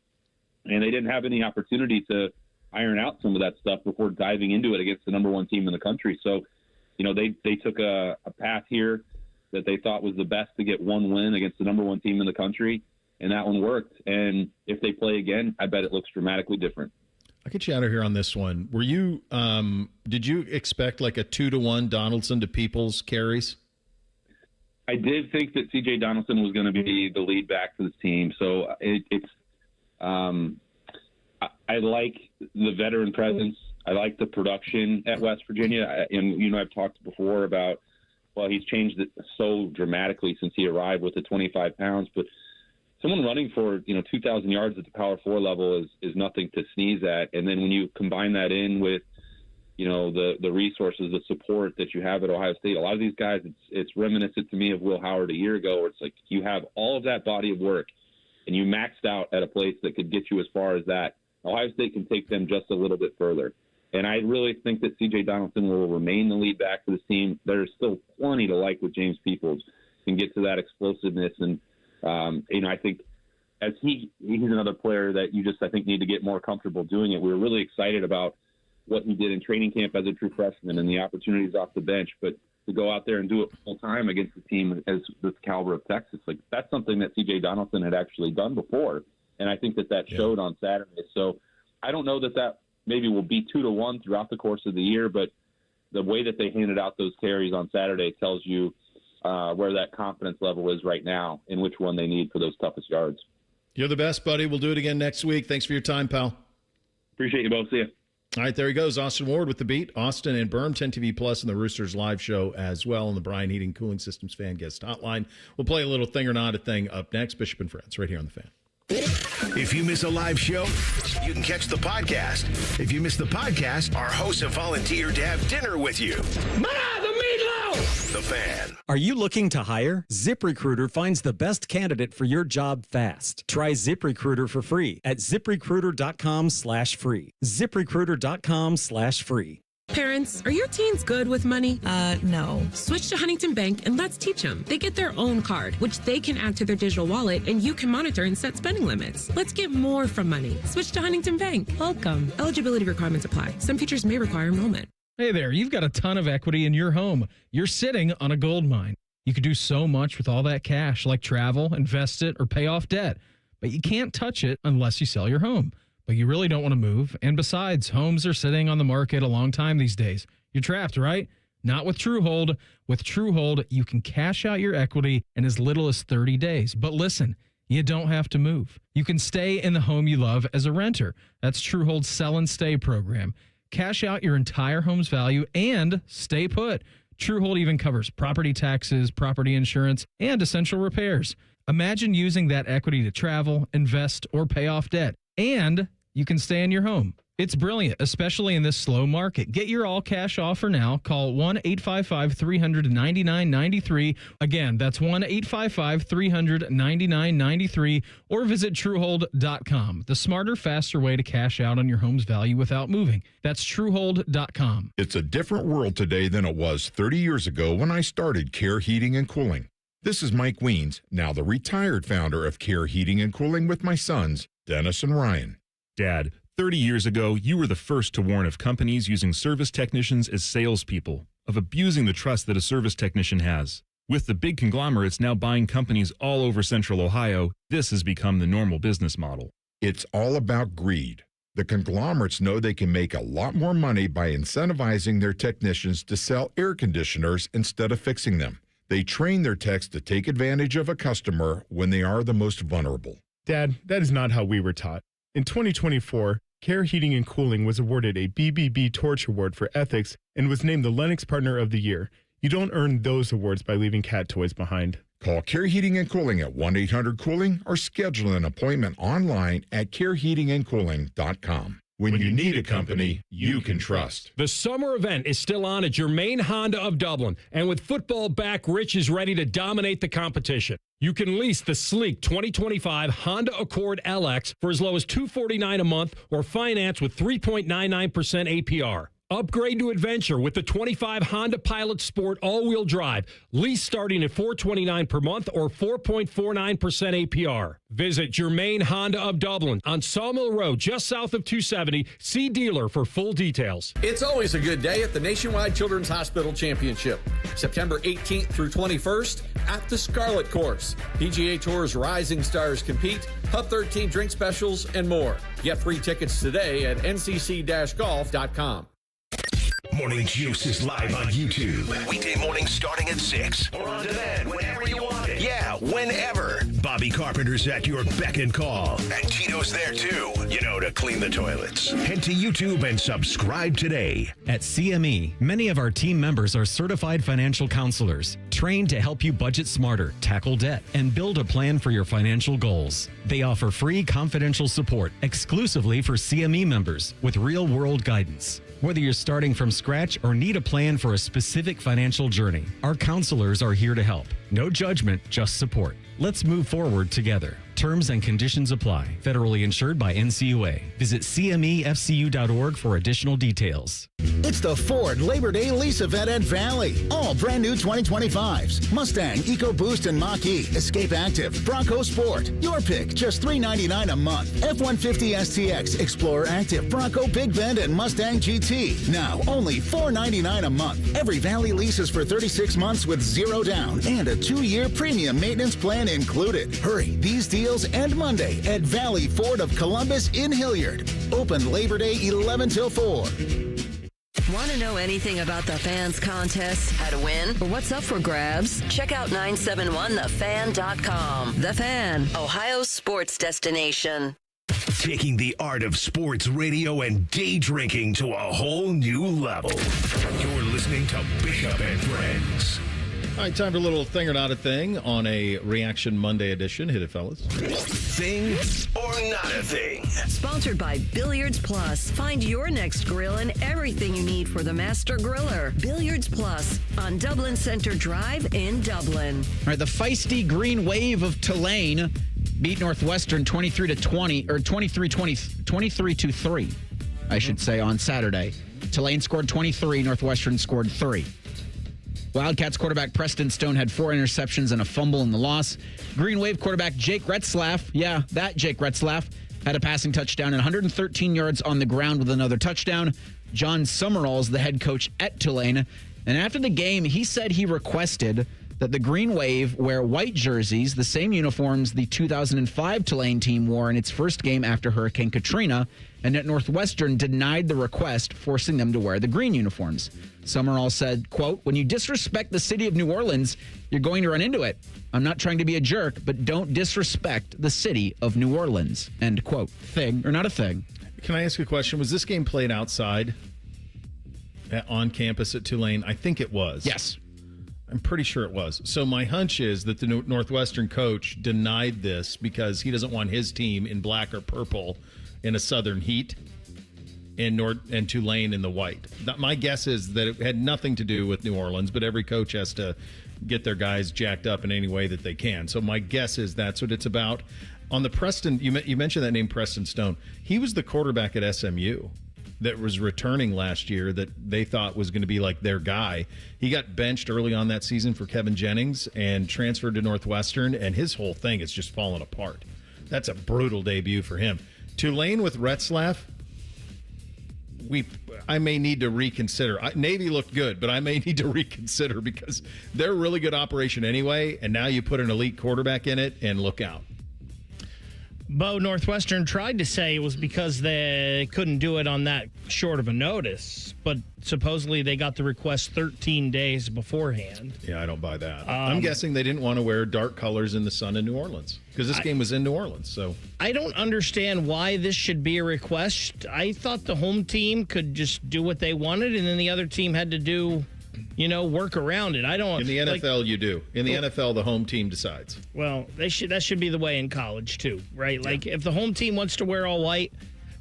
And they didn't have any opportunity to iron out some of that stuff before diving into it against the number one team in the country. So, they took a path here that they thought was the best to get one win against the number one team in the country, and that one worked. And if they play again, I bet it looks dramatically different. I'll get you out of here on this one. Were you, did you expect like a 2-1 Donaldson to Peoples carries? I did think that C.J. Donaldson was going to be the lead back for this team. So I like the veteran presence. I like the production at West Virginia. And, I've talked before about, well, he's changed it so dramatically since he arrived with the 25 pounds. But someone running for, 2,000 yards at the Power 4 level is nothing to sneeze at. And then when you combine that in with, the resources, the support that you have at Ohio State, a lot of these guys, it's reminiscent to me of Will Howard a year ago, where it's like you have all of that body of work and you maxed out at a place that could get you as far as that. Ohio State can take them just a little bit further. And I really think that C.J. Donaldson will remain the lead back for this team. There's still plenty to like with James Peoples, can get to that explosiveness. And, I think as he's another player that you just, I think, need to get more comfortable doing it. We were really excited about what he did in training camp as a true freshman and the opportunities off the bench. But to go out there and do it full time against a team as the caliber of Texas, like that's something that C.J. Donaldson had actually done before. And I think that showed on Saturday. So I don't know that maybe will be 2-1 throughout the course of the year, but the way that they handed out those carries on Saturday tells you where that confidence level is right now and which one they need for those toughest yards. You're the best, buddy. We'll do it again next week. Thanks for your time, pal. Appreciate you both. See you. All right, there he goes. Austin Ward with the beat. Austin and Berm, 10 TV Plus, and the Roosters live show as well, and the Bryan Heating Cooling Systems fan guest hotline. We'll play a little Thing or Not a Thing up next. Bishop and Friends, right here on The Fan. If you miss a live show, you can catch the podcast. If you miss the podcast, our hosts have volunteered to have dinner with you. The meatloaf! The Fan. Are you looking to hire? ZipRecruiter finds the best candidate for your job fast. Try ZipRecruiter for free at ZipRecruiter.com/free. ZipRecruiter.com/free. Parents, are your teens good with money? No. Switch to Huntington Bank and let's teach them. They get their own card, which they can add to their digital wallet, and you can monitor and set spending limits. Let's get more from money. Switch to Huntington Bank. Welcome. Eligibility requirements apply. Some features may require enrollment. Hey there, you've got a ton of equity in your home. You're sitting on a gold mine. You could do so much with all that cash, like travel, invest it, or pay off debt. But you can't touch it unless you sell your home. But you really don't want to move. And besides, homes are sitting on the market a long time these days. You're trapped, right? Not with TrueHold. With TrueHold, you can cash out your equity in as little as 30 days. But listen, you don't have to move. You can stay in the home you love as a renter. That's TrueHold's Sell and Stay program. Cash out your entire home's value and stay put. TrueHold even covers property taxes, property insurance, and essential repairs. Imagine using that equity to travel, invest, or pay off debt. And you can stay in your home. It's brilliant, especially in this slow market. Get your all-cash offer now. Call 1-855-300-9993. Again, that's 1-855-300-9993. Or visit TrueHold.com. The smarter, faster way to cash out on your home's value without moving. That's TrueHold.com. It's a different world today than it was 30 years ago when I started Care Heating and Cooling. This is Mike Weens, now the retired founder of Care Heating and Cooling with my sons, Dennis and Ryan. Dad, 30 years ago, you were the first to warn of companies using service technicians as salespeople, of abusing the trust that a service technician has. With the big conglomerates now buying companies all over Central Ohio, this has become the normal business model. It's all about greed. The conglomerates know they can make a lot more money by incentivizing their technicians to sell air conditioners instead of fixing them. They train their techs to take advantage of a customer when they are the most vulnerable. Dad, that is not how we were taught. In 2024, Care Heating and Cooling was awarded a BBB Torch Award for ethics and was named the Lennox Partner of the Year. You don't earn those awards by leaving cat toys behind. Call Care Heating and Cooling at 1-800-COOLING or schedule an appointment online at careheatingandcooling.com. When you need a company you can trust. The summer event is still on at your main Honda of Dublin, and with football back, Rich is ready to dominate the competition. You can lease the sleek 2025 Honda Accord LX for as low as $249 a month or finance with 3.99% APR. Upgrade to adventure with the 25 Honda Pilot Sport all-wheel drive. Lease starting at $429 per month or 4.49% APR. Visit Germain Honda of Dublin on Sawmill Road, just south of 270. See dealer for full details. It's always a good day at the Nationwide Children's Hospital Championship. September 18th through 21st at the Scarlet Course. PGA Tour's rising stars compete, Hub 13 drink specials, and more. Get free tickets today at ncc-golf.com. Morning Juice is live on YouTube. Weekday mornings starting at 6. Or on demand whenever you want it. Yeah, whenever. Bobby Carpenter's at your beck and call. And Tito's there too, to clean the toilets. Head to YouTube and subscribe today. At CME, many of our team members are certified financial counselors, trained to help you budget smarter, tackle debt, and build a plan for your financial goals. They offer free confidential support exclusively for CME members with real-world guidance. Whether you're starting from scratch or need a plan for a specific financial journey, our counselors are here to help. No judgment, just support. Let's move forward together. Terms and conditions apply. Federally insured by NCUA. Visit cmefcu.org for additional details. It's the Ford Labor Day lease event at Valley. All brand new 2025s. Mustang, EcoBoost, and Mach-E. Escape Active, Bronco Sport. Your pick, just $399 a month. F-150 STX, Explorer Active, Bronco Big Bend, and Mustang GT. Now, only $499 a month. Every Valley lease is for 36 months with zero down and a 2-year premium maintenance plan included. Hurry, these deals end Monday at Valley Ford of Columbus in Hilliard. Open Labor Day 11 till 4. Want to know anything about the fans' contests, how to win, or what's up for grabs? Check out 971thefan.com. The Fan, Ohio's sports destination. Taking the art of sports radio and day drinking to a whole new level. You're listening to Bishop and Friends. All right, time for a little thing or not a thing on a Reaction Monday edition. Hit it, fellas. Thing or not a thing. Sponsored by Billiards Plus. Find your next grill and everything you need for the master griller. Billiards Plus on Dublin Center Drive in Dublin. All right, the feisty Green Wave of Tulane beat Northwestern 23-20 or 23-3, I should say, on Saturday. Tulane scored 23, Northwestern scored 3. Wildcats quarterback Preston Stone had 4 interceptions and a fumble in the loss. Green Wave quarterback Jake Retzlaff, Jake Retzlaff, had a passing touchdown and 113 yards on the ground with another touchdown. John Summerall is the head coach at Tulane. And after the game, he said he requested that the Green Wave wear white jerseys, the same uniforms the 2005 Tulane team wore in its first game after Hurricane Katrina, and that Northwestern denied the request, forcing them to wear the green uniforms. Summerall said, quote, "When you disrespect the city of New Orleans, you're going to run into it. I'm not trying to be a jerk, but don't disrespect the city of New Orleans," end quote. Thing or not a thing? Can I ask a question? Was this game played outside on campus at Tulane? I think it was. Yes. I'm pretty sure it was. So my hunch is that the Northwestern coach denied this because he doesn't want his team in black or purple in a southern heat and Tulane in the white. My guess is that it had nothing to do with New Orleans, but every coach has to get their guys jacked up in any way that they can. So my guess is that's what it's about. On the Preston, you mentioned that name, Preston Stone. He was the quarterback at SMU that was returning last year that they thought was going to be like their guy. He got benched early on that season for Kevin Jennings and transferred to Northwestern, and his whole thing is just falling apart. That's a brutal debut for him. Tulane with Retzlaff, I may need to reconsider. Navy looked good, but I may need to reconsider because they're a really good operation anyway, and now you put an elite quarterback in it, and look out. Bo, Northwestern tried to say it was because they couldn't do it on that short of a notice, but supposedly they got the request 13 days beforehand. Yeah, I don't buy that. I'm guessing they didn't want to wear dark colors in the sun in New Orleans because this game was in New Orleans. So I don't understand why this should be a request. I thought the home team could just do what they wanted, and then the other team had to do, work around it. I don't. In the NFL, you do. In the NFL, the home team decides. Well, that should be the way in college too, right? Like if the home team wants to wear all white,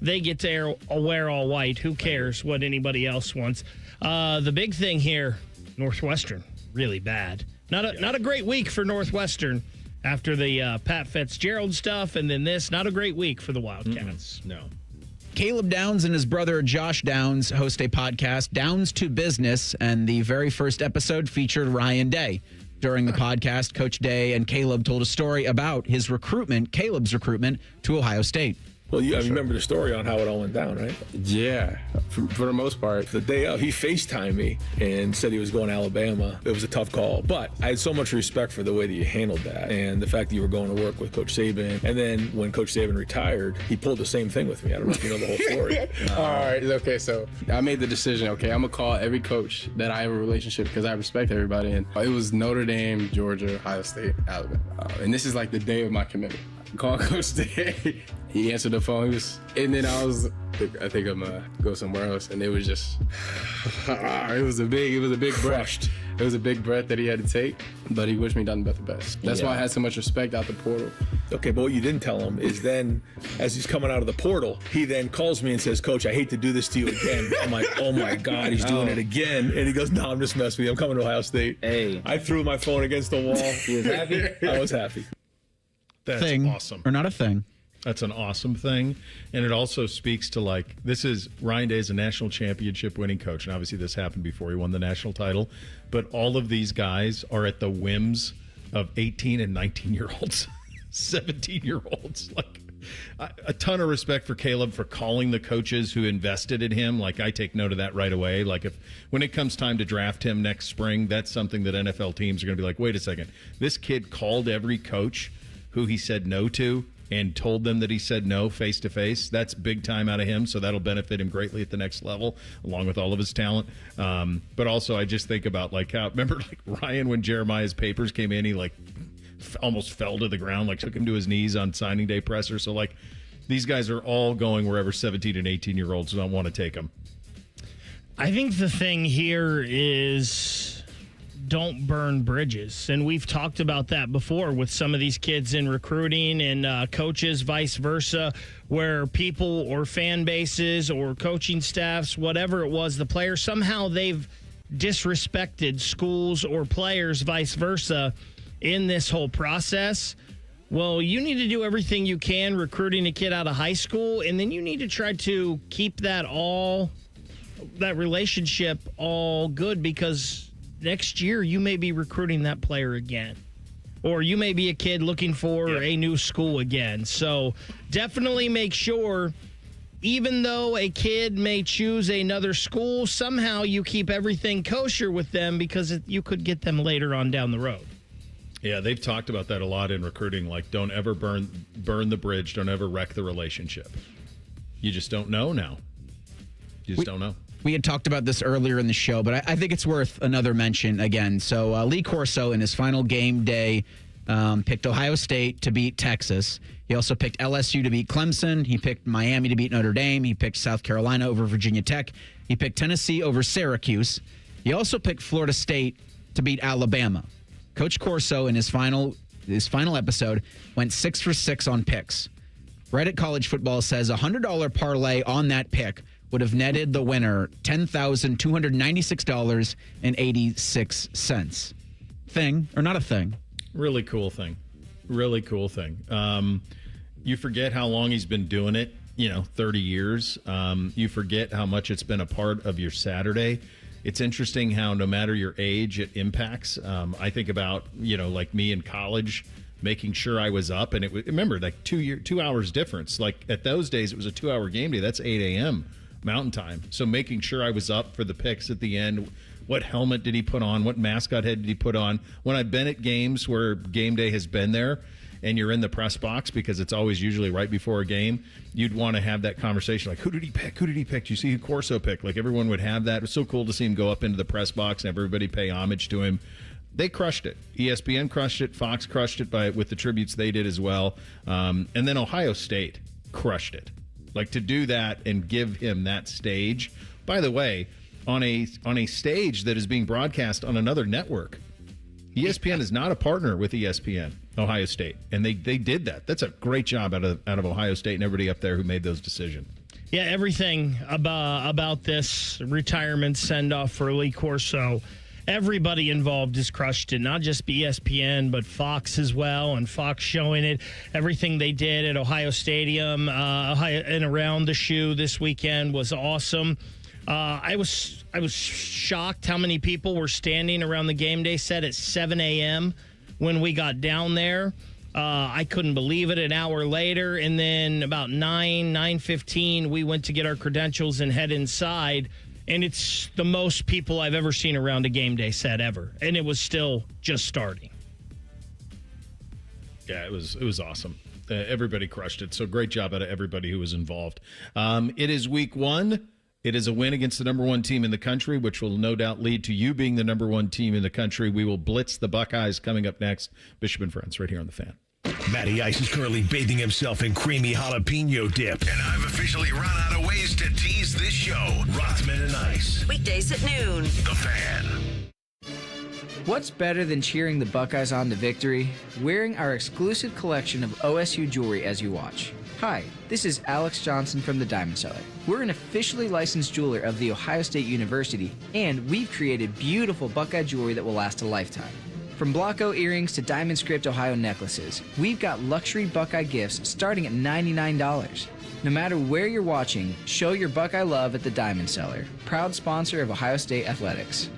they get to wear all white. Who cares what anybody else wants? The big thing here, Northwestern, really bad. Not a great week for Northwestern after the Pat Fitzgerald stuff, and then this. Not a great week for the Wildcats. No. Caleb Downs and his brother Josh Downs host a podcast, Downs to Business, and the very first episode featured Ryan Day. During the podcast, Coach Day and Caleb told a story about his recruitment, Caleb's recruitment to Ohio State. Well, I remember the story on how it all went down, right? Yeah, for the most part. The day of, he FaceTimed me and said he was going to Alabama. It was a tough call, but I had so much respect for the way that you handled that and the fact that you were going to work with Coach Saban. And then when Coach Saban retired, he pulled the same thing with me. I don't know if you know the whole story. All right, okay, so I made the decision, okay, I'm going to call every coach that I have a relationship because I respect everybody. And it was Notre Dame, Georgia, Ohio State, Alabama. And this is like the day of my commitment. Call Coach Day. He answered the phone. And then I think I'm gonna go somewhere else. And it was just, it was a big breath. It was a big breath that he had to take, but he wished me nothing but the best. That's why I had so much respect out the portal. Okay, but what you didn't tell him is then, as he's coming out of the portal, he then calls me and says, Coach, I hate to do this to you again. I'm like, oh my God, he's doing it again. And he goes, no, I'm just messing with you. I'm coming to Ohio State. Hey. I threw my phone against the wall. He was happy? I was happy. That's awesome. Or not a thing. That's an awesome thing. And it also speaks to, like, this is Ryan Day is a national championship winning coach. And obviously this happened before he won the national title. But all of these guys are at the whims of 18 and 19-year-olds, 17-year-olds. Like, a ton of respect for Caleb for calling the coaches who invested in him. Like, I take note of that right away. Like, when it comes time to draft him next spring, that's something that NFL teams are going to be like, wait a second. This kid called every coach who he said no to and told them that he said no face to face. That's big time out of him, so that'll benefit him greatly at the next level, along with all of his talent. But also, I just think about, like, how, remember, like, Ryan, when Jeremiah's papers came in, he, like, almost fell to the ground, like, took him to his knees on signing day presser. So, like, these guys are all going wherever 17 and 18-year-olds don't want to take them. I think the thing here is don't burn bridges. And we've talked about that before with some of these kids in recruiting and coaches, vice versa, where people or fan bases or coaching staffs, whatever it was, the players, somehow they've disrespected schools or players, vice versa, in this whole process. Well, you need to do everything you can recruiting a kid out of high school, and then you need to try to keep that relationship all good, because next year you may be recruiting that player again, or you may be a kid looking for a new school again. So definitely make sure, even though a kid may choose another school, somehow you keep everything kosher with them, because you could get them later on down the road. Yeah, they've talked about that a lot in recruiting. Like, don't ever burn the bridge. Don't ever wreck the relationship. You just don't know now. You just don't know. We had talked about this earlier in the show, but I think it's worth another mention again. So Lee Corso, in his final game day, picked Ohio State to beat Texas. He also picked LSU to beat Clemson. He picked Miami to beat Notre Dame. He picked South Carolina over Virginia Tech. He picked Tennessee over Syracuse. He also picked Florida State to beat Alabama. Coach Corso, in his final episode, went 6 for 6 on picks. Reddit College Football says a $100 parlay on that pick would have netted the winner $10,296.86. Thing or not a thing? Really cool thing. Really cool thing. You forget how long he's been doing it, 30 years. You forget how much it's been a part of your Saturday. It's interesting how no matter your age, it impacts. I think about, like me in college, making sure I was up. And remember, like 2 hours difference. Like at those days, it was a 2-hour game day. That's 8 a.m. Mountain Time. So making sure I was up for the picks at the end. What helmet did he put on? What mascot head did he put on? When I've been at games where game day has been there and you're in the press box, because it's always usually right before a game, you'd want to have that conversation. Like, who did he pick? Who did he pick? Do you see who Corso picked? Like, everyone would have that. It was so cool to see him go up into the press box and everybody pay homage to him. They crushed it. ESPN crushed it. Fox crushed it with the tributes they did as well. And then Ohio State crushed it. Like, to do that and give him that stage, by the way, on a stage that is being broadcast on another network. ESPN is not a partner with ESPN, Ohio State, and they did that. That's a great job out of Ohio State and everybody up there who made those decisions. Yeah, everything about this retirement send-off for Lee Corso everybody involved has crushed it, not just ESPN, but Fox as well, and Fox showing it, everything they did at Ohio Stadium and around the shoe this weekend was awesome. I was shocked how many people were standing around the game day set at 7 a.m. when we got down there. I couldn't believe it. An hour later, and then about 9:15, we went to get our credentials and head inside. And it's the most people I've ever seen around a game day set ever. And it was still just starting. Yeah, it was awesome. Everybody crushed it. So great job out of everybody who was involved. It is week 1. It is a win against the number 1 team in the country, which will no doubt lead to you being the number 1 team in the country. We will blitz the Buckeyes coming up next. Bishop and Friends right here on The Fan. Matty Ice is currently bathing himself in creamy jalapeno dip. And I've officially run out of ways to tease this show. Rothman and Ice. Weekdays at noon. The Fan. What's better than cheering the Buckeyes on to victory? Wearing our exclusive collection of OSU jewelry as you watch. Hi, this is Alex Johnson from the Diamond Cellar. We're an officially licensed jeweler of The Ohio State University, and we've created beautiful Buckeye jewelry that will last a lifetime. From Blocko earrings to Diamond Script Ohio necklaces, we've got luxury Buckeye gifts starting at $99. No matter where you're watching, show your Buckeye love at the Diamond Cellar, proud sponsor of Ohio State Athletics.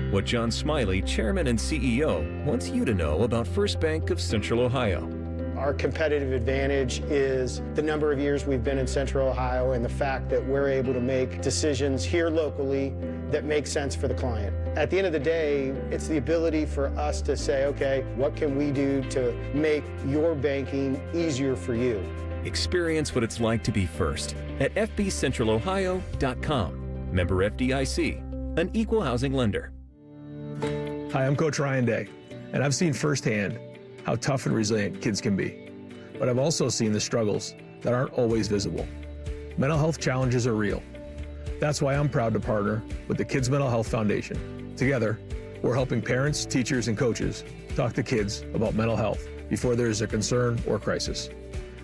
What John Smiley, Chairman and CEO, wants you to know about First Bank of Central Ohio. Our competitive advantage is the number of years we've been in Central Ohio and the fact that we're able to make decisions here locally that make sense for the client. At the end of the day, it's the ability for us to say, okay, what can we do to make your banking easier for you? Experience what it's like to be first at fbcentralohio.com. Member FDIC, an equal housing lender. Hi, I'm Coach Ryan Day, and I've seen firsthand how tough and resilient kids can be. But I've also seen the struggles that aren't always visible. Mental health challenges are real. That's why I'm proud to partner with the Kids Mental Health Foundation. Together, we're helping parents, teachers, and coaches talk to kids about mental health before there is a concern or crisis.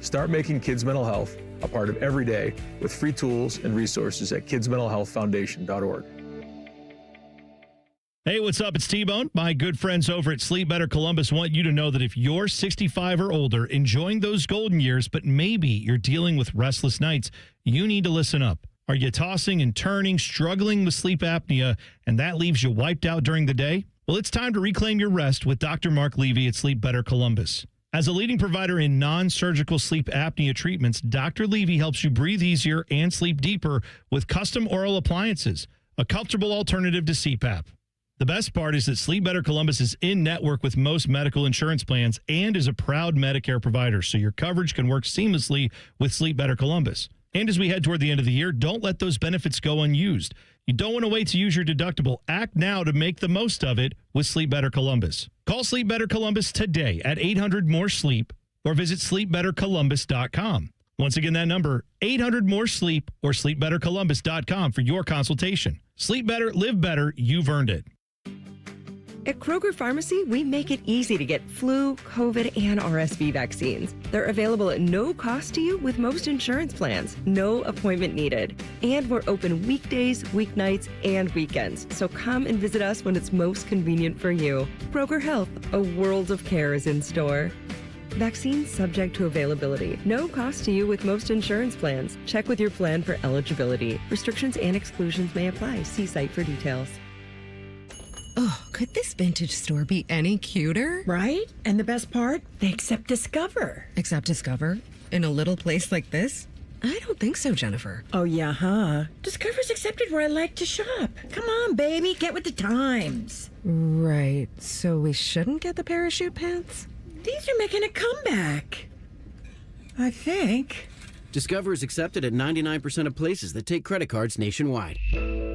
Start making kids' mental health a part of every day with free tools and resources at kidsmentalhealthfoundation.org. Hey, what's up? It's T-Bone. My good friends over at Sleep Better Columbus want you to know that if you're 65 or older, enjoying those golden years, but maybe you're dealing with restless nights, you need to listen up. Are you tossing and turning, struggling with sleep apnea, and that leaves you wiped out during the day? Well, it's time to reclaim your rest with Dr. Mark Levy at Sleep Better Columbus. As a leading provider in non-surgical sleep apnea treatments, Dr. Levy helps you breathe easier and sleep deeper with custom oral appliances, a comfortable alternative to CPAP. The best part is that Sleep Better Columbus is in network with most medical insurance plans and is a proud Medicare provider, so your coverage can work seamlessly with Sleep Better Columbus. And as we head toward the end of the year, don't let those benefits go unused. You don't want to wait to use your deductible. Act now to make the most of it with Sleep Better Columbus. Call Sleep Better Columbus today at 800-MORE-SLEEP or visit sleepbettercolumbus.com. Once again, that number, 800-MORE-SLEEP or sleepbettercolumbus.com for your consultation. Sleep better, live better. You've earned it. At Kroger Pharmacy, we make it easy to get flu, COVID, and RSV vaccines. They're available at no cost to you with most insurance plans. No appointment needed. And we're open weekdays, weeknights, and weekends. So come and visit us when it's most convenient for you. Kroger Health, a world of care is in store. Vaccines subject to availability. No cost to you with most insurance plans. Check with your plan for eligibility. Restrictions and exclusions may apply. See site for details. Oh, could this vintage store be any cuter? Right? And the best part? They accept Discover. Accept Discover? In a little place like this? I don't think so, Jennifer. Oh, yeah, huh? Discover's accepted where I like to shop. Come on, baby, get with the times. Right. So we shouldn't get the parachute pants? These are making a comeback. I think. Discover is accepted at 99% of places that take credit cards nationwide.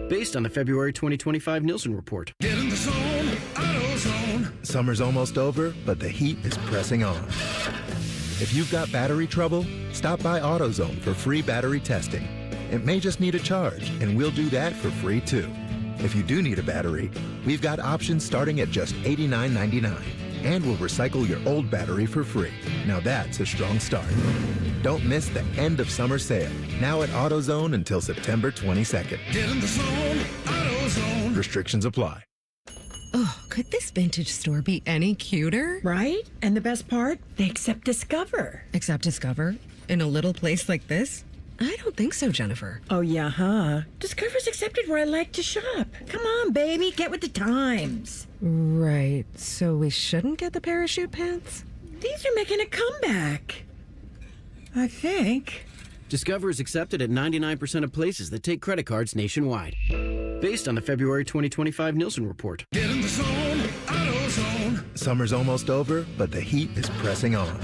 Based on the February 2025 Nielsen report. Get in the zone, AutoZone. Summer's almost over, but the heat is pressing on. If you've got battery trouble, stop by AutoZone for free battery testing. It may just need a charge, and we'll do that for free too. If you do need a battery, we've got options starting at just $89.99. And we'll recycle your old battery for free. Now that's a strong start. Don't miss the end of summer sale. Now at AutoZone until September 22nd. Get in the zone, AutoZone. Restrictions apply. Oh, could this vintage store be any cuter? Right? And the best part? They accept Discover. Accept Discover? In a little place like this? I don't think so, Jennifer. Oh, yeah, huh? Discover's accepted where I like to shop. Come on, baby, get with the times. Right. So we shouldn't get the parachute pants? These are making a comeback. I think. Discover is accepted at 99% of places that take credit cards nationwide. Based on the February 2025 Nielsen report. Get in the zone, AutoZone. Summer's almost over, but the heat is pressing on.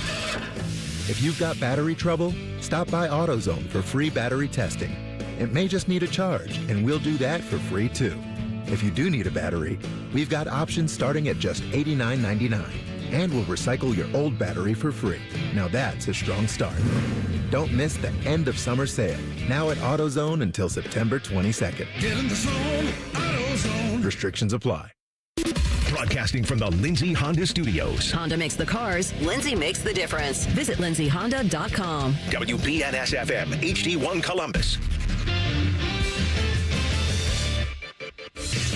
If you've got battery trouble, stop by AutoZone for free battery testing. It may just need a charge, and we'll do that for free too. If you do need a battery, we've got options starting at just $89.99. And we'll recycle your old battery for free. Now that's a strong start. Don't miss the end of summer sale. Now at AutoZone until September 22nd. Get in the zone, AutoZone. Restrictions apply. Broadcasting from the Lindsay Honda Studios. Honda makes the cars, Lindsay makes the difference. Visit lindsayhonda.com. WBNS-FM, HD1 Columbus.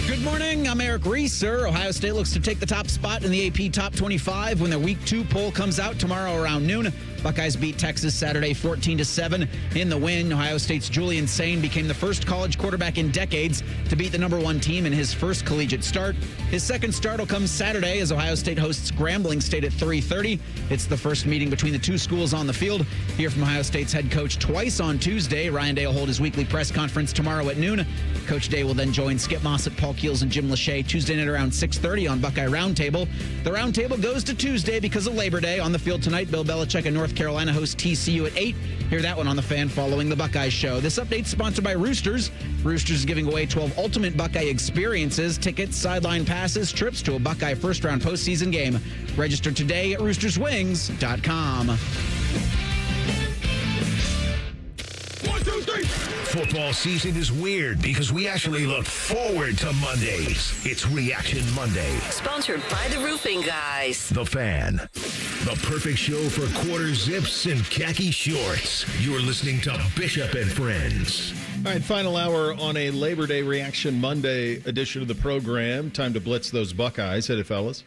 Good morning. I'm Eric Reeser. Ohio State looks to take the top spot in the AP Top 25 when their Week 2 poll comes out tomorrow around noon. Buckeyes beat Texas Saturday 14-7 in the win. Ohio State's Julian Sain became the first college quarterback in decades to beat the number 1 team in his first collegiate start. His second start will come Saturday as Ohio State hosts Grambling State at 3:30. It's the first meeting between the two schools on the field. Hear from Ohio State's head coach twice on Tuesday. Ryan Day will hold his weekly press conference tomorrow at noon. Coach Day will then join Skip Mossett, Paul Keels, and Jim Lachey Tuesday night around 6:30 on Buckeye Roundtable. The Roundtable goes to Tuesday because of Labor Day. On the field tonight, Bill Belichick and North Carolina host TCU at 8. Hear that one on the Fan following the Buckeye Show. This update's sponsored by Roosters. Roosters is giving away 12 ultimate Buckeye experiences, tickets, sideline passes, trips to a Buckeye first-round postseason game. Register today at roosterswings.com. Football season is weird because we actually look forward to Mondays. It's Reaction Monday. Sponsored by the Roofing Guys. The Fan. The perfect show for quarter zips and khaki shorts. You're listening to Bishop and Friends. All right, final hour on a Labor Day Reaction Monday edition of the program. Time to blitz those Buckeyes. Hit it, fellas.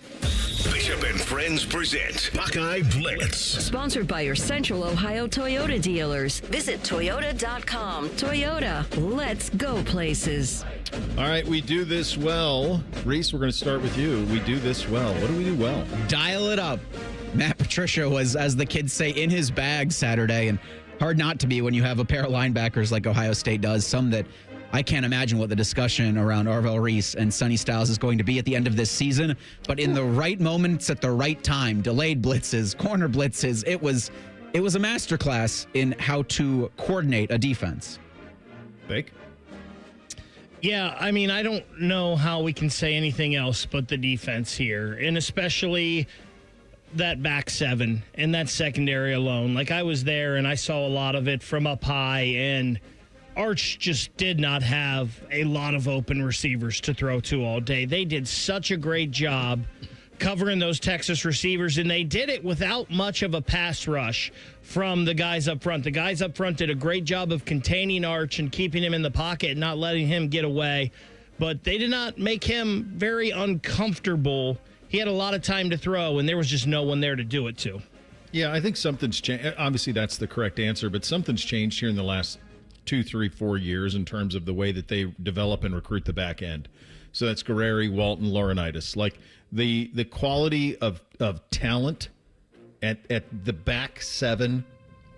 Bishop and Friends present Buckeye Blitz. Sponsored by your Central Ohio Toyota dealers. Visit Toyota.com. Toyota, let's go places. All right, we do this well. Reese, we're going to start with you. We do this well. What do we do well? Dial it up. Matt Patricia was, as the kids say, in his bag Saturday, and hard not to be when you have a pair of linebackers like Ohio State does, some that I can't imagine what the discussion around Arvell Reese and Sonny Styles is going to be at the end of this season. But in the right moments at the right time, delayed blitzes, corner blitzes, it was a masterclass in how to coordinate a defense. Bake? Yeah, I mean, I don't know how we can say anything else but the defense here, and especially that back seven and that secondary alone. Like, I was there and I saw a lot of it from up high, and Arch just did not have a lot of open receivers to throw to all day. They did such a great job covering those Texas receivers, and they did it without much of a pass rush from the guys up front. The guys up front did a great job of containing Arch and keeping him in the pocket and not letting him get away, but they did not make him very uncomfortable. He had a lot of time to throw, and there was just no one there to do it to. Yeah, I think something's changed. Obviously, that's the correct answer, but something's changed here in the last 2, 3, 4 years in terms of the way that they develop and recruit the back end. So that's Guerreri, Walton, Laurinaitis. Like the quality of talent at the back seven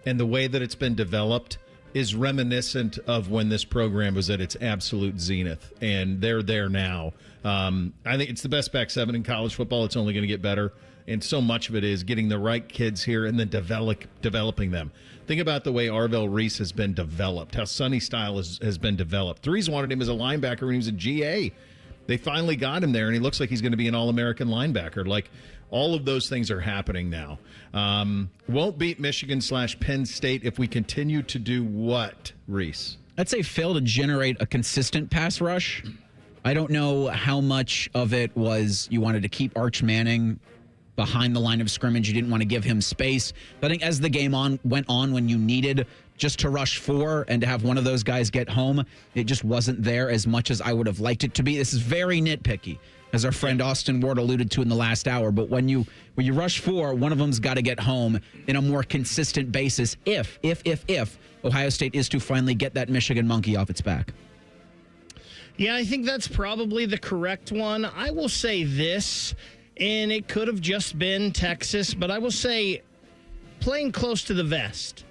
and the way that it's been developed is reminiscent of when this program was at its absolute zenith, and they're there now. I think it's the best back seven in college football. It's only going to get better, and so much of it is getting the right kids here and then developing them. Think about the way Arvell Reese has been developed, how Sonny Styles has been developed. The reason wanted him as a linebacker when he was a GA. They finally got him there, and he looks like he's going to be an All-American linebacker. Like, all of those things are happening now. Won't beat Michigan/Penn State if we continue to do what, Reese? I'd say fail to generate a consistent pass rush. I don't know how much of it was you wanted to keep Arch Manning behind the line of scrimmage. You didn't want to give him space. But I think as the game went on, when you needed just to rush 4 and to have one of those guys get home, it just wasn't there as much as I would have liked it to be. This is very nitpicky. as our friend Austin Ward alluded to in the last hour. But when you rush 4, one of them's got to get home in a more consistent basis if Ohio State is to finally get that Michigan monkey off its back. Yeah, I think that's probably the correct one. I will say this, and it could have just been Texas, but I will say playing close to the vest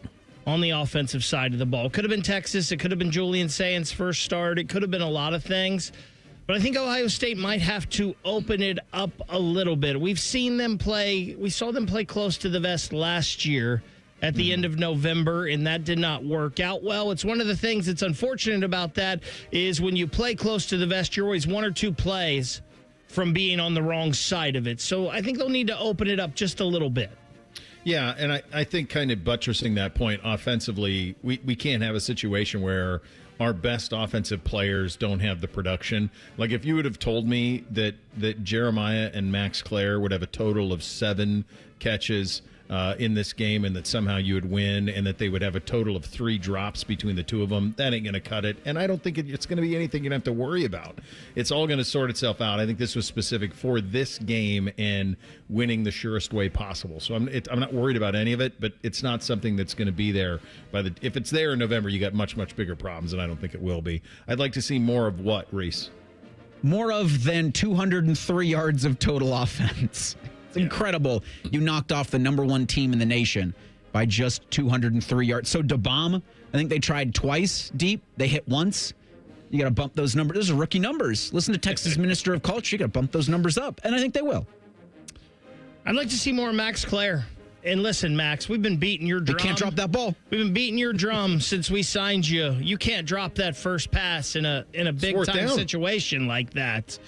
on the offensive side of the ball. Could have been Texas. It could have been Julian Saint's first start. It could have been a lot of things. But I think Ohio State might have to open it up a little bit. We saw them play close to the vest last year at the end of November, and that did not work out well. It's one of the things that's unfortunate about that is when you play close to the vest, you're always 1 or 2 plays from being on the wrong side of it. So I think they'll need to open it up just a little bit. Yeah, and I think kind of buttressing that point offensively, we can't have a situation where our best offensive players don't have the production. Like if you would have told me that Jeremiah and Max Clare would have a total of 7 catches in this game and that somehow you would win and that they would have a total of 3 drops between the two of them, that ain't going to cut it. And I don't think it's going to be anything you're going to have to worry about. It's all going to sort itself out. I think this was specific for this game and winning the surest way possible. So I'm not worried about any of it, but it's not something that's going to be there if it's there in November, you got much, much bigger problems, and I don't think it will be. I'd like to see more of what, Reese? More of than 203 yards of total offense. It's incredible. You knocked off the number 1 team in the nation by just 203 yards. So DeBomb, I think they tried twice deep. They hit once. You got to bump those numbers. Those are rookie numbers. Listen to Texas Minister of Culture. You got to bump those numbers up, and I think they will. I'd like to see more Max Clare. And listen, Max, we've been beating your drum. They can't drop that ball. We've been beating your drum since we signed you. You can't drop that first pass in a big-time situation like that.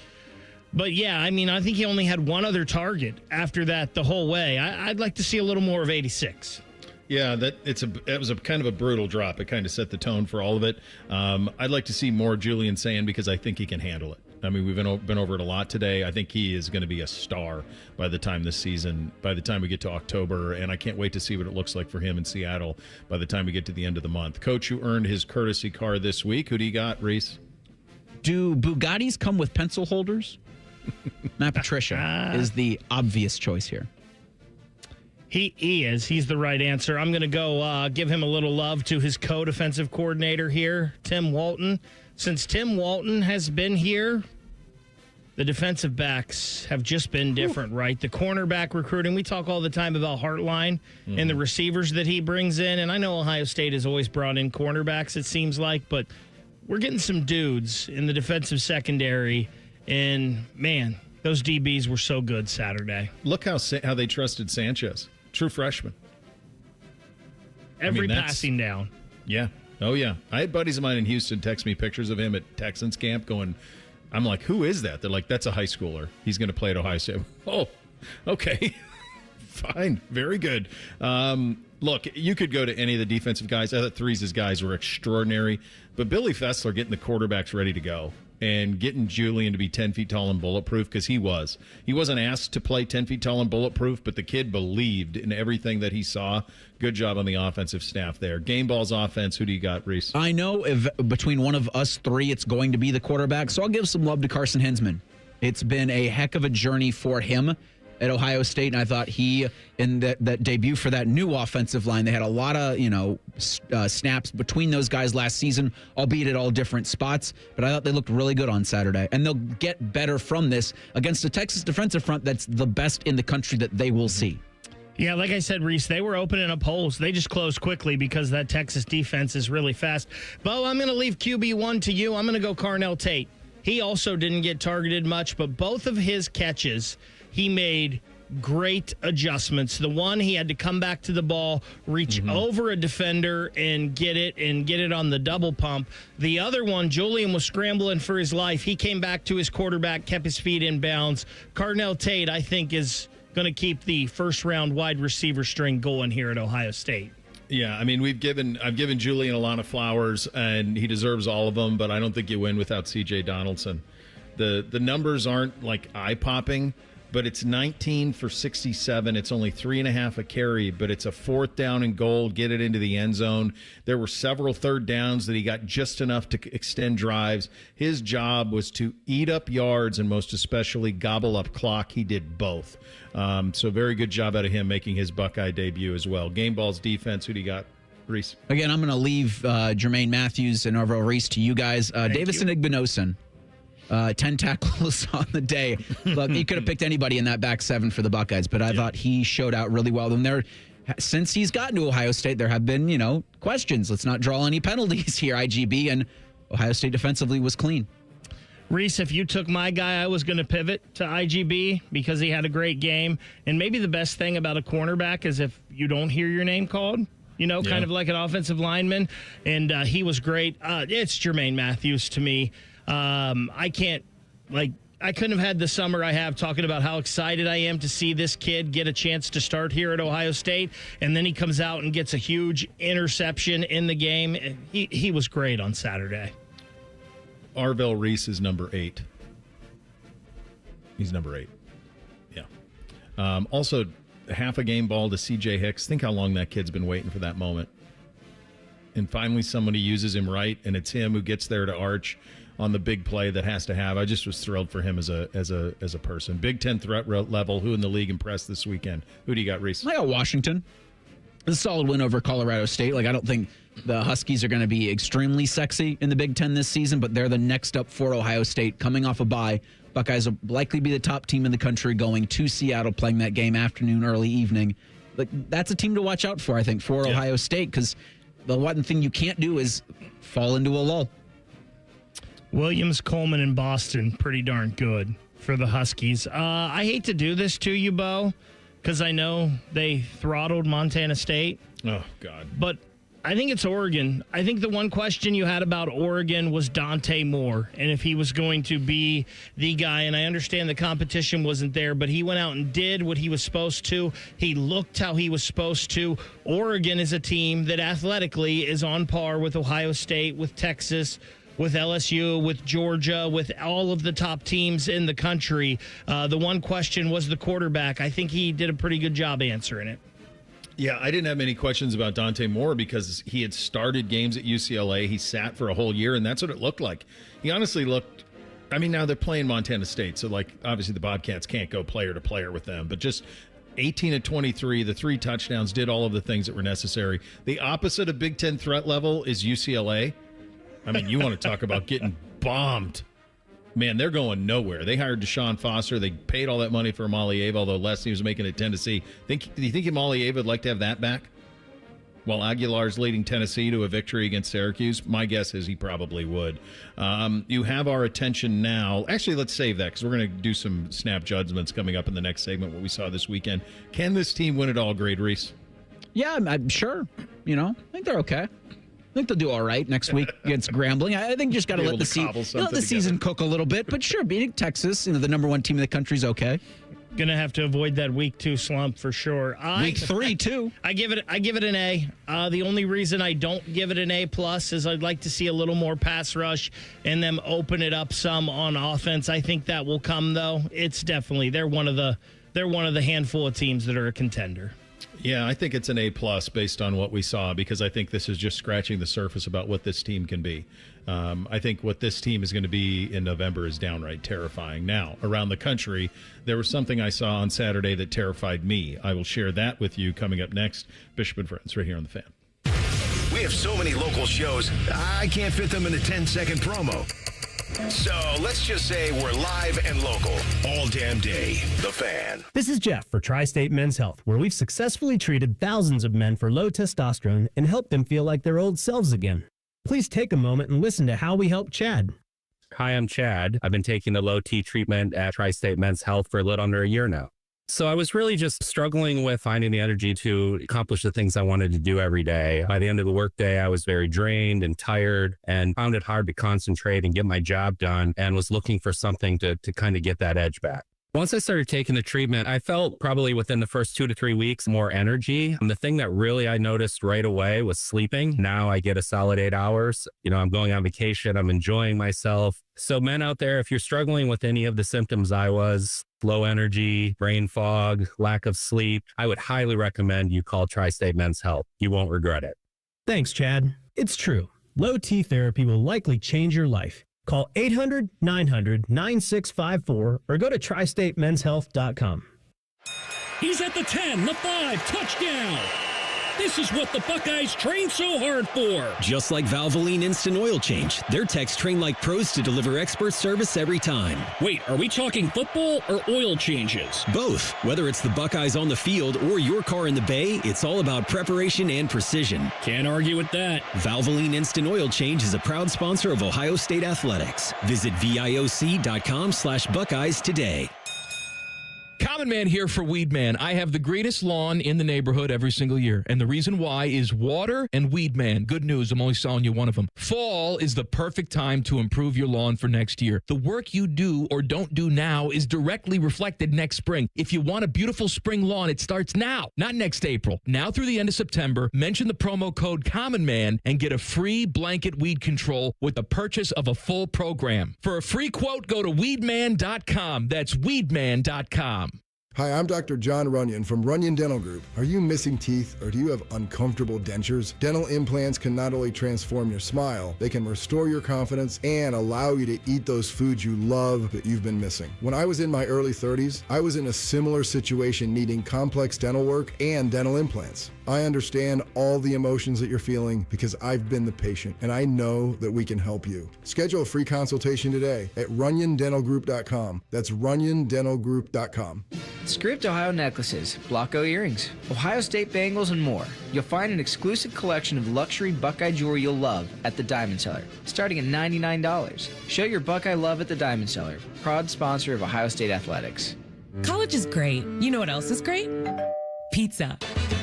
But, yeah, I mean, I think he only had one other target after that the whole way. I'd like to see a little more of 86. Yeah, that was a kind of a brutal drop. It kind of set the tone for all of it. I'd like to see more Julian Sand because I think he can handle it. I mean, we've been over it a lot today. I think he is going to be a star by the time we get to October, and I can't wait to see what it looks like for him in Seattle by the time we get to the end of the month. Coach who earned his courtesy car this week, who do you got, Reese? Do Bugattis come with pencil holders? Matt Patricia is the obvious choice here. He is. He's the right answer. I'm going to go give him a little love to his co-defensive coordinator here, Tim Walton. Since Tim Walton has been here, the defensive backs have just been different, right? The cornerback recruiting, we talk all the time about Hartline and the receivers that he brings in. And I know Ohio State has always brought in cornerbacks, it seems like, but we're getting some dudes in the defensive secondary. And, man, those DBs were so good Saturday. Look how they trusted Sanchez, true freshman. Every passing down. Yeah. Oh, yeah. I had buddies of mine in Houston text me pictures of him at Texans camp going, I'm like, who is that? They're like, that's a high schooler. He's going to play at Ohio State. Oh, okay. Fine. Very good. Look, you could go to any of the defensive guys. I thought Threes' guys were extraordinary. But Billy Fessler getting the quarterbacks ready to go and getting Julian to be 10 feet tall and bulletproof, because he was. He wasn't asked to play 10 feet tall and bulletproof, but the kid believed in everything that he saw. Good job on the offensive staff there. Game Ball's offense, who do you got, Reese? I know if between one of us three, it's going to be the quarterback, so I'll give some love to Carson Hinsman. It's been a heck of a journey for him at Ohio State, and I thought he, in that debut for that new offensive line, they had a lot of, snaps between those guys last season, albeit at all different spots, but I thought they looked really good on Saturday, and they'll get better from this against a Texas defensive front that's the best in the country that they will see. Yeah, like I said, Reese, they were opening up holes. They just closed quickly because that Texas defense is really fast. Bo, I'm going to leave QB1 to you. I'm going to go Carnell Tate. He also didn't get targeted much, but both of his catches, he made great adjustments. The one, he had to come back to the ball, reach over a defender and get it on the double pump. The other one, Julian was scrambling for his life. He came back to his quarterback, kept his feet in bounds. Carnell Tate, I think, is going to keep the first-round wide receiver string going here at Ohio State. Yeah, I mean, I've given Julian a lot of flowers, and he deserves all of them, but I don't think you win without C.J. Donaldson. The numbers aren't, like, eye-popping, but it's 19 for 67. It's only 3.5 a carry, but it's a 4th down and goal. Get it into the end zone. There were several 3rd downs that he got just enough to extend drives. His job was to eat up yards and most especially gobble up clock. He did both. So very good job out of him making his Buckeye debut as well. Game Ball's defense, who do you got? Reese. Again, I'm going to leave Jermaine Matthews and Orville Reese to you guys. Davison Igbinosun. 10 tackles on the day. Look, you could have picked anybody in that back 7 for the Buckeyes, but I thought he showed out really well. And since he's gotten to Ohio State, there have been, questions. Let's not draw any penalties here, IGB, and Ohio State defensively was clean. Reese, if you took my guy, I was going to pivot to IGB because he had a great game. And maybe the best thing about a cornerback is if you don't hear your name called, kind of like an offensive lineman. And he was great. It's Jermaine Matthews to me. I couldn't have had the summer I have talking about how excited I am to see this kid get a chance to start here at Ohio State. And then he comes out and gets a huge interception in the game. He was great on Saturday. Orville Reese is number 8. He's number 8. Yeah. Also, half a game ball to CJ Hicks. Think how long that kid's been waiting for that moment. And finally somebody uses him right, and it's him who gets there to arch on the big play that has to have. I just was thrilled for him as a person. Big Ten threat level. Who in the league impressed this weekend? Who do you got, Reese? I got Washington. A solid win over Colorado State. I don't think the Huskies are going to be extremely sexy in the Big Ten this season, but they're the next up for Ohio State coming off a bye. Buckeyes will likely be the top team in the country going to Seattle, playing that game afternoon, early evening. That's a team to watch out for, I think, for Ohio State, because the one thing you can't do is fall into a lull. Williams, Coleman, and Boston, pretty darn good for the Huskies. I hate to do this to you, Bo, because I know they throttled Montana State. Oh, God. But I think it's Oregon. I think the one question you had about Oregon was Dante Moore and if he was going to be the guy. And I understand the competition wasn't there, but he went out and did what he was supposed to. He looked how he was supposed to. Oregon is a team that athletically is on par with Ohio State, with Texas, with LSU, with Georgia, with all of the top teams in the country. The one question was the quarterback. I think he did a pretty good job answering it. Yeah, I didn't have many questions about Dante Moore because he had started games at UCLA. He sat for a whole year, and that's what it looked like. He honestly looked, now they're playing Montana State, so obviously the Bobcats can't go player to player with them, but just 18 of 23, the 3 touchdowns, did all of the things that were necessary. The opposite of Big Ten threat level is UCLA. You want to talk about getting bombed. Man, they're going nowhere. They hired Deshaun Foster. They paid all that money for Amalieva, although Leslie was making it Tennessee. Do you think Amalieva would like to have that back? While Aguilar's leading Tennessee to a victory against Syracuse? My guess is he probably would. You have our attention now. Actually, let's save that because we're going to do some snap judgments coming up in the next segment, what we saw this weekend. Can this team win it all, grade, Reese? Yeah, I'm sure. I think they're okay. I think they'll do all right next week against Grambling. I think you just got to let the season cook a little bit. But sure, beating Texas, the number 1 team in the country, is okay. Gonna have to avoid that week 2 slump for sure. Week 3 too. I give it an A. The only reason I don't give it an A+ is I'd like to see a little more pass rush and them open it up some on offense. I think that will come though. It's definitely they're one of the handful of teams that are a contender. Yeah, I think it's an A+ based on what we saw because I think this is just scratching the surface about what this team can be. I think what this team is going to be in November is downright terrifying. Now, around the country, there was something I saw on Saturday that terrified me. I will share that with you coming up next. Bishop and Friends, right here on The Fan. We have so many local shows, I can't fit them in a 10-second promo. So let's just say we're live and local all damn day. The Fan. This is Jeff for Tri-State Men's Health, where we've successfully treated thousands of men for low testosterone and helped them feel like their old selves again. Please take a moment and listen to how we helped Chad. Hi, I'm Chad. I've been taking the low T treatment at Tri-State Men's Health for a little under a year now. So I was really just struggling with finding the energy to accomplish the things I wanted to do every day. By the end of the workday, I was very drained and tired and found it hard to concentrate and get my job done and was looking for something to kind of get that edge back. Once I started taking the treatment, I felt probably within the first 2 to 3 weeks more energy. And the thing that really I noticed right away was sleeping. Now I get a solid 8 hours. I'm going on vacation. I'm enjoying myself. So men out there, if you're struggling with any of the symptoms I was, low energy, brain fog, lack of sleep, I would highly recommend you call Tri-State Men's Health. You won't regret it. Thanks, Chad. It's true. Low T therapy will likely change your life. Call 800-900-9654 or go to tristatemenshealth.com. He's at the 10, the 5, touchdown. This is what the Buckeyes train so hard for. Just like Valvoline Instant Oil Change, their techs train like pros to deliver expert service every time. Wait, are we talking football or oil changes? Both. Whether it's the Buckeyes on the field or your car in the bay, it's all about preparation and precision. Can't argue with that. Valvoline Instant Oil Change is a proud sponsor of Ohio State Athletics. Visit VIOC.com/Buckeyes today. Common Man here for Weed Man. I have the greenest lawn in the neighborhood every single year. And the reason why is water and Weed Man. Good news, I'm only selling you one of them. Fall is the perfect time to improve your lawn for next year. The work you do or don't do now is directly reflected next spring. If you want a beautiful spring lawn, it starts now, not next April. Now through the end of September, mention the promo code Common Man and get a free blanket weed control with the purchase of a full program. For a free quote, go to weedman.com. That's weedman.com. Hi, I'm Dr. John Runyon from Runyon Dental Group. Are you missing teeth or do you have uncomfortable dentures? Dental implants can not only transform your smile, they can restore your confidence and allow you to eat those foods you love that you've been missing. When I was in my early 30s, I was in a similar situation needing complex dental work and dental implants. I understand all the emotions that you're feeling because I've been the patient and I know that we can help you. Schedule a free consultation today at runyondentalgroup.com. That's runyondentalgroup.com. Script Ohio necklaces, Blocko earrings, Ohio State bangles, and more. You'll find an exclusive collection of luxury Buckeye jewelry you'll love at the Diamond Cellar, starting at $99. Show your Buckeye love at the Diamond Cellar, proud sponsor of Ohio State Athletics. College is great. You know what else is great? Pizza,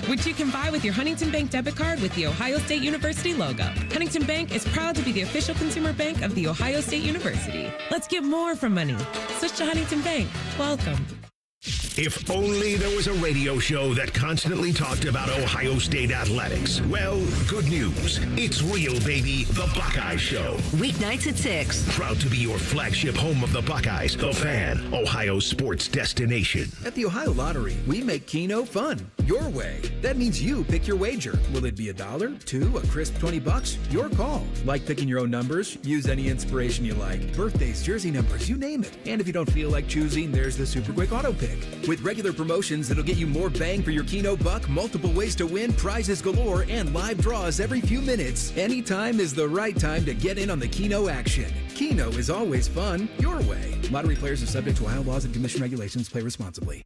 which you can buy with your Huntington Bank debit card with the Ohio State University logo. Huntington Bank is proud to be the official consumer bank of the Ohio State University. Let's get more from money. Switch to Huntington Bank. Welcome. If only there was a radio show that constantly talked about Ohio State athletics. Well, good news. It's real, baby. The Buckeye Show. Weeknights at 6. Proud to be your flagship home of the Buckeyes, The Fan, Ohio sports destination. At the Ohio Lottery, we make Keno fun. Your way. That means you pick your wager. Will it be $1, $2, a crisp $20? Your call. Like picking your own numbers? Use any inspiration you like. Birthdays, jersey numbers, you name it. And if you don't feel like choosing, there's the Super Quick Auto Pick. With regular promotions that'll get you more bang for your Keno buck, multiple ways to win, prizes galore, and live draws every few minutes, anytime is the right time to get in on the Keno action. Keno is always fun, your way. Lottery players are subject to Ohio laws and commission regulations. Play responsibly.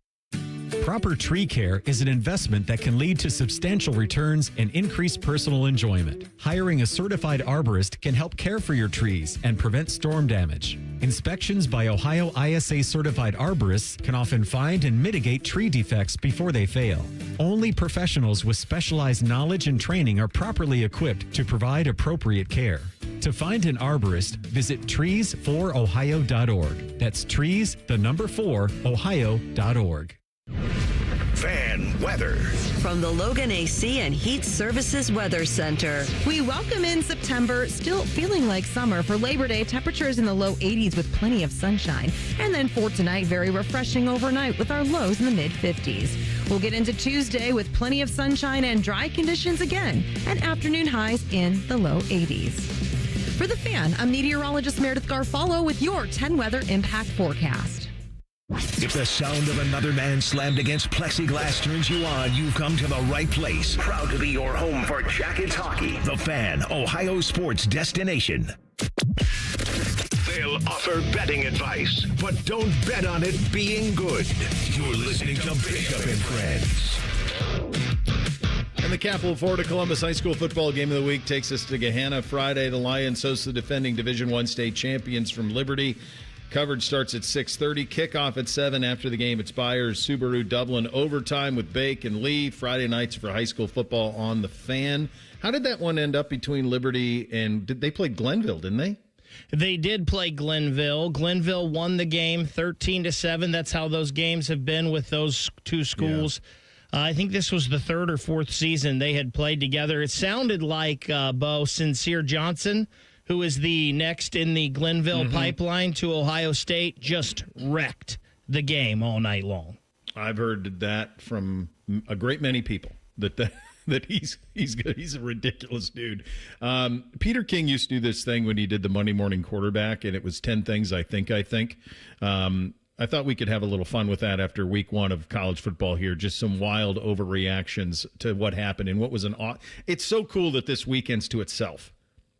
Proper tree care is an investment that can lead to substantial returns and increased personal enjoyment. Hiring a certified arborist can help care for your trees and prevent storm damage. Inspections by Ohio ISA certified arborists can often find and mitigate tree defects before they fail. Only professionals with specialized knowledge and training are properly equipped to provide appropriate care. To find an arborist, visit trees4ohio.org. That's trees, the number 4, ohio.org. Fan weather. From the Logan AC and Heat Services Weather Center. We welcome in September, still feeling like summer. For Labor Day, temperatures in the low 80s with plenty of sunshine. And then for tonight, very refreshing overnight with our lows in the mid 50s. We'll get into Tuesday with plenty of sunshine and dry conditions again, and afternoon highs in the low 80s. For The Fan, I'm meteorologist Meredith Garfalo with your 10 weather impact forecast. If the sound of another man slammed against plexiglass turns you on, you've come to the right place. Proud to be your home for Jackets hockey. The Fan, Ohio sports destination. They'll offer betting advice, but don't bet on it being good. You're listening to Bishop and Friends. And the capital of Florida, Columbus High School football game of the week takes us to Gahanna Friday. The Lions host the defending Division I state champions from Liberty. Coverage starts at 6:30. Kickoff at 7 after the game. It's Byers, Subaru, Dublin. Overtime with Bake and Lee. Friday nights for high school football on The Fan. How did that one end up between Liberty and... They played Glenville, didn't they? They did play Glenville. Glenville won the game 13-7. That's how those games have been with those two schools. Yeah. I think this was the third or fourth season they had played together. It sounded like, Bo, Sincere Johnson, who is the next in the Glenville pipeline to Ohio State, just wrecked the game all night long. I've heard that from a great many people, that he's good. He's a ridiculous dude. Peter King used to do this thing when he did the Monday Morning Quarterback, and it was 10 things I think. I thought we could have a little fun with that after week 1 of college football here. Just some wild overreactions to what happened and what was it's so cool that this weekend's to itself.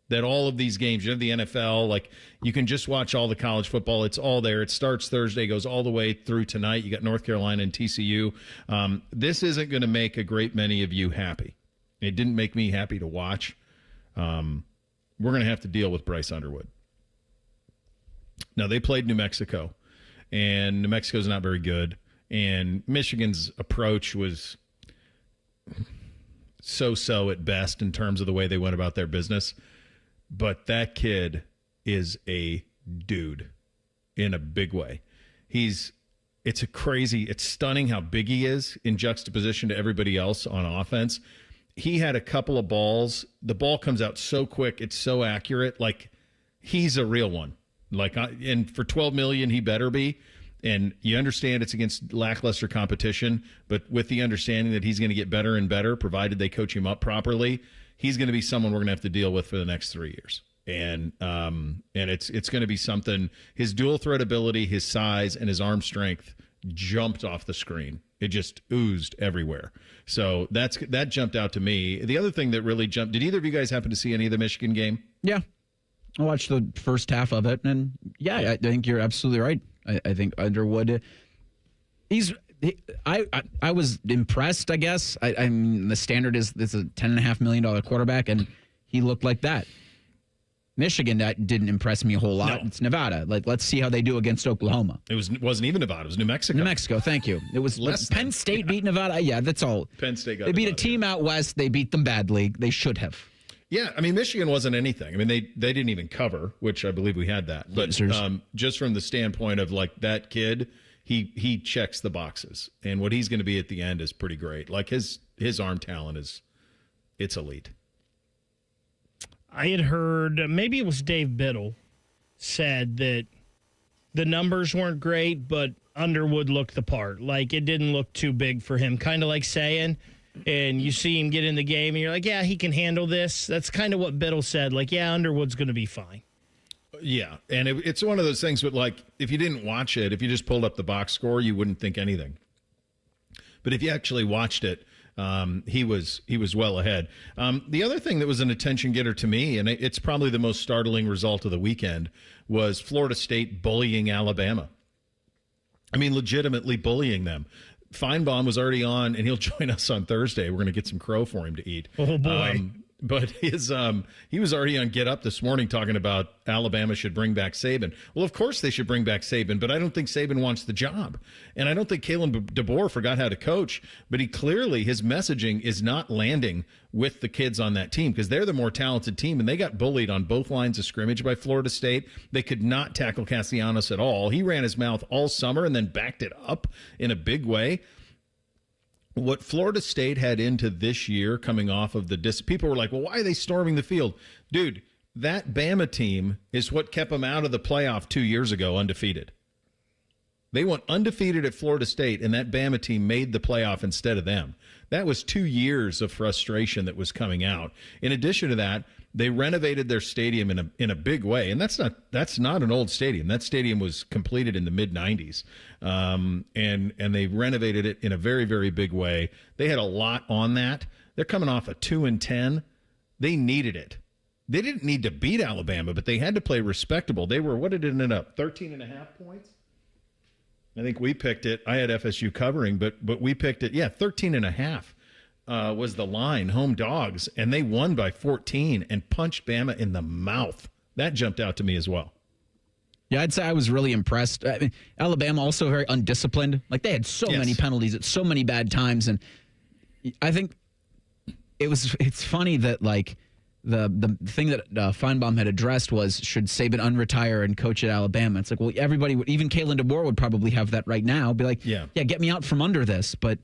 That all of these games, you have the NFL, like you can just watch all the college football. It's all there. It starts Thursday, goes all the way through tonight. You got North Carolina and TCU. This isn't going to make a great many of you happy. It didn't make me happy to watch. We're going to have to deal with Bryce Underwood. Now, they played New Mexico, and New Mexico's not very good. And Michigan's approach was so-so at best in terms of the way they went about their business. But that kid is a dude in a big way. It's stunning how big he is in juxtaposition to everybody else on offense. He had a couple of balls. The ball comes out so quick. It's so accurate. Like, he's a real one. And for $12 million, he better be. And you understand it's against lackluster competition, but with the understanding that he's going to get better and better, provided they coach him up properly, he's going to be someone we're going to have to deal with for the next 3 years. And it's going to be something. His dual threat ability, his size, and his arm strength jumped off the screen. It just oozed everywhere. So that jumped out to me. The other thing that really jumped, did either of you guys happen to see any of the Michigan game? Yeah. I watched the first half of it, and I think you're absolutely right. I think Underwood, I was impressed, I guess. I mean, the standard is this is a $10.5 million quarterback, and he looked like that. Michigan, that didn't impress me a whole lot. No. It's Nevada. Let's see how they do against Oklahoma. It wasn't even Nevada. It was New Mexico. New Mexico, thank you. It was Penn State beat Nevada. Yeah, that's all. Penn State got They beat Nevada. A team out west. They beat them badly. They should have. Yeah, I mean, Michigan wasn't anything. I mean, they didn't even cover, which I believe we had that. But just from the standpoint of, that kid, he checks the boxes. And what he's going to be at the end is pretty great. Like, his arm talent it's elite. I had heard, maybe it was Dave Biddle, said that the numbers weren't great, but Underwood looked the part. Like, it didn't look too big for him. Kind of like saying, and you see him get in the game, and you're like, yeah, he can handle this. That's kind of what Biddle said. Like, yeah, Underwood's going to be fine. Yeah, and it's one of those things with, if you didn't watch it, if you just pulled up the box score, you wouldn't think anything. But if you actually watched it, he was well ahead. The other thing that was an attention getter to me, and it's probably the most startling result of the weekend, was Florida State bullying Alabama. I mean, legitimately bullying them. Feinbaum was already on, and he'll join us on Thursday. We're going to get some crow for him to eat. Oh, boy. But he was already on Get Up this morning talking about Alabama should bring back Saban. Well, of course they should bring back Saban, but I don't think Saban wants the job. And I don't think Kalen DeBoer forgot how to coach, but his messaging is not landing with the kids on that team because they're the more talented team, and they got bullied on both lines of scrimmage by Florida State. They could not tackle Castellanos at all. He ran his mouth all summer and then backed it up in a big way. What Florida State had into this year coming off of people were like, well, why are they storming the field? Dude, that Bama team is what kept them out of the playoff 2 years ago undefeated. They went undefeated at Florida State, and that Bama team made the playoff instead of them. That was 2 years of frustration that was coming out. In addition to that, they renovated their stadium in a big way, and that's not an old stadium. That stadium was completed in the mid-'90s, and they renovated it in a very, very big way. They had a lot on that. They're coming off a 2-10. They needed it. They didn't need to beat Alabama, but they had to play respectable. They were, what did it end up, 13.5 points? I think we picked it. I had FSU covering, but we picked it. Yeah, 13.5. Was the line, home dogs, and they won by 14 and punched Bama in the mouth. That jumped out to me as well. Yeah, I'd say I was really impressed. I mean, Alabama also very undisciplined. Like, they had so many penalties at so many bad times, and I think it's funny that, the thing that Feinbaum had addressed was, should Saban unretire and coach at Alabama? It's like, well, everybody would, even Kalen DeBoer would probably have that right now. Be like, yeah, get me out from under this. But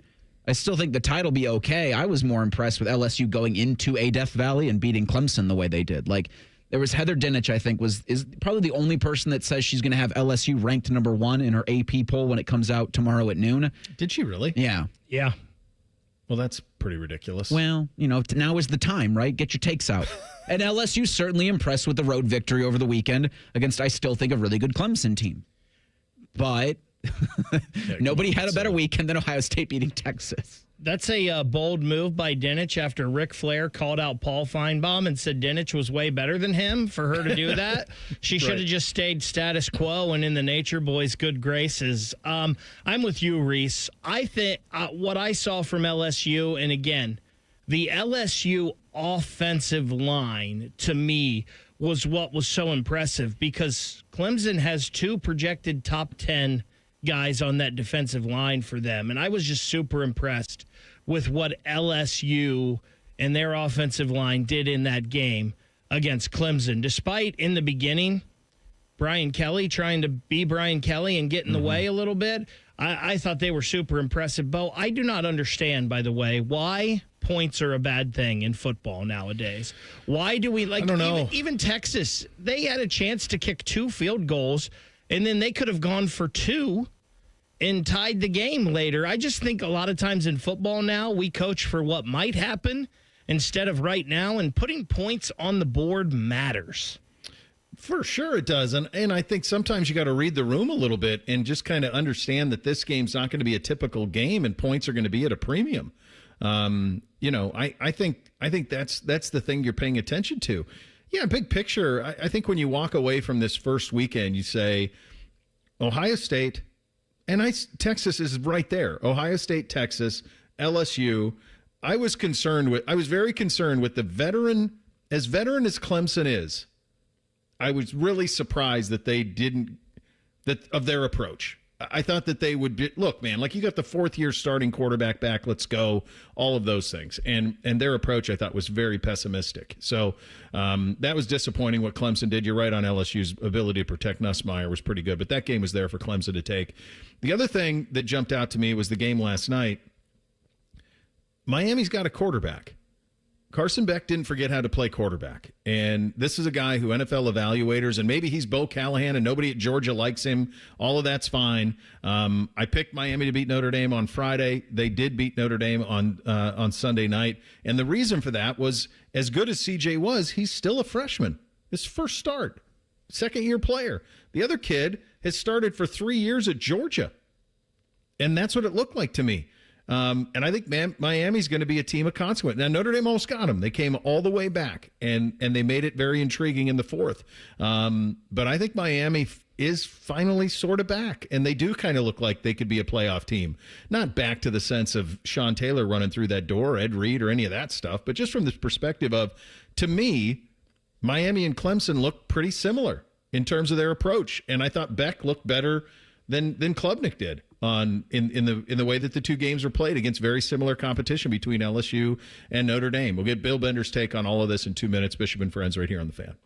I still think the title be okay. I was more impressed with LSU going into a Death Valley and beating Clemson the way they did. Like, there was Heather Dinich, I think, is probably the only person that says she's going to have LSU ranked number 1 in her AP poll when it comes out tomorrow at noon. Did she really? Yeah. Yeah. Well, that's pretty ridiculous. Well, now is the time, right? Get your takes out. And LSU certainly impressed with the road victory over the weekend against, I still think, a really good Clemson team. But nobody had a better weekend than Ohio State beating Texas. That's a bold move by Dinich after Ric Flair called out Paul Feinbaum and said Dinich was way better than him for her to do that. She should have just stayed status quo and in the Nature Boys' good graces. I'm with you, Reese. I think what I saw from LSU, and again, the LSU offensive line, to me, was what was so impressive because Clemson has 2 projected top 10 guys on that defensive line for them. And I was just super impressed with what LSU and their offensive line did in that game against Clemson. Despite, in the beginning, Brian Kelly trying to be Brian Kelly and get in the way a little bit, I thought they were super impressive. Bo, I do not understand, by the way, why points are a bad thing in football nowadays. Why do we, like, I don't know. Even Texas, they had a chance to kick 2 field goals, and then they could have gone for 2 and tied the game later. I just think a lot of times in football now, we coach for what might happen instead of right now, and putting points on the board matters. For sure it does. And I think sometimes you got to read the room a little bit and just kind of understand that this game's not going to be a typical game and points are going to be at a premium. I think that's the thing you're paying attention to. Yeah, big picture, I think when you walk away from this first weekend, you say, Ohio State, and Texas is right there. Ohio State, Texas, LSU. I was very concerned with the veteran as Clemson is. I was really surprised that they didn't, of their approach. I thought that they would be, look, man, like you got the 4th-year starting quarterback back, let's go, all of those things. And their approach, I thought, was very pessimistic. So that was disappointing what Clemson did. You're right on LSU's ability to protect Nussmeier was pretty good, but that game was there for Clemson to take. The other thing that jumped out to me was the game last night. Miami's got a quarterback. Carson Beck didn't forget how to play quarterback. And this is a guy who NFL evaluators, and maybe he's Bo Callahan and nobody at Georgia likes him. All of that's fine. I picked Miami to beat Notre Dame on Friday. They did beat Notre Dame on Sunday night. And the reason for that was, as good as CJ was, he's still a freshman. His first start, second-year player. The other kid has started for 3 years at Georgia. And that's what it looked like to me. And I think Miami's going to be a team of consequence. Now, Notre Dame almost got them. They came all the way back, and they made it very intriguing in the 4th. But I think Miami is finally sort of back, and they do kind of look like they could be a playoff team. Not back to the sense of Sean Taylor running through that door, Ed Reed, or any of that stuff, but just from the perspective of, to me, Miami and Clemson look pretty similar in terms of their approach. And I thought Beck looked better than Klubnik did in the way that the 2 games were played against very similar competition between LSU and Notre Dame. We'll get Bill Bender's take on all of this in 2 minutes. Bishop and Friends right here on The Fan.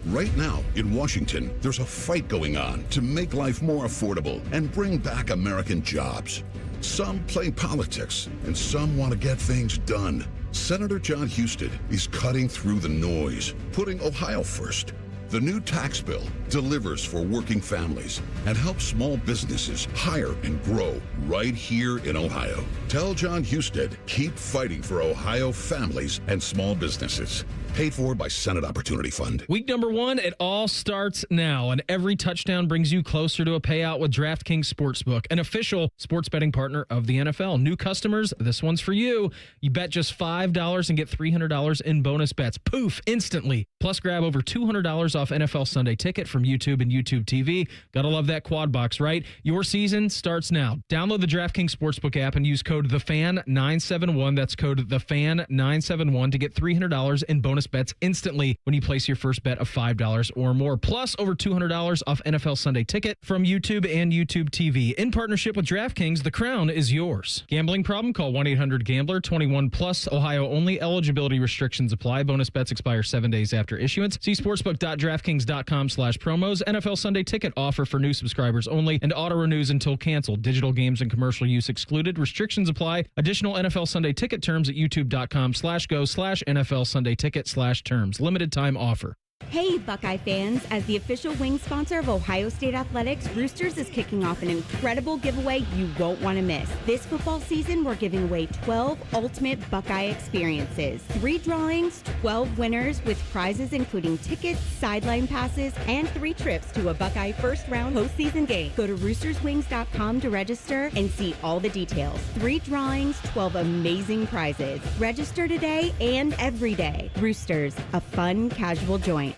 Right now in Washington, there's a fight going on to make life more affordable and bring back American jobs. Some play politics and some want to get things done. Senator John Husted is cutting through the noise, putting Ohio first. The new tax bill delivers for working families and helps small businesses hire and grow right here in Ohio. Tell John Husted, keep fighting for Ohio families and small businesses. Paid for by Senate Opportunity Fund. Week number 1, it all starts now, and every touchdown brings you closer to a payout with DraftKings Sportsbook, an official sports betting partner of the NFL. New customers, this one's for you. You bet just $5 and get $300 in bonus bets. Poof, instantly. Plus, grab over $200 off NFL Sunday Ticket from YouTube and YouTube TV. Gotta love that quad box, right? Your season starts now. Download the DraftKings Sportsbook app and use code TheFan971. That's code TheFan971 to get $300 in bonus bets instantly when you place your first bet of $5 or more. Plus, over $200 off NFL Sunday Ticket from YouTube and YouTube TV. In partnership with DraftKings, the crown is yours. Gambling problem? Call 1-800-GAMBLER. 21 plus. Ohio only. Eligibility restrictions apply. Bonus bets expire 7 days after issuance. See sportsbook.draftkings.com/promos. NFL Sunday Ticket offer for new subscribers only and auto renews until canceled. Digital games and commercial use excluded. Restrictions apply. Additional NFL Sunday Ticket terms at youtube.com/go/NFL Sunday Ticket/terms. Limited time offer. Hey, Buckeye fans. As the official wing sponsor of Ohio State Athletics, Roosters is kicking off an incredible giveaway you won't want to miss. This football season, we're giving away 12 ultimate Buckeye experiences. 3 drawings, 12 winners with prizes including tickets, sideline passes, and 3 trips to a Buckeye first-round postseason game. Go to roosterswings.com to register and see all the details. 3 drawings, 12 amazing prizes. Register today and every day. Roosters, a fun, casual joint.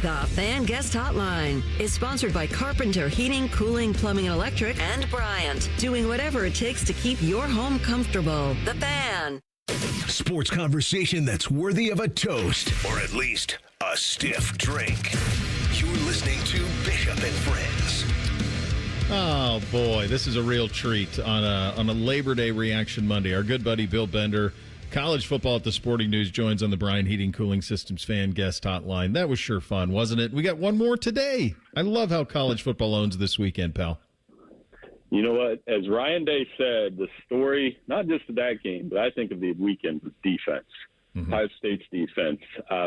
The Fan Guest Hotline is sponsored by Carpenter Heating, Cooling, Plumbing, and Electric, and Bryant, doing whatever it takes to keep your home comfortable. The Fan. Sports conversation that's worthy of a toast, or at least a stiff drink. You're listening to Bishop and Friends. Oh, boy, this is a real treat on a Labor Day Reaction Monday. Our good buddy Bill Bender, college football at the Sporting News, joins on the Bryant Heating Cooling Systems Fan Guest Hotline. That was sure fun, wasn't it? We got one more today. I love how college football owns this weekend, pal. You know what? As Ryan Day said, the story, not just of that game, but I think of the weekend, was defense. Ohio State's defense,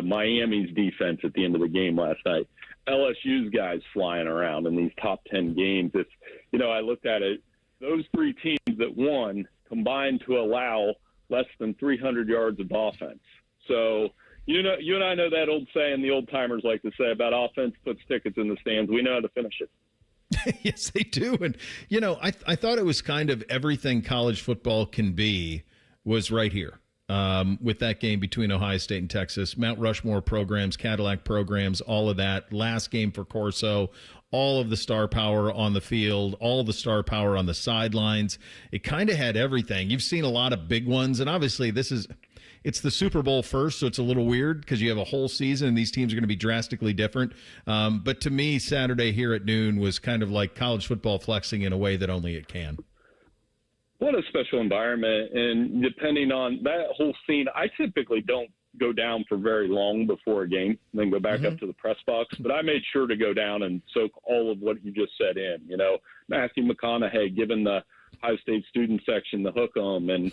Miami's defense at the end of the game last night, LSU's guys flying around in these top 10 games. It's, I looked at it, those 3 teams that won combined to allow less than 300 yards of offense. So, you and I know that old saying the old-timers like to say about offense puts tickets in the stands. We know how to finish it. Yes, they do. And, I thought it was kind of everything college football can be was right here with that game between Ohio State and Texas. Mount Rushmore programs, Cadillac programs, all of that. Last game for Corso, all of the star power on the field, all the star power on the sidelines. It kind of had everything. You've seen a lot of big ones, and obviously it's the Super Bowl first, so it's a little weird because you have a whole season and these teams are going to be drastically different. But to me, Saturday here at noon was kind of like college football flexing in a way that only it can. What a special environment, and depending on that whole scene, I typically don't go down for very long before a game, and then go back up to the press box. But I made sure to go down and soak all of what you just said in. Matthew McConaughey giving the Ohio State student section the hook 'em, and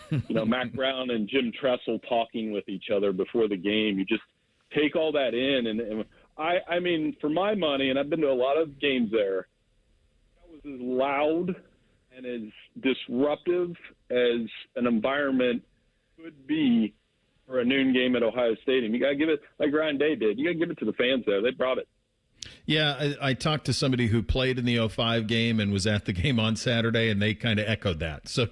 Mac Brown and Jim Tressel talking with each other before the game. You just take all that in, and I mean, for my money, and I've been to a lot of games there, that was as loud and as disruptive as an environment could be for a noon game at Ohio Stadium. You got to give it, like Ryan Day did, you got to give it to the fans there. They brought it. Yeah, I talked to somebody who played in the 05 game and was at the game on Saturday, and they kind of echoed that. So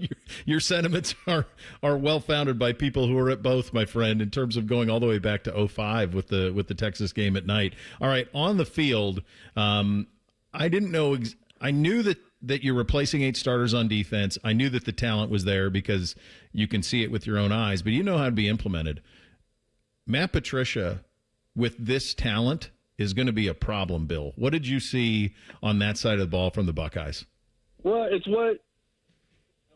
your sentiments are well-founded by people who are at both, my friend, in terms of going all the way back to 05 with the Texas game at night. All right, on the field, I didn't know I knew that you're replacing 8 starters on defense. I knew that the talent was there because you can see it with your own eyes, but you know how to be implemented. Matt Patricia, with this talent, is going to be a problem, Bill. What did you see on that side of the ball from the Buckeyes? Well, it's what I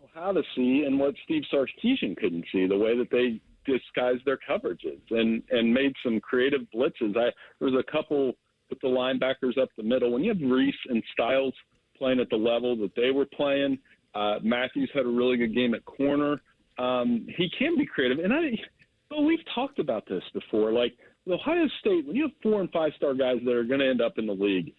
know how to see and what Steve Sarkisian couldn't see, the way that they disguised their coverages and made some creative blitzes. There was a couple with the linebackers up the middle. When you have Reese and Styles playing at the level that they were playing, Matthews had a really good game at corner. He can be creative. And we've talked about this before. Like, Ohio State, when you have 4- and 5-star guys that are going to end up in the league,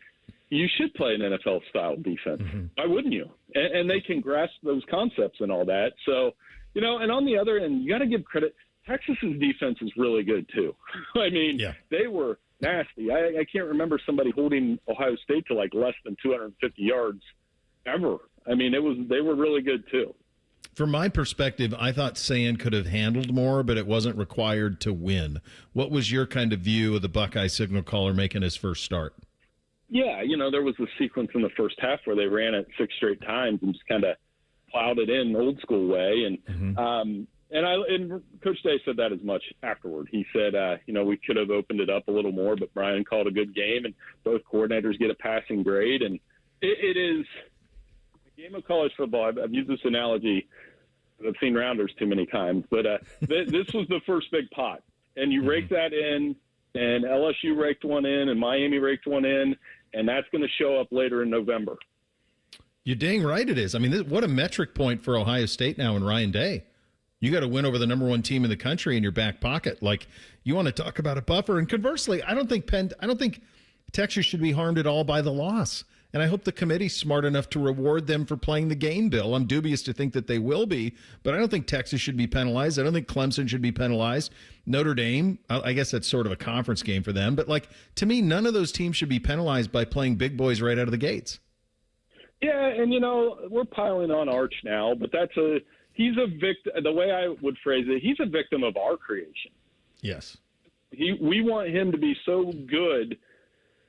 you should play an NFL-style defense. Why wouldn't you? And they can grasp those concepts and all that. So, and on the other end, you got to give credit. Texas's defense is really good, too. I mean, They were nasty. I can't remember somebody holding Ohio State to like less than 250 yards ever. I mean, they were really good, too. From my perspective, I thought Sand could have handled more, but it wasn't required to win. What was your kind of view of the Buckeye signal caller making his first start? Yeah, there was a sequence in the first half where they ran it 6 straight times and just kind of plowed it in old school way. And and Coach Day said that as much afterward. He said, we could have opened it up a little more, but Brian called a good game, and both coordinators get a passing grade. And it is a game of college football. I've used this analogy. I've seen rounders too many times, but this was the first big pot, and you rake that in, and LSU raked one in, and Miami raked one in, and that's going to show up later in November. You're dang right it is. I mean, what a metric point for Ohio State now and Ryan Day. You got to win over the number 1 team in the country in your back pocket. Like, you want to talk about a buffer. And conversely, I don't think Texas should be harmed at all by the loss. And I hope the committee's smart enough to reward them for playing the game, Bill. I'm dubious to think that they will be, but I don't think Texas should be penalized. I don't think Clemson should be penalized. Notre Dame, I guess that's sort of a conference game for them. But, to me, none of those teams should be penalized by playing big boys right out of the gates. Yeah, and, we're piling on Arch now, but he's a victim. The way I would phrase it, he's a victim of our creation. Yes. We want him to be so good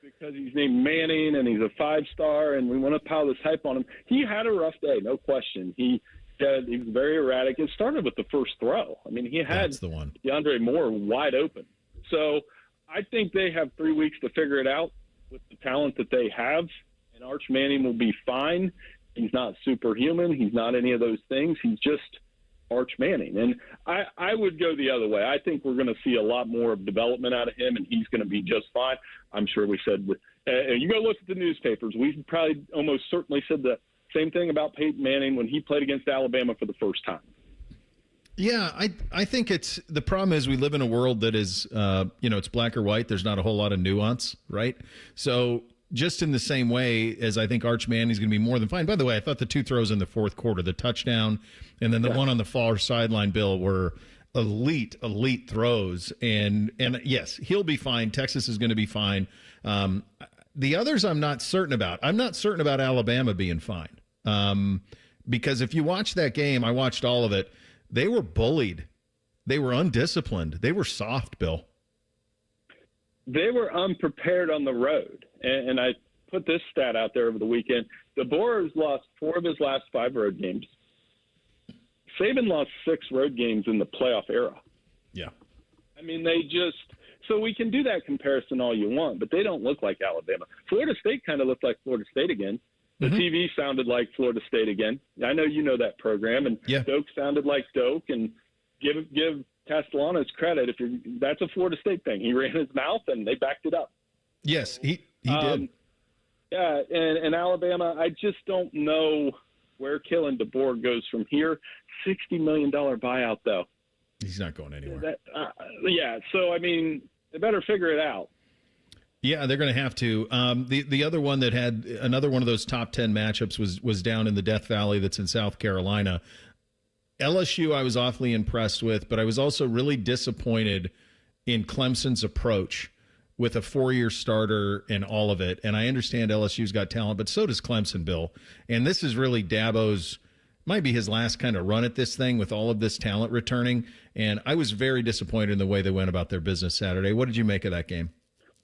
because he's named Manning and he's a 5-star, and we want to pile this hype on him. He had a rough day, no question. He said he was very erratic. It started with the first throw. I mean, he had the one. DeAndre Moore wide open. So I think they have 3 weeks to figure it out with the talent that they have, and Arch Manning will be fine. He's not superhuman. He's not any of those things. He's just Arch Manning. And I would go the other way. I think we're going to see a lot more of development out of him, and he's going to be just fine. I'm sure we said, you go look at the newspapers, we probably almost certainly said the same thing about Peyton Manning when he played against Alabama for the first time. Yeah, I think the problem is we live in a world that is, it's black or white. There's not a whole lot of nuance, right? So just in the same way as I think Arch Manning's going to be more than fine. By the way, I thought the 2 throws in the fourth quarter, the touchdown and then the one on the far sideline, Bill, were elite throws. And yes, he'll be fine. Texas is going to be fine. The others I'm not certain about. I'm not certain about Alabama being fine. Because if you watch that game, I watched all of it, they were bullied. They were undisciplined. They were soft, Bill. They were unprepared on the road. And I put this stat out there over the weekend. DeBoer has lost 4 of his last 5 road games. Saban lost 6 road games in the playoff era. Yeah. I mean, so we can do that comparison all you want, but they don't look like Alabama. Florida State kind of looked like Florida State again. The TV sounded like Florida State again. I know you know that program, and Doak sounded like Doak, and give Castellanos credit. That's a Florida State thing. He ran his mouth, and they backed it up. Yes, he did. Yeah, and Alabama, I just don't know where Kellen DeBoer goes from here. $60 million buyout, though. He's not going anywhere. So, I mean, they better figure it out. Yeah, they're going to have to. The other one that had another one of those top 10 matchups was down in the Death Valley that's in South Carolina. LSU I was awfully impressed with, but I was also really disappointed in Clemson's approach with a 4-year starter and all of it. And I understand LSU's got talent, but so does Clemson, Bill. And this is really Dabo's, might be his last kind of run at this thing with all of this talent returning. And I was very disappointed in the way they went about their business Saturday. What did you make of that game?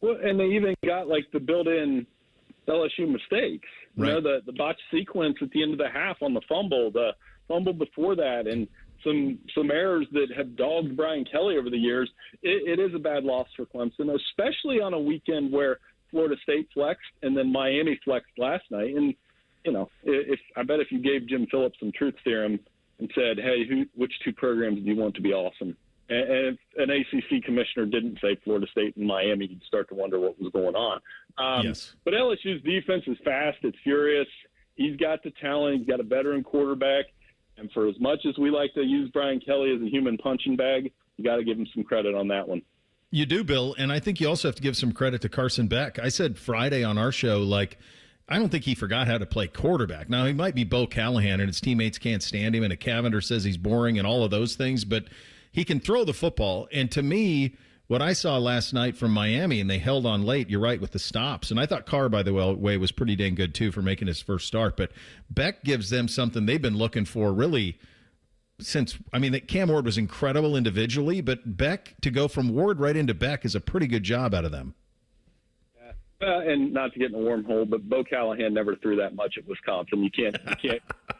Well, and they even got the built-in LSU mistakes. Right. You know, the botch sequence at the end of the half on the fumble before that, and some errors that have dogged Brian Kelly over the years. It is a bad loss for Clemson, especially on a weekend where Florida State flexed and then Miami flexed last night. And I bet if you gave Jim Phillips some truth serum and said, "Hey, which 2 programs do you want to be awesome?" And if an ACC commissioner didn't say Florida State and Miami, you'd start to wonder what was going on. Yes. But LSU's defense is fast. It's furious. He's got the talent. He's got a veteran quarterback. And for as much as we like to use Brian Kelly as a human punching bag, you got to give him some credit on that one. You do, Bill. And I think you also have to give some credit to Carson Beck. I said Friday on our show, I don't think he forgot how to play quarterback. Now, he might be Bo Callahan and his teammates can't stand him, and a Cavender says he's boring and all of those things, but he can throw the football. And to me, what I saw last night from Miami, and they held on late, you're right, with the stops. And I thought Carr, by the way, was pretty dang good, too, for making his first start. But Beck gives them something they've been looking for really Cam Ward was incredible individually, but Beck, to go from Ward right into Beck is a pretty good job out of them. And not to get in a wormhole, but Bo Callahan never threw that much at Wisconsin. You can't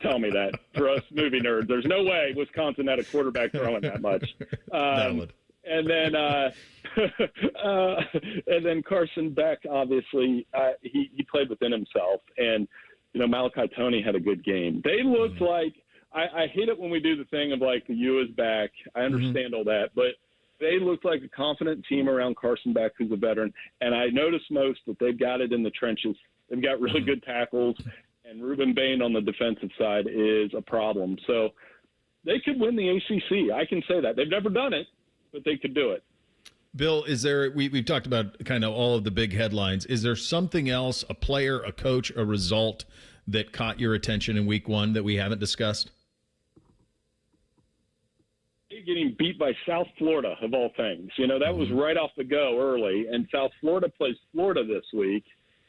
tell me that. For us movie nerds, there's no way Wisconsin had a quarterback throwing that much. And then and then Carson Beck, obviously, he played within himself, and Malachi Toney had a good game. They looked like I hate it when we do the thing of like the U is back. I understand all that, but they look like a confident team around Carson Beck, who's a veteran. And I noticed most that they've got it in the trenches. They've got really good tackles, and Ruben Bain on the defensive side is a problem. So they could win the ACC. I can say that. They've never done it, but they could do it. Bill, is there? We've talked about kind of all of the big headlines. Is there something else, a player, a coach, a result that caught your attention in week one that we haven't discussed? Getting beat by South Florida, of all things. That was right off the go early, and South Florida plays Florida this week.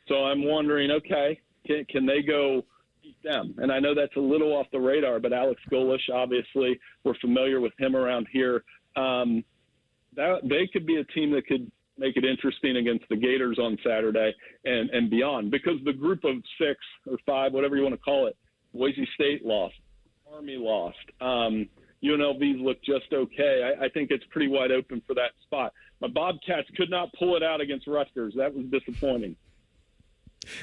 So I'm wondering, okay, can they go beat them? And I know that's a little off the radar, but Alex Golish, obviously, we're familiar with him around here. They could be a team that could make it interesting against the Gators on Saturday and beyond, because the group of 6 or 5, whatever you want to call it, Boise State lost, Army lost, UNLV's looked just okay. I think it's pretty wide open for that spot. My Bobcats could not pull it out against Rutgers. That was disappointing.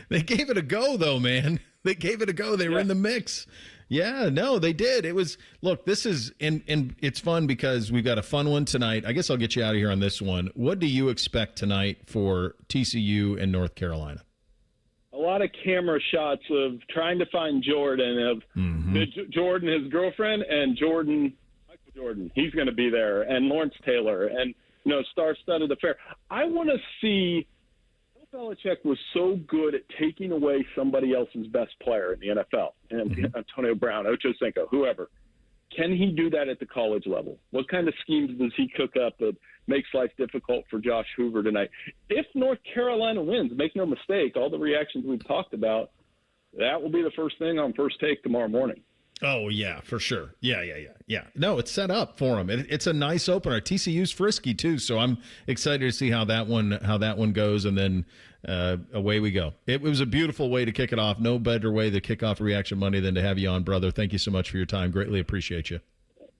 They gave it a go, though, man. They gave it a go. They were in the mix. Yeah, no, they did. It was, look, this is, and it's fun because we've got a fun one tonight. I guess I'll get you out of here on this one. What do you expect tonight for TCU and North Carolina? A lot of camera shots of trying to find Jordan, of Jordan, his girlfriend, and Michael Jordan. He's going to be there, and Lawrence Taylor, and, star-studded affair. I want to see, Bill Belichick was so good at taking away somebody else's best player in the NFL, and Antonio Brown, Ocho Cinco, whoever. Can he do that at the college level? What kind of schemes does he cook up that makes life difficult for Josh Hoover tonight? If North Carolina wins, make no mistake, all the reactions we've talked about, that will be the first thing on First Take tomorrow morning. Oh, yeah, for sure. Yeah. No, it's set up for them. It's a nice opener. TCU's frisky, too, so I'm excited to see how that one goes, and then away we go. It was a beautiful way to kick it off. No better way to kick off Reaction Monday than to have you on, brother. Thank you so much for your time. Greatly appreciate you.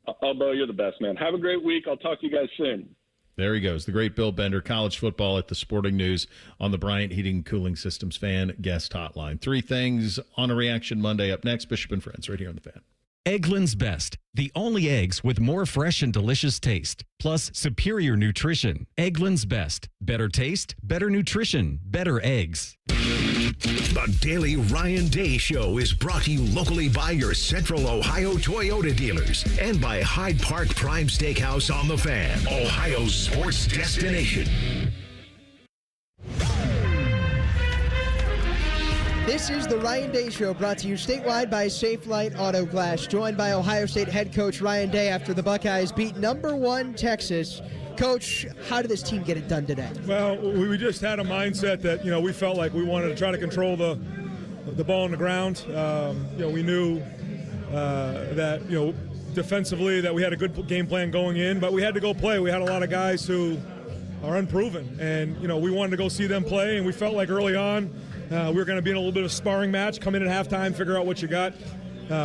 Bo, you're the best, man. Have a great week. I'll talk to you guys soon. There he goes, the great Bill Bender, college football at the Sporting News on the Bryant Heating and Cooling Systems Fan Guest Hotline. 3 things on a Reaction Monday up next. Bishop and Friends right here on the Fan. Eggland's Best, the only eggs with more fresh and delicious taste, plus superior nutrition. Eggland's Best, better taste, better nutrition, better eggs. The Daily Ryan Day Show is brought to you locally by your Central Ohio Toyota dealers and by Hyde Park Prime Steakhouse on the Fan, Ohio's sports destination. This is the Ryan Day Show, brought to you statewide by Safe Light Auto Glass. Joined by Ohio State head coach Ryan Day after the Buckeyes beat number 1 Texas. Coach, how did this team get it done today? Well, we just had a mindset that, we felt like we wanted to try to control the ball on the ground. We knew that, defensively that we had a good game plan going in, but we had to go play. We had a lot of guys who are unproven, and, we wanted to go see them play, and we felt like early on we were going to be in a little bit of a sparring match, come in at halftime, figure out what you got.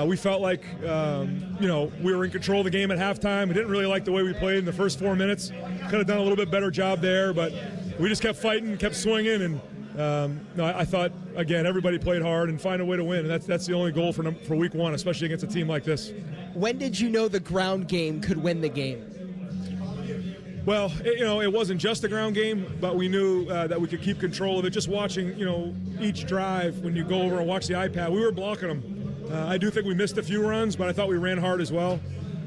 We felt like, we were in control of the game at halftime. We didn't really like the way we played in the first 4 minutes. Could have done a little bit better job there, but we just kept fighting, kept swinging, and I thought, again, everybody played hard and find a way to win. And that's the only goal for week 1, especially against a team like this. When did you know the ground game could win the game? Well, it wasn't just a ground game, but we knew that we could keep control of it. Just watching, each drive, when you go over and watch the iPad, we were blocking them. I do think we missed a few runs, but I thought we ran hard as well.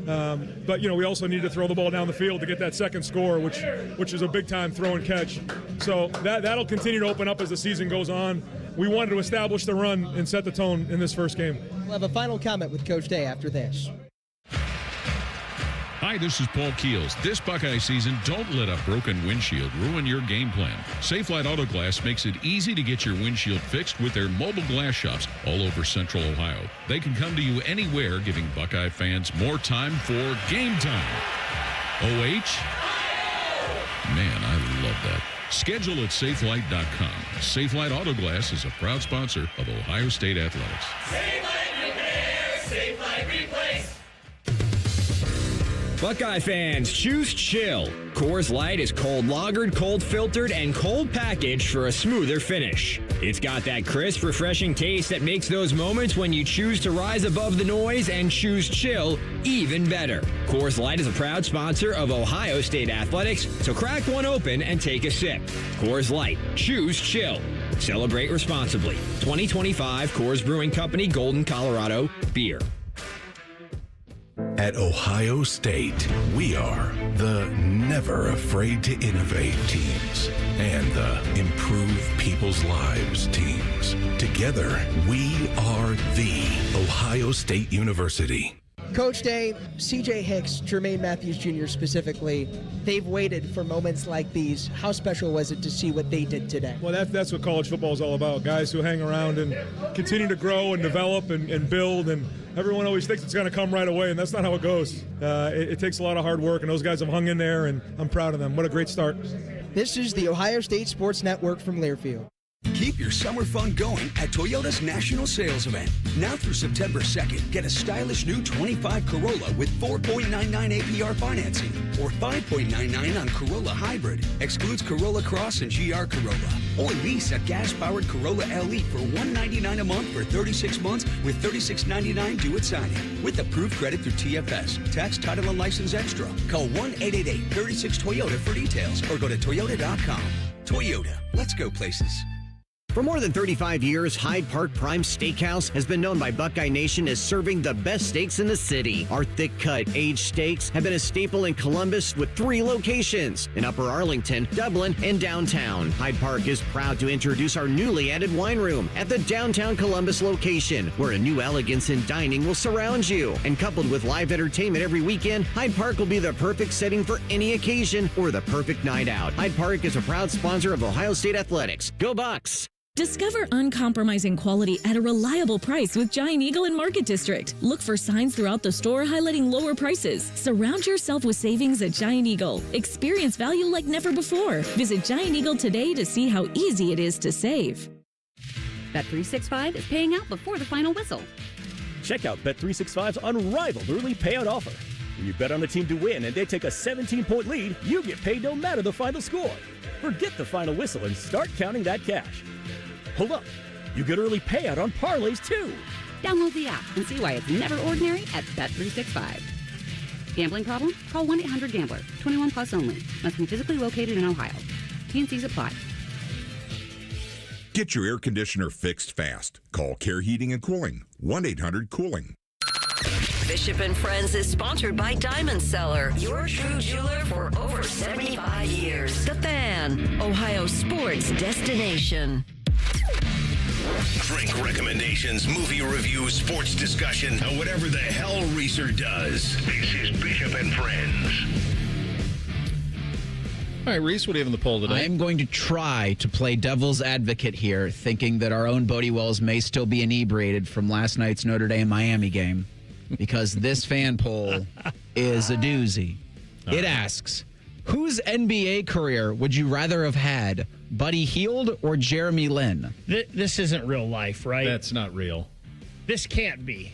But, we also need to throw the ball down the field to get that second score, which is a big-time throw and catch. So that'll continue to open up as the season goes on. We wanted to establish the run and set the tone in this first game. We'll have a final comment with Coach Day after this. Hi, this is Paul Keels. This Buckeye season, don't let a broken windshield ruin your game plan. Safelite Auto Glass makes it easy to get your windshield fixed with their mobile glass shops all over Central Ohio. They can come to you anywhere, giving Buckeye fans more time for game time. OH? Man, I love that. Schedule at safelite.com. Safelite Auto Glass is a proud sponsor of Ohio State Athletics. Safelite repair, Safelite replace. Buckeye fans, choose chill. Coors Light is cold lagered, cold filtered, and cold packaged for a smoother finish. It's got that crisp, refreshing taste that makes those moments when you choose to rise above the noise and choose chill even better. Coors Light is a proud sponsor of Ohio State Athletics, so crack one open and take a sip. Coors Light, choose chill. Celebrate responsibly. 2025 Coors Brewing Company, Golden, Colorado, beer. At Ohio State, we are the never afraid to innovate teams and the improve people's lives teams. Together, we are the Ohio State University. Coach Day, C.J. Hicks, Jermaine Matthews Jr. specifically, they've waited for moments like these. How special was it to see what they did today? Well, that's what college football is all about. Guys who hang around and continue to grow and develop and build, and everyone always thinks it's going to come right away, and that's not how it goes. It takes a lot of hard work, and those guys have hung in there, and I'm proud of them. What a great start. This is the Ohio State Sports Network from Learfield. Keep your summer fun going at Toyota's National Sales Event. Now through September 2nd, get a stylish new 25 Corolla with 4.99 APR financing or 5.99 on Corolla Hybrid. Excludes Corolla Cross and GR Corolla. Or lease a gas-powered Corolla LE for $199 a month for 36 months with $36.99 due at signing. With approved credit through TFS. Tax, title, and license extra. Call 1-888-36-TOYOTA for details or go to Toyota.com. Toyota, let's go places. For more than 35 years, Hyde Park Prime Steakhouse has been known by Buckeye Nation as serving the best steaks in the city. Our thick-cut, aged steaks have been a staple in Columbus with 3 locations in Upper Arlington, Dublin, and downtown. Hyde Park is proud to introduce our newly added wine room at the downtown Columbus location, where a new elegance in dining will surround you. And coupled with live entertainment every weekend, Hyde Park will be the perfect setting for any occasion or the perfect night out. Hyde Park is a proud sponsor of Ohio State Athletics. Go Bucks! Discover uncompromising quality at a reliable price with Giant Eagle in Market District. Look for signs throughout the store highlighting lower prices. Surround yourself with savings at Giant Eagle. Experience value like never before. Visit Giant Eagle today to see how easy it is to save. Bet365 is paying out before the final whistle. Check out Bet365's unrivaled early payout offer. When you bet on the team to win and they take a 17-point lead, you get paid no matter the final score. Forget the final whistle and start counting that cash. Hold up, you get early payout on parlays too. Download the app and see why it's never ordinary at Bet365. Gambling problem? Call 1-800-GAMBLER. 21 plus only. Must be physically located in Ohio. T&Cs apply. Get your air conditioner fixed fast. Call Care Heating and Cooling. 1-800-COOLING. Bishop and Friends is sponsored by Diamond Seller, your true jeweler for over 75 years. The Fan, Ohio sports destination. Drink recommendations, movie reviews, sports discussion, or whatever the hell Reeser does. This is Bishop and Friends. All right, Reese, what do you have in the poll today? I am going to try to play devil's advocate here, thinking that our own Bodie Wells may still be inebriated from last night's Notre Dame-Miami game, because this fan poll is a doozy. It asks, whose NBA career would you rather have had, Buddy Hield or Jeremy Lin? This isn't real life, right? That's not real. This can't be.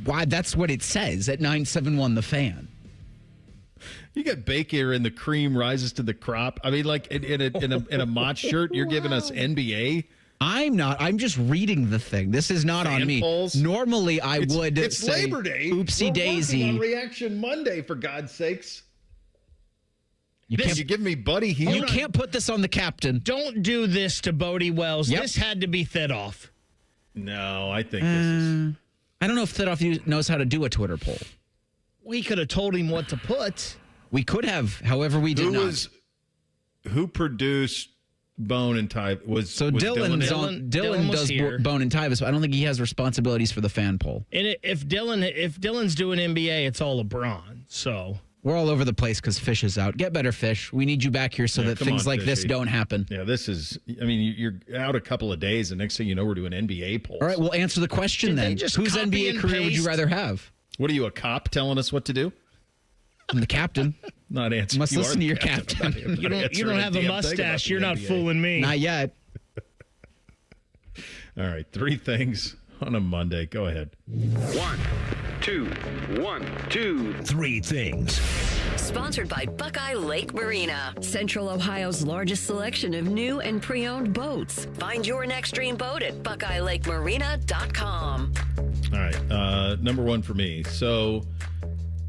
Why? That's what it says at 971 The Fan. You got Baker in the cream rises to the crop. I mean, like in a Mott shirt, you're giving us NBA. I'm not. I'm just reading the thing. This is not on me. Polls. Normally, I would It's say, Labor Day. Oopsie daisy. On Reaction Monday, for God's sakes. You give me Buddy Hield. You can't put this on the captain. Don't do this to Bodie Wells. Yep. This had to be Thidoff. No, I think this is. I don't know if Thidoff knows how to do a Twitter poll. We could have told him what to put. We could have, however, we did not. Who produced Bone and Tyvis. So Dylan does Bone and Tyvis, but I don't think he has responsibilities for the fan poll. And if Dylan's doing NBA, it's all LeBron. So we're all over the place because Fish is out. Get better, Fish. We need you back here so that things like this don't happen. Yeah, this is. I mean, you're out a couple of days, and next thing you know, we're doing NBA polls. All right, we'll answer the question then. Whose NBA career would you rather have? What are you, a cop telling us what to do? I'm the captain. Not answering. Must listen to your captain. You don't have a mustache. You're not fooling me. Not yet. All right, 3 things on a Monday. Go ahead. 1, 2, 3 things. Sponsored by Buckeye Lake Marina, Central Ohio's largest selection of new and pre-owned boats. Find your next dream boat at BuckeyeLakeMarina.com. All right, number 1 for me. So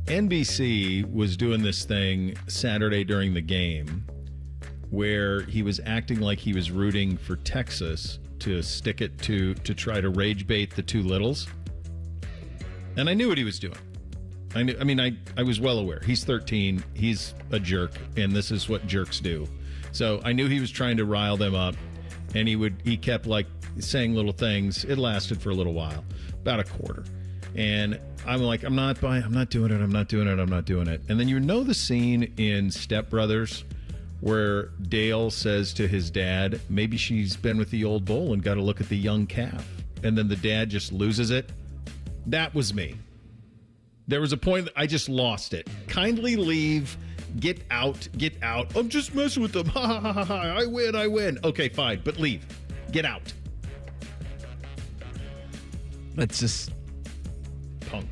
NBC was doing this thing Saturday during the game where he was acting like he was rooting for Texas to stick it to try to rage bait the two littles. And I knew what he was doing. I was well aware. He's 13. He's a jerk, and this is what jerks do. So I knew he was trying to rile them up, and he kept like saying little things. It lasted for a little while, about a quarter. And I'm like, I'm not doing it. And then the scene in Step Brothers where Dale says to his dad, maybe she's been with the old bull and got to look at the young calf. And then the dad just loses it. That was me. There was a point that I just lost it. Kindly leave. Get out. I'm just messing with them. Ha ha ha ha. I win. Okay, fine. But leave. Get out. Let's just... Punk.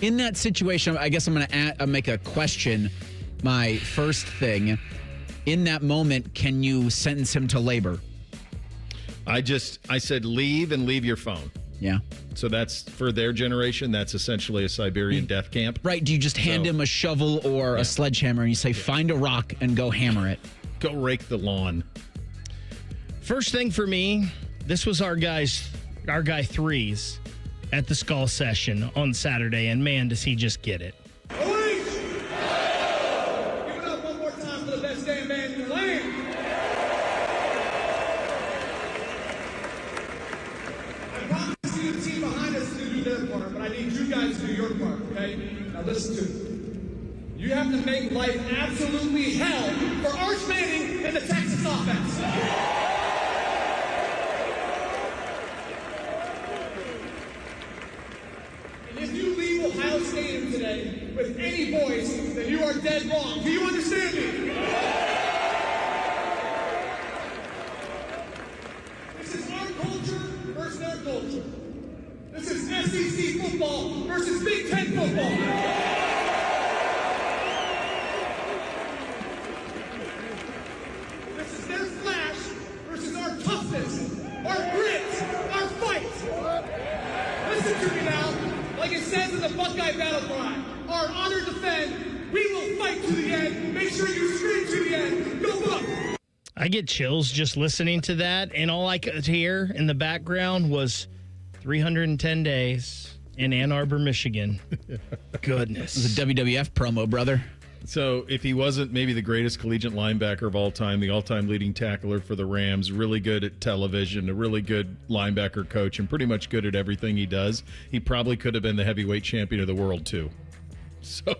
In that situation, I guess I'm going to make a question. My first thing, in that moment, can you sentence him to labor? I said leave and leave your phone. Yeah. So that's, for their generation, that's essentially a Siberian death camp. Right. Do you just hand him a shovel or a sledgehammer and you say, find a rock and go hammer it? Go rake the lawn. First thing for me, this was our guy Threes at the Skull Session on Saturday, and man, does he just get it. Give it up one more time for the best damn band in the land. I promise you the team behind us to do their part, but I need you guys to do your part, okay? Now listen to me. You have to make life absolutely hell for Arch Manning and the Texas offense. If you leave Ohio Stadium today with any voice, then you are dead wrong. Do you understand me? This is our culture versus their culture. This is SEC football versus Big Ten football. This is their flash versus our toughness, our grit, our fight. Listen to me now. Like it says in the Buckeye battle cry, our honor defend, we will fight to the end. Make sure you scream to the end. Go Buck! I get chills just listening to that, and all I could hear in the background was 310 days in Ann Arbor, Michigan. Goodness. It was a WWF promo, brother. So if he wasn't maybe the greatest collegiate linebacker of all time, the all-time leading tackler for the Rams, really good at television, a really good linebacker coach, and pretty much good at everything he does, he probably could have been the heavyweight champion of the world, too. So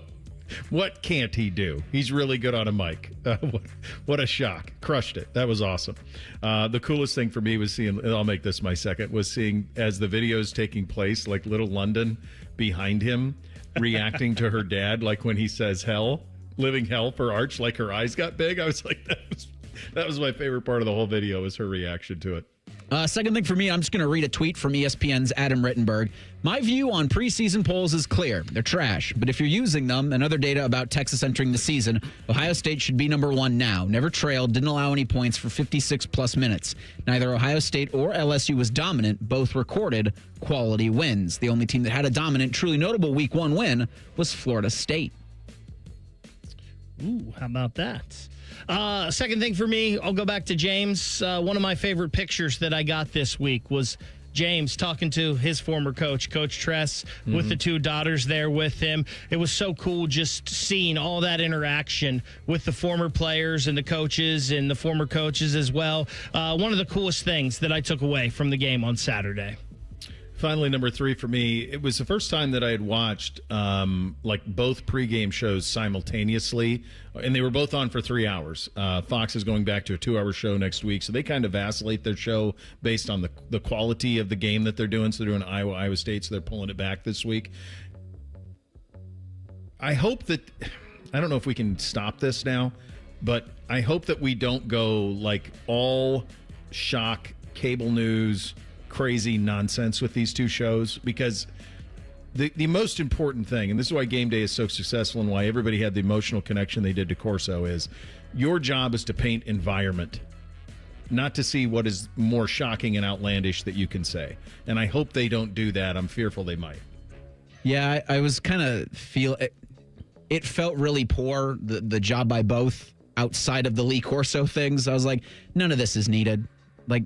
what can't he do? He's really good on a mic. What a shock. Crushed it. That was awesome. The coolest thing for me was seeing, and I'll make this my second, was seeing as the video's taking place, like little London behind him, reacting to her dad, like when he says hell. Living hell for Arch, like her eyes got big. I was like, that was my favorite part of the whole video, was her reaction to it. Second thing for me, I'm just going to read a tweet from ESPN's Adam Rittenberg. My view on preseason polls is clear. They're trash. But if you're using them and other data about Texas entering the season, Ohio State should be number 1 now. Never trailed, didn't allow any points for 56-plus minutes. Neither Ohio State or LSU was dominant. Both recorded quality wins. The only team that had a dominant, truly notable Week 1 win was Florida State. Ooh, how about that? Second thing for me, I'll go back to James. One of my favorite pictures that I got this week was James talking to his former coach, Coach Tress, with the two daughters there with him. It was so cool just seeing all that interaction with the former players and the coaches and the former coaches as well. One of the coolest things that I took away from the game on Saturday. Finally, number 3 for me, it was the first time that I had watched both pregame shows simultaneously, and they were both on for 3 hours. Fox is going back to a 2-hour show next week, so they kind of vacillate their show based on the quality of the game that they're doing. So they're doing Iowa State, so they're pulling it back this week. I hope that, I don't know if we can stop this now, but I hope that we don't go like all shock cable news crazy nonsense with these two shows, because the most important thing, and this is why Game Day is so successful and why everybody had the emotional connection they did to Corso, is your job is to paint environment, not to see what is more shocking and outlandish that you can say. And I hope they don't do that. I'm fearful they might. Yeah, I was kind of it felt really poor, the job by both outside of the Lee Corso things. I was like, none of this is needed. Like,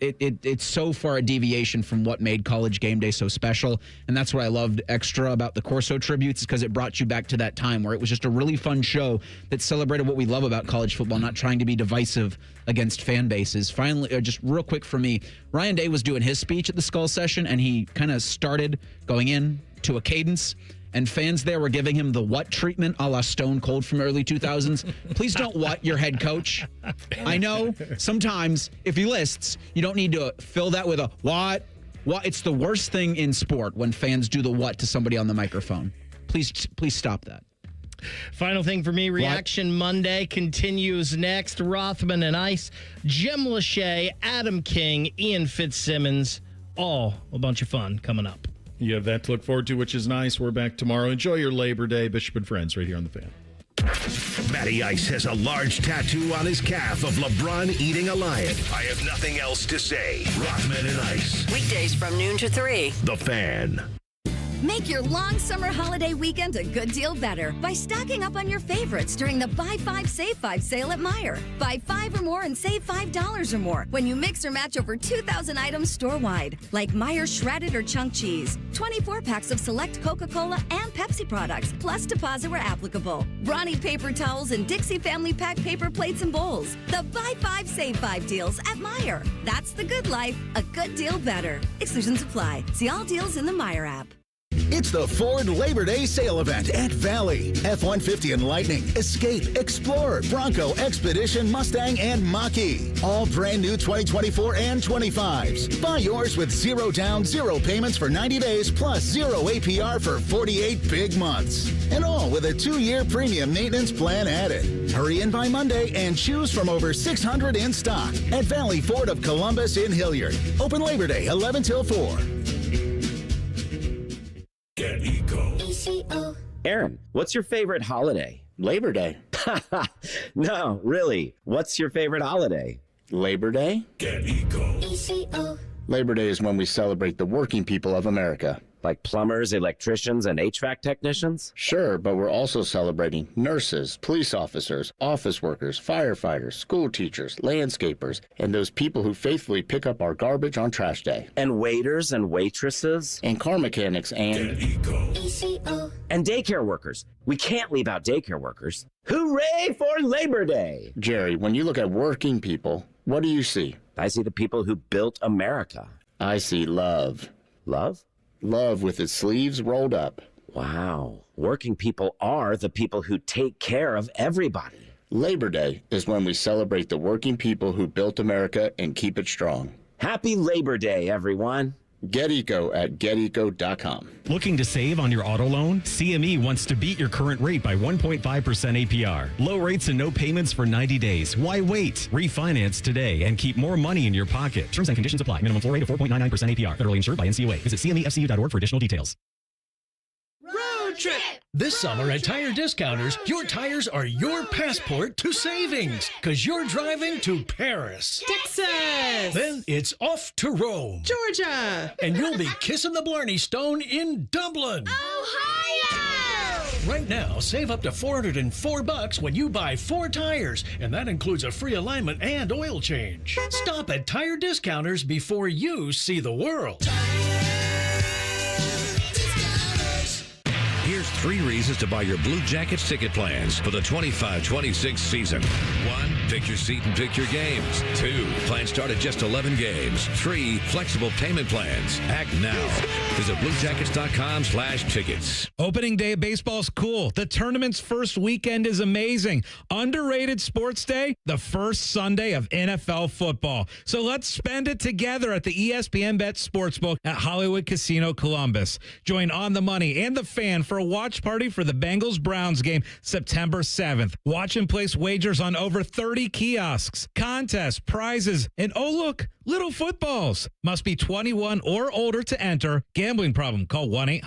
it's so far a deviation from what made College Game Day so special, and that's what I loved extra about the Corso tributes, because it brought you back to that time where it was just a really fun show that celebrated what we love about college football, not trying to be divisive against fan bases. Finally, just real quick for me, Ryan Day was doing his speech at the Skull Session, and he kind of started going in to a cadence, and fans there were giving him the what treatment a la Stone Cold from early 2000s. Please don't what your head coach. I know sometimes if he lists, you don't need to fill that with a what. It's the worst thing in sport when fans do the what to somebody on the microphone. Please stop that. Final thing for me, Reaction Monday continues next. Rothman and Ice, Jim Lachey, Adam King, Ian Fitzsimmons, all a bunch of fun coming up. You have that to look forward to, which is nice. We're back tomorrow. Enjoy your Labor Day, Bishop and Friends, right here on The Fan. Matty Ice has a large tattoo on his calf of LeBron eating a lion. I have nothing else to say. Rothman and Ice. Weekdays from noon to 3. The Fan. Make your long summer holiday weekend a good deal better by stocking up on your favorites during the Buy 5, Save 5 sale at Meijer. Buy 5 or more and save $5 or more when you mix or match over 2,000 items store-wide, like Meijer shredded or chunk cheese, 24 packs of select Coca-Cola and Pepsi products, plus deposit where applicable, Brawny paper towels and Dixie Family Pack paper plates and bowls. The Buy 5, Save 5 deals at Meijer. That's the good life, a good deal better. Exclusions apply. See all deals in the Meijer app. It's the Ford Labor Day sale event at Valley. F-150 and Lightning, Escape, Explorer, Bronco, Expedition, Mustang, and Mach-E. All brand new 2024 and 25s. Buy yours with 0 down, 0 payments for 90 days, plus 0 APR for 48 big months. And all with a 2-year premium maintenance plan added. Hurry in by Monday and choose from over 600 in stock at Valley Ford of Columbus in Hilliard. Open Labor Day, 11 till 4. Get Eco. Aaron, what's your favorite holiday? Labor Day. No, really. What's your favorite holiday? Labor Day? Get Eco. Labor Day is when we celebrate the working people of America. Like plumbers, electricians, and HVAC technicians? Sure, but we're also celebrating nurses, police officers, office workers, firefighters, school teachers, landscapers, and those people who faithfully pick up our garbage on trash day. And waiters and waitresses? And car mechanics and... And daycare workers. We can't leave out daycare workers. Hooray for Labor Day! Jerry, when you look at working people, what do you see? I see the people who built America. I see love. Love? Love with its sleeves rolled up. Wow. Working people are the people who take care of everybody. Labor Day is when we celebrate the working people who built America and keep it strong. Happy Labor Day, everyone. Get Eco at geteco.com. Looking to save on your auto loan? CME wants to beat your current rate by 1.5% APR. Low rates and no payments for 90 days. Why wait? Refinance today and keep more money in your pocket. Terms and conditions apply. Minimum floor rate of 4.99% APR. Federally insured by NCUA. Visit CMEFCU.org for additional details. Road trip! This summer at Tire Discounters, your tires are your passport to savings, because you're driving to Paris, Texas, then it's off to Rome, Georgia, and you'll be kissing the Blarney Stone in Dublin, Ohio. Right now, save up to $404 when you buy 4 tires, and that includes a free alignment and oil change. Stop at Tire Discounters before you see the world. Here's 3 reasons to buy your Blue Jackets ticket plans for the 25-26 season. 1, pick your seat and pick your games. 2, plans start at just 11 games. 3, flexible payment plans. Act now. Visit bluejackets.com/tickets. Opening day of baseball's cool. The tournament's first weekend is amazing. Underrated sports day, the first Sunday of NFL football. So let's spend it together at the ESPN Bet Sportsbook at Hollywood Casino Columbus. Join On the Money and The Fan for a watch party for the Bengals-Browns game September 7th. Watch and place wagers on over 30 kiosks, contests, prizes, and oh look, little footballs. Must be 21 or older to enter. Gambling problem? Call 1-800.